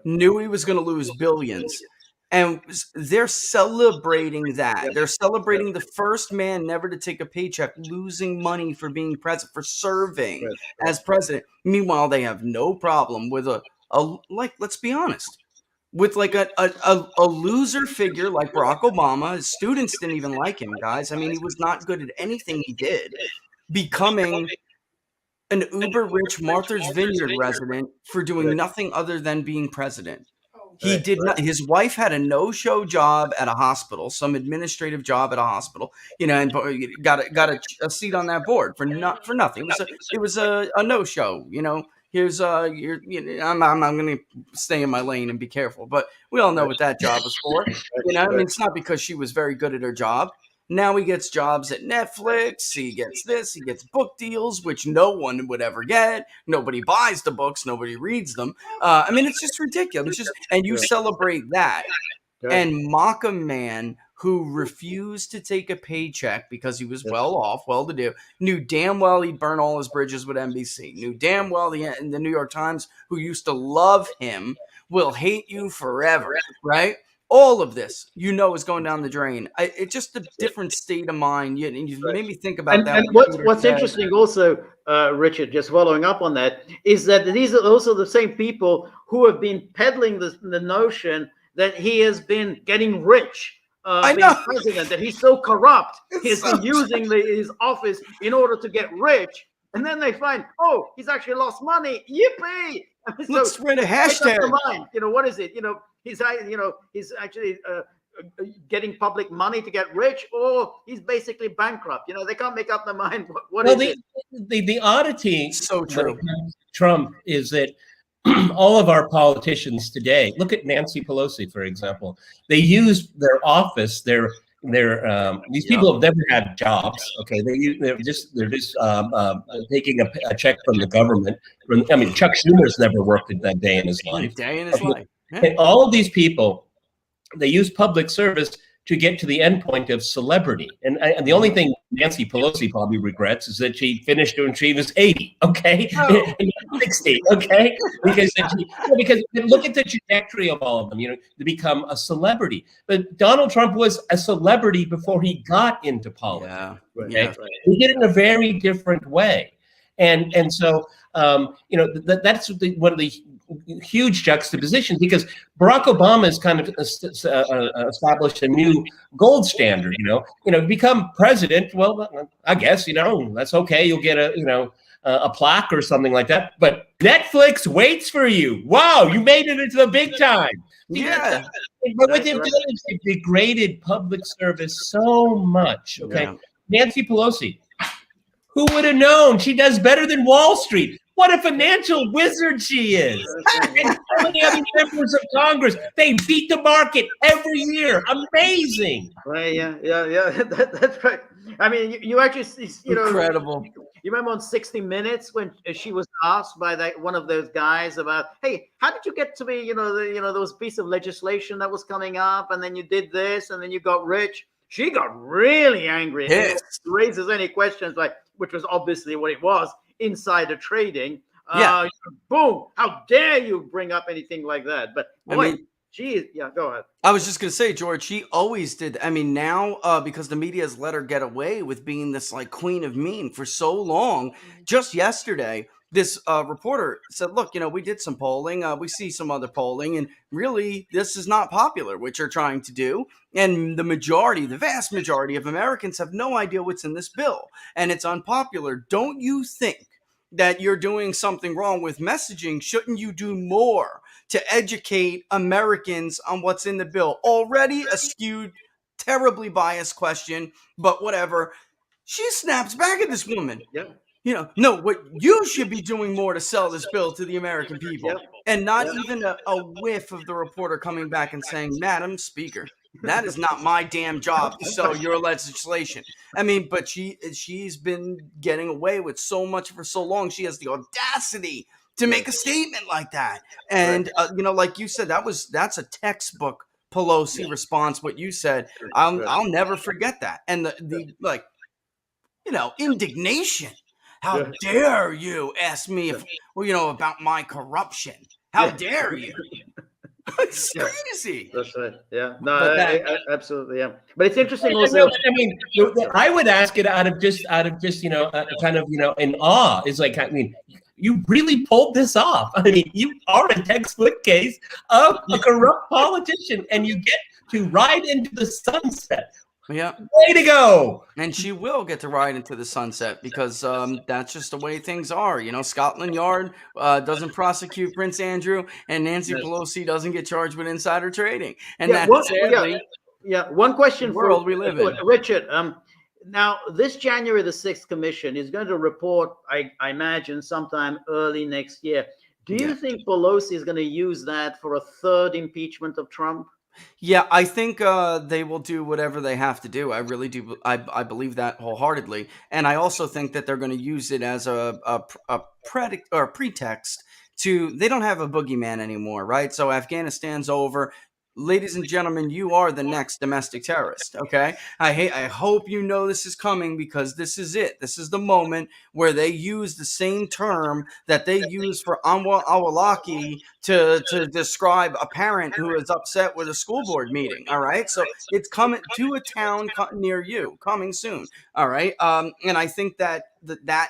knew he was going to lose billions. And they're celebrating that. They're celebrating the first man never to take a paycheck, losing money for being president, for serving as president. Meanwhile, they have no problem with let's be honest, with like a loser figure like Barack Obama. His students didn't even like him, guys. I mean, he was not good at anything he did, becoming an uber rich Martha's Vineyard resident for doing nothing other than being president. He did not. His wife had a no-show job at a hospital, some administrative job at a hospital, and got a seat on that board for nothing. It was a no-show. Here's I'm going to stay in my lane and be careful, but we all know what that job was for. I mean, it's not because she was very good at her job. Now he gets jobs at Netflix. He gets this. He gets book deals, which no one would ever get. Nobody buys the books. Nobody reads them. I mean, it's just ridiculous. And you celebrate that and mock a man who refused to take a paycheck because he was well off, well-to-do, knew damn well he'd burn all his bridges with NBC, knew damn well the New York Times, who used to love him, will hate you forever, right? All of this, is going down the drain. It's just a different state of mind. You made me think about that. And what's interesting also, Richard, just following up on that, is that these are also the same people who have been peddling the notion that he has been getting rich being president, that he's so corrupt. He's been using his office in order to get rich. And then they find, he's actually lost money. Yippee! Let's spread a hashtag. What is it? He's actually getting public money to get rich, or he's basically bankrupt. They can't make up their mind. The oddity so true. Trump is that all of our politicians today, look at Nancy Pelosi, for example, they use their office, these people have never had jobs. Okay, they're just taking a check from the government. Chuck Schumer's never worked a day in his life. Yeah. And all of these people, they use public service to get to the end point of celebrity. And the only thing Nancy Pelosi probably regrets is that she finished when she was 80, okay? 60, okay? Because look at the trajectory of all of them, to become a celebrity. But Donald Trump was a celebrity before he got into politics. Yeah. Okay? Yeah. He did it in a very different way. And so, that's one of the huge juxtaposition, because Barack Obama has kind of established a new gold standard. Become president. Well, I guess that's okay. You'll get a plaque or something like that. But Netflix waits for you. Wow, you made it into the big time. Yeah. But what they've done is they've degraded public service so much. Okay, Nancy Pelosi. Who would have known? She does better than Wall Street. What a financial wizard she is. And so many other members of Congress, they beat the market every year. Amazing. Right, yeah. That's right. I mean, you actually, incredible. You remember on 60 Minutes when she was asked by one of those guys about, hey, how did you get to be, there was a piece of legislation that was coming up, and then you did this, and then you got rich. She got really angry. Yes. Raises any questions, which was obviously what it was, insider trading. Boom! How dare you bring up anything like that? But boy, go ahead. I was just gonna say, George, she always did. I mean, now because the media has let her get away with being this queen of mean for so long. Just yesterday, this reporter said, look, we did some polling. We see some other polling, and really this is not popular, what you're trying to do. And the vast majority of Americans have no idea what's in this bill, and it's unpopular. Don't you think that you're doing something wrong with messaging? Shouldn't you do more to educate Americans on what's in the bill? Already a skewed, terribly biased question, but whatever. She snaps back at this woman. Yeah. no, what you should be doing more to sell this bill to the American people. Yep. And not even a whiff of the reporter coming back and saying, Madam Speaker, that is not my damn job to sell your legislation. I mean, but she's been getting away with so much for so long. She has the audacity to make a statement like that. And, like you said, that's a textbook Pelosi response. What you said, I'll never forget that. And the indignation. How dare you ask me about my corruption? How dare you? It's crazy. That's right. Yeah. No, I absolutely. Yeah. But it's interesting also. I mean, I would ask it out of just kind of in awe. It's like, I mean, you really pulled this off. I mean, you are a textbook case of a corrupt politician, and you get to ride into the sunset. Yeah. Way to go. And she will get to ride into the sunset because that's just the way things are. Scotland Yard doesn't prosecute Prince Andrew, and Nancy Pelosi doesn't get charged with insider trading. And that's sadly one question the world for we live in. Richard. Now, this January the 6th commission is going to report, I imagine, sometime early next year. Do you think Pelosi is going to use that for a third impeachment of Trump? Yeah, I think they will do whatever they have to do. I really do. I believe that wholeheartedly, and I also think that they're going to use it as a pretext to. They don't have a boogeyman anymore, right? So Afghanistan's over. Ladies and gentlemen, you are the next domestic terrorist, okay? I hope you know this is coming because this is it. This is the moment where they use the same term that they use for Anwar al-Awlaki to describe a parent who is upset with a school board meeting, all right? So it's coming to a town near you, coming soon, all right? And I think that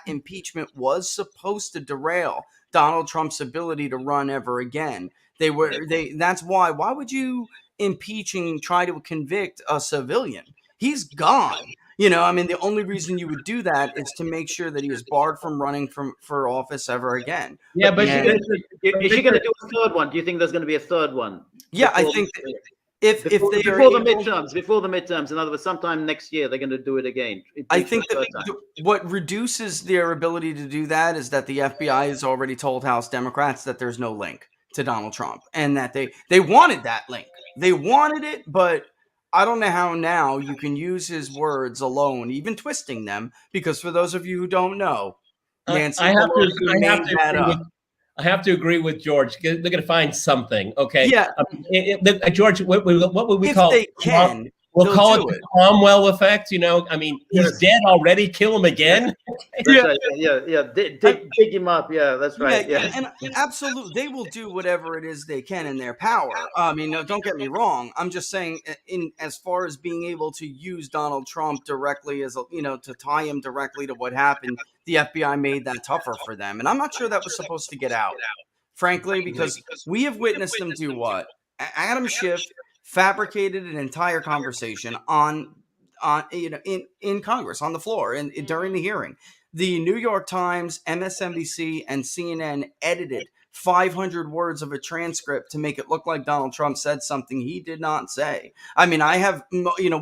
impeachment was supposed to derail Donald Trump's ability to run ever again. That's why would you impeach and try to convict a civilian? He's gone. The only reason you would do that is to make sure that he is barred from running for office ever again. Yeah, but is she going to do a third one? Do you think there's going to be a third one? Yeah, I think before the midterms, in other words, sometime next year, they're going to do it again. I think that what reduces their ability to do that is that the FBI has already told House Democrats that there's no link to Donald Trump, and that they wanted that link. They wanted it, but I don't know how now you can use his words alone, even twisting them, because for those of you who don't know, Nancy Pelosi made that up. I have to agree with George. They're going to find something, okay? Yeah. George, what would we call it? If they can, we'll call it the Cromwell effect, I mean, he's dead already. Kill him again. Dig him up. Yeah, that's right. Yeah. And absolutely, they will do whatever it is they can in their power. I mean, no, don't get me wrong. I'm just saying, as far as being able to use Donald Trump directly to tie him directly to what happened, the FBI made that tougher for them. And I'm not sure that was supposed to get out, frankly, because we have witnessed them do what? Adam Schiff fabricated an entire conversation in Congress, on the floor, and during the hearing. The New York Times, MSNBC, and CNN edited 500 words of a transcript to make it look like Donald Trump said something he did not say. I mean,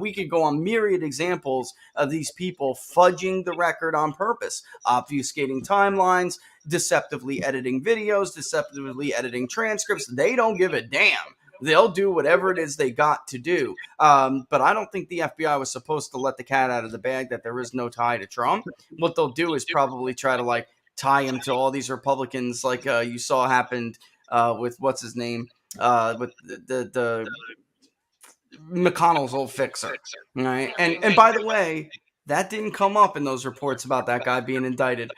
we could go on myriad examples of these people fudging the record on purpose, obfuscating timelines, deceptively editing videos, deceptively editing transcripts. They don't give a damn. They'll do whatever it is they got to do. But I don't think the FBI was supposed to let the cat out of the bag that there is no tie to Trump. What they'll do is probably try to tie him to all these Republicans, like you saw happened with what's his name, with the McConnell's old fixer. Right? And by the way, that didn't come up in those reports about that guy being indicted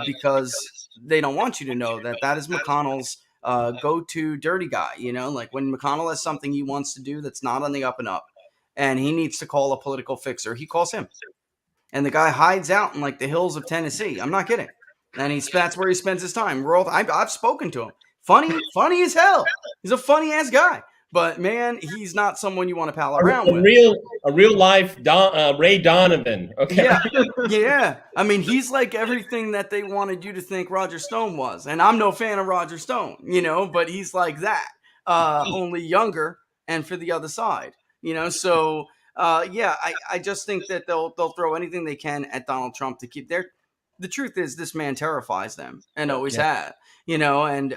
because they don't want you to know that is McConnell's go-to dirty guy. Like when McConnell has something he wants to do that's not on the up and up, and he needs to call a political fixer, he calls him. And the guy hides out in the hills of Tennessee. I'm not kidding. And that's where he spends his time. I've spoken to him. Funny as hell. He's a funny ass guy. But man, he's not someone you want to pal around with. A real life Ray Donovan. Okay. Yeah. I mean, he's like everything that they wanted you to think Roger Stone was. And I'm no fan of Roger Stone, but he's like that. Only younger and for the other side. I just think that they'll throw anything they can at Donald Trump to keep the truth is this man terrifies them and always had, you know, and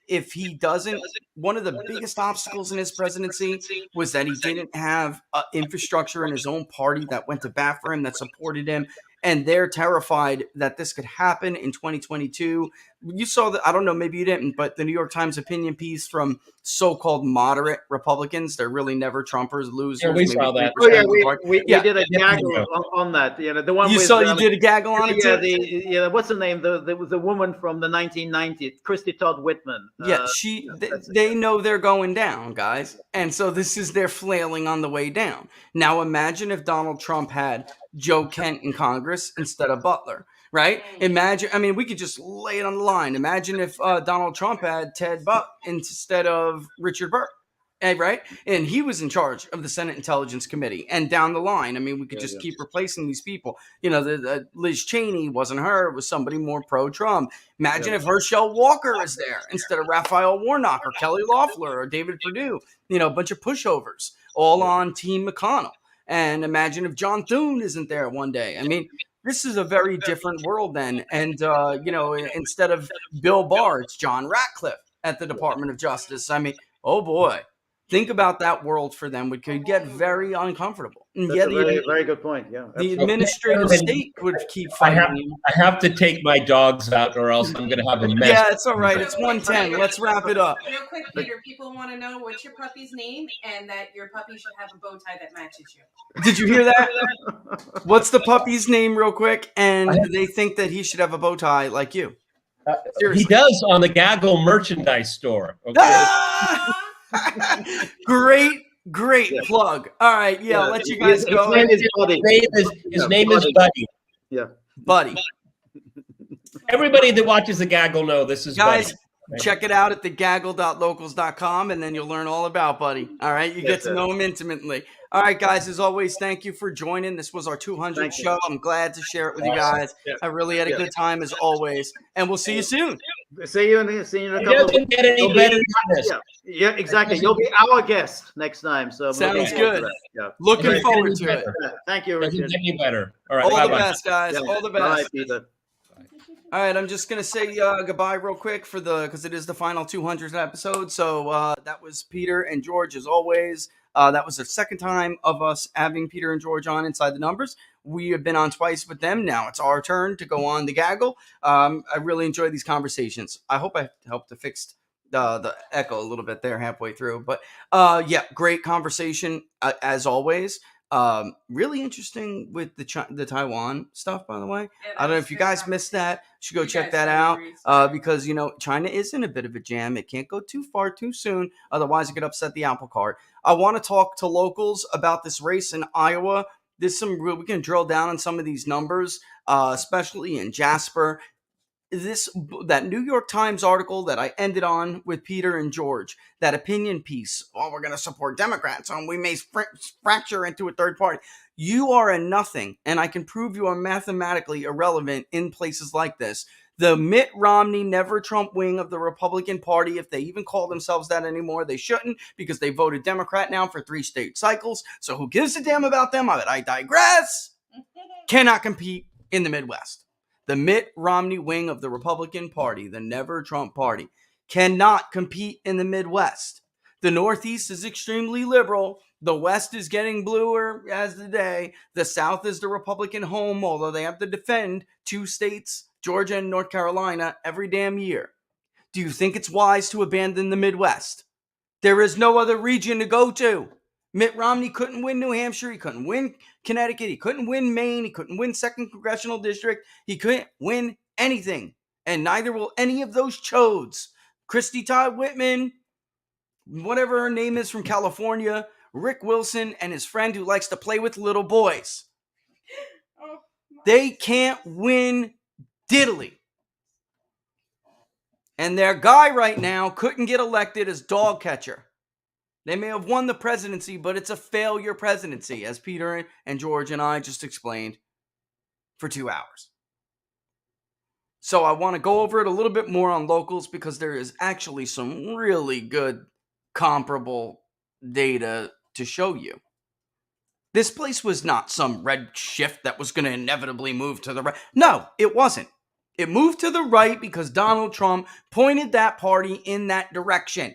if he doesn't, one of the biggest obstacles in his presidency was that he didn't have infrastructure in his own party that went to bat for him, that supported him. And they're terrified that this could happen in 2022. You saw that, I don't know, maybe you didn't, but the New York Times opinion piece from so-called moderate Republicans, they're really never Trumpers, losers. Yeah, we saw that. Oh yeah, we did a gaggle on that. You know, the one you with, saw you did a gaggle on it yeah, too? what's her name? There was a woman from the 1990s, Christy Todd Whitman. Yeah, they know they're going down, guys. And so this is their flailing on the way down. Now imagine if Donald Trump had Joe Kent in Congress instead of Butler, right? Imagine, I mean, we could just lay it on the line. Imagine if Donald Trump had Ted Buck instead of Richard Burr, right? And he was in charge of the Senate Intelligence Committee. And down the line, I mean, we could just keep replacing these people. You know, the Liz Cheney wasn't her, it was somebody more pro-Trump. Imagine if Herschel Walker is there instead of Raphael Warnock or Kelly Loeffler or David Perdue, you know, a bunch of pushovers all on Team McConnell. And imagine if John Thune isn't there one day. I mean, this is a very different world then. And, you know, instead of Bill Barr, it's John Ratcliffe at the Department of Justice. I mean, oh boy, think about that world for them. It could get very uncomfortable. And That's a very good point. Yeah, the administrative state would keep fighting. I have to take my dogs out, or else I'm going to have a mess. Yeah, it's all right. It's 1:10. Let's wrap it up. Real quick, Peter, people want to know what's your puppy's name and that your puppy should have a bow tie that matches you. Did you hear that? What's the puppy's name, real quick? And they think that he should have a bow tie like you. He does on the Gaggle merchandise store. Okay. Great plug. All right, I'll let you guys go. His name is Buddy. Yeah, Buddy. Everybody that watches the Gaggle know this is guys. Buddy. Check it out at thegaggle.locals.com, and then you'll learn all about Buddy. All right, you get to know him intimately. All right, guys, as always, thank you for joining. This was our 200th show. I'm glad to share it with you guys. I really had a good time, as always, and we'll see you soon. See you in a couple. It doesn't get any better than this. Yeah, exactly. You'll be our guest next time. So sounds good. Yeah. Looking forward to it. Thank you, Richard. Doesn't get any better. All right, all the best, guys. All the best. Bye, Peter. All right, I'm just gonna say goodbye real quick because it is the final 200th episode. So that was Peter and George as always. That was the second time of us having Peter and George on Inside the Numbers. We have been on twice with them. Now it's our turn to go on the Gaggle. I really enjoy these conversations. I hope I helped to fix the echo a little bit there halfway through. But great conversation as always. Really interesting with the Taiwan stuff, by the way. I don't know if you guys missed that. You should go check that out because, you know, China is in a bit of a jam. It can't go too far too soon. Otherwise, it could upset the apple cart. I want to talk to locals about this race in Iowa. There's we can drill down on some of these numbers, especially in Jasper. That New York Times article that I ended on with Peter and George, that opinion piece, we're going to support Democrats and we may fracture into a third party. You are a nothing, and I can prove you are mathematically irrelevant in places like this. The Mitt Romney, never Trump wing of the Republican Party, if they even call themselves that anymore, they shouldn't, because they voted Democrat now for 3 state cycles. So who gives a damn about them? I digress. Cannot compete in the Midwest. The Mitt Romney wing of the Republican Party, the never Trump party, cannot compete in the Midwest. The Northeast is extremely liberal. The West is getting bluer as the day. The South is the Republican home, although they have to defend 2 states, Georgia and North Carolina, every damn year. Do you think it's wise to abandon the Midwest? There is no other region to go to. Mitt Romney couldn't win New Hampshire. He couldn't win Connecticut. He couldn't win Maine. He couldn't win 2nd Congressional District. He couldn't win anything. And neither will any of those chodes. Christy Todd Whitman, whatever her name is from California, Rick Wilson, and his friend who likes to play with little boys. They can't win diddly. And their guy right now couldn't get elected as dog catcher. They may have won the presidency, but it's a failure presidency, as Peter and George and I just explained for 2 hours. So I want to go over it a little bit more on locals because there is actually some really good comparable data to show you. This place was not some red shift that was going to inevitably move to the right. No, it wasn't. It moved to the right because Donald Trump pointed that party in that direction.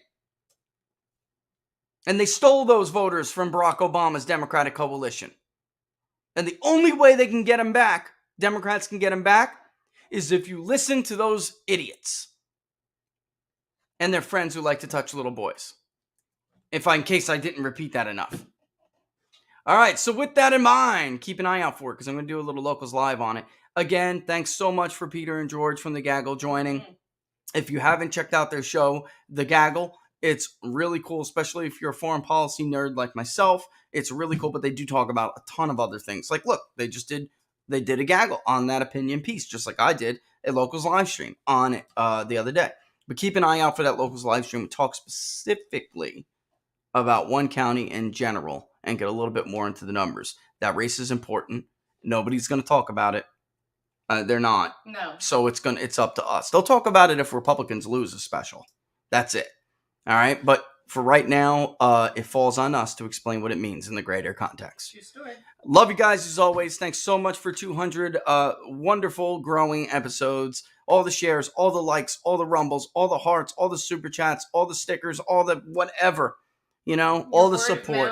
And they stole those voters from Barack Obama's Democratic coalition. And the only way they can get them back, Democrats can get them back, is if you listen to those idiots and their friends who like to touch little boys. In case I didn't repeat that enough. All right, so with that in mind, keep an eye out for it because I'm going to do a little Locals Live on it. Again, thanks so much for Peter and George from the Gaggle joining. If you haven't checked out their show, The Gaggle, it's really cool, especially if you're a foreign policy nerd like myself. It's really cool, but they do talk about a ton of other things. Like, look, they did a Gaggle on that opinion piece, just like I did a Locals live stream on it the other day. But keep an eye out for that Locals live stream. We talk specifically about one county in general and get a little bit more into the numbers. That race is important. Nobody's going to talk about it. They're not. No. So it's up to us. They'll talk about it if Republicans lose a special. That's it. All right. But for right now, it falls on us to explain what it means in the greater context. True story. Love you guys as always. Thanks so much for 200 wonderful growing episodes. All the shares, all the likes, all the rumbles, all the hearts, all the super chats, all the stickers, all the whatever. All the support.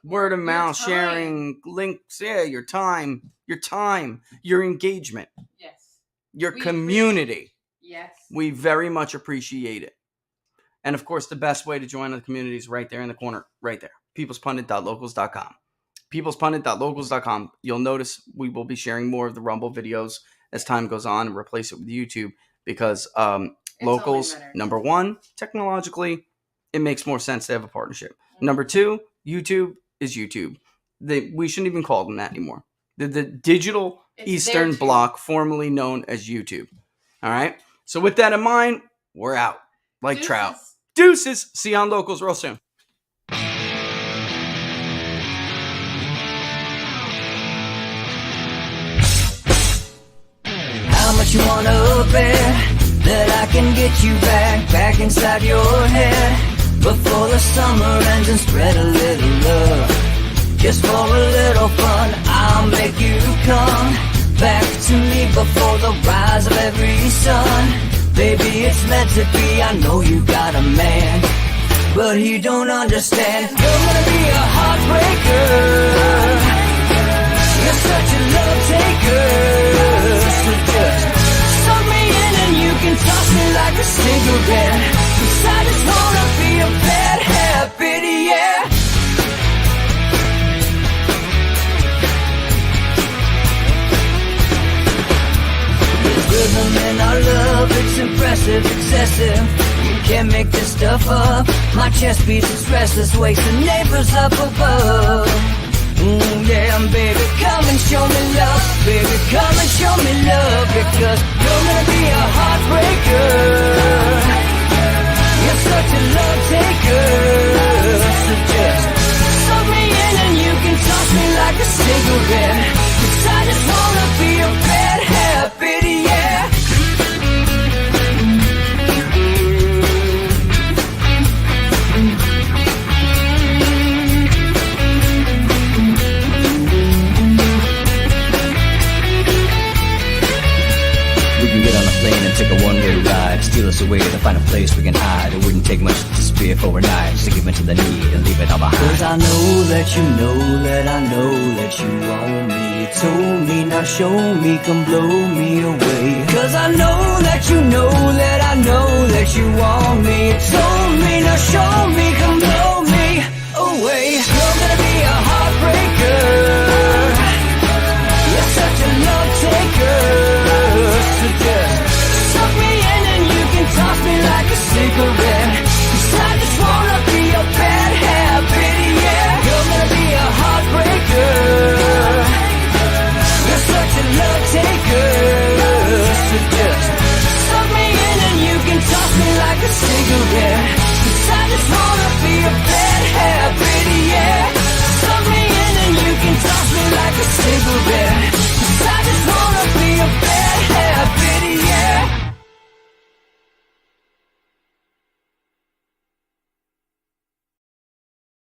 Word of mouth, sharing, links, your time, your engagement. Yes. Your community. Yes. We very much appreciate it. And of course, the best way to join the community is right there in the corner, right there. peoplespundit.locals.com. peoplespundit.locals.com. You'll notice we will be sharing more of the Rumble videos as time goes on and replace it with YouTube because Locals, number one, technologically, it makes more sense to have a partnership. Number two, YouTube is YouTube. We shouldn't even call them that anymore. The digital Eastern Bloc, formerly known as YouTube. All right? So with that in mind, we're out. Like trout. Deuces. See you on Locals real soon. How much you wanna bet that I can get you back inside your head before the summer ends and spread a little love. Just for a little fun, I'll make you come back to me before the rise of every sun. Baby, it's meant to be, I know you got a man, but he don't understand. You're gonna be a heartbreaker. You're such a love taker. So just suck me in and you can toss me like a cigarette. 'Cause I just wanna be a bad habit, yeah. Rhythm in our love, it's impressive, excessive. You can't make this stuff up. My chest beats, it's restless, wakes the neighbors up above. Yeah, baby, come and show me love. Baby, come and show me love. Because you're gonna be a heartbreaker. You're such a love taker. So just suck me in and you can toss me like a cigarette. 'Cause I just wanna be a bad habit, yeah. We can get on a plane and take a one-way ride. Steal us away to find a place we can hide. It wouldn't take much to spear for knives to give in to the need and leave it all behind. 'Cause I know that you know that I know that you want me. You told me, now show me, come blow me away. 'Cause I know that you know that I know that you want me. You told me, now show me, come blow me away. You're gonna be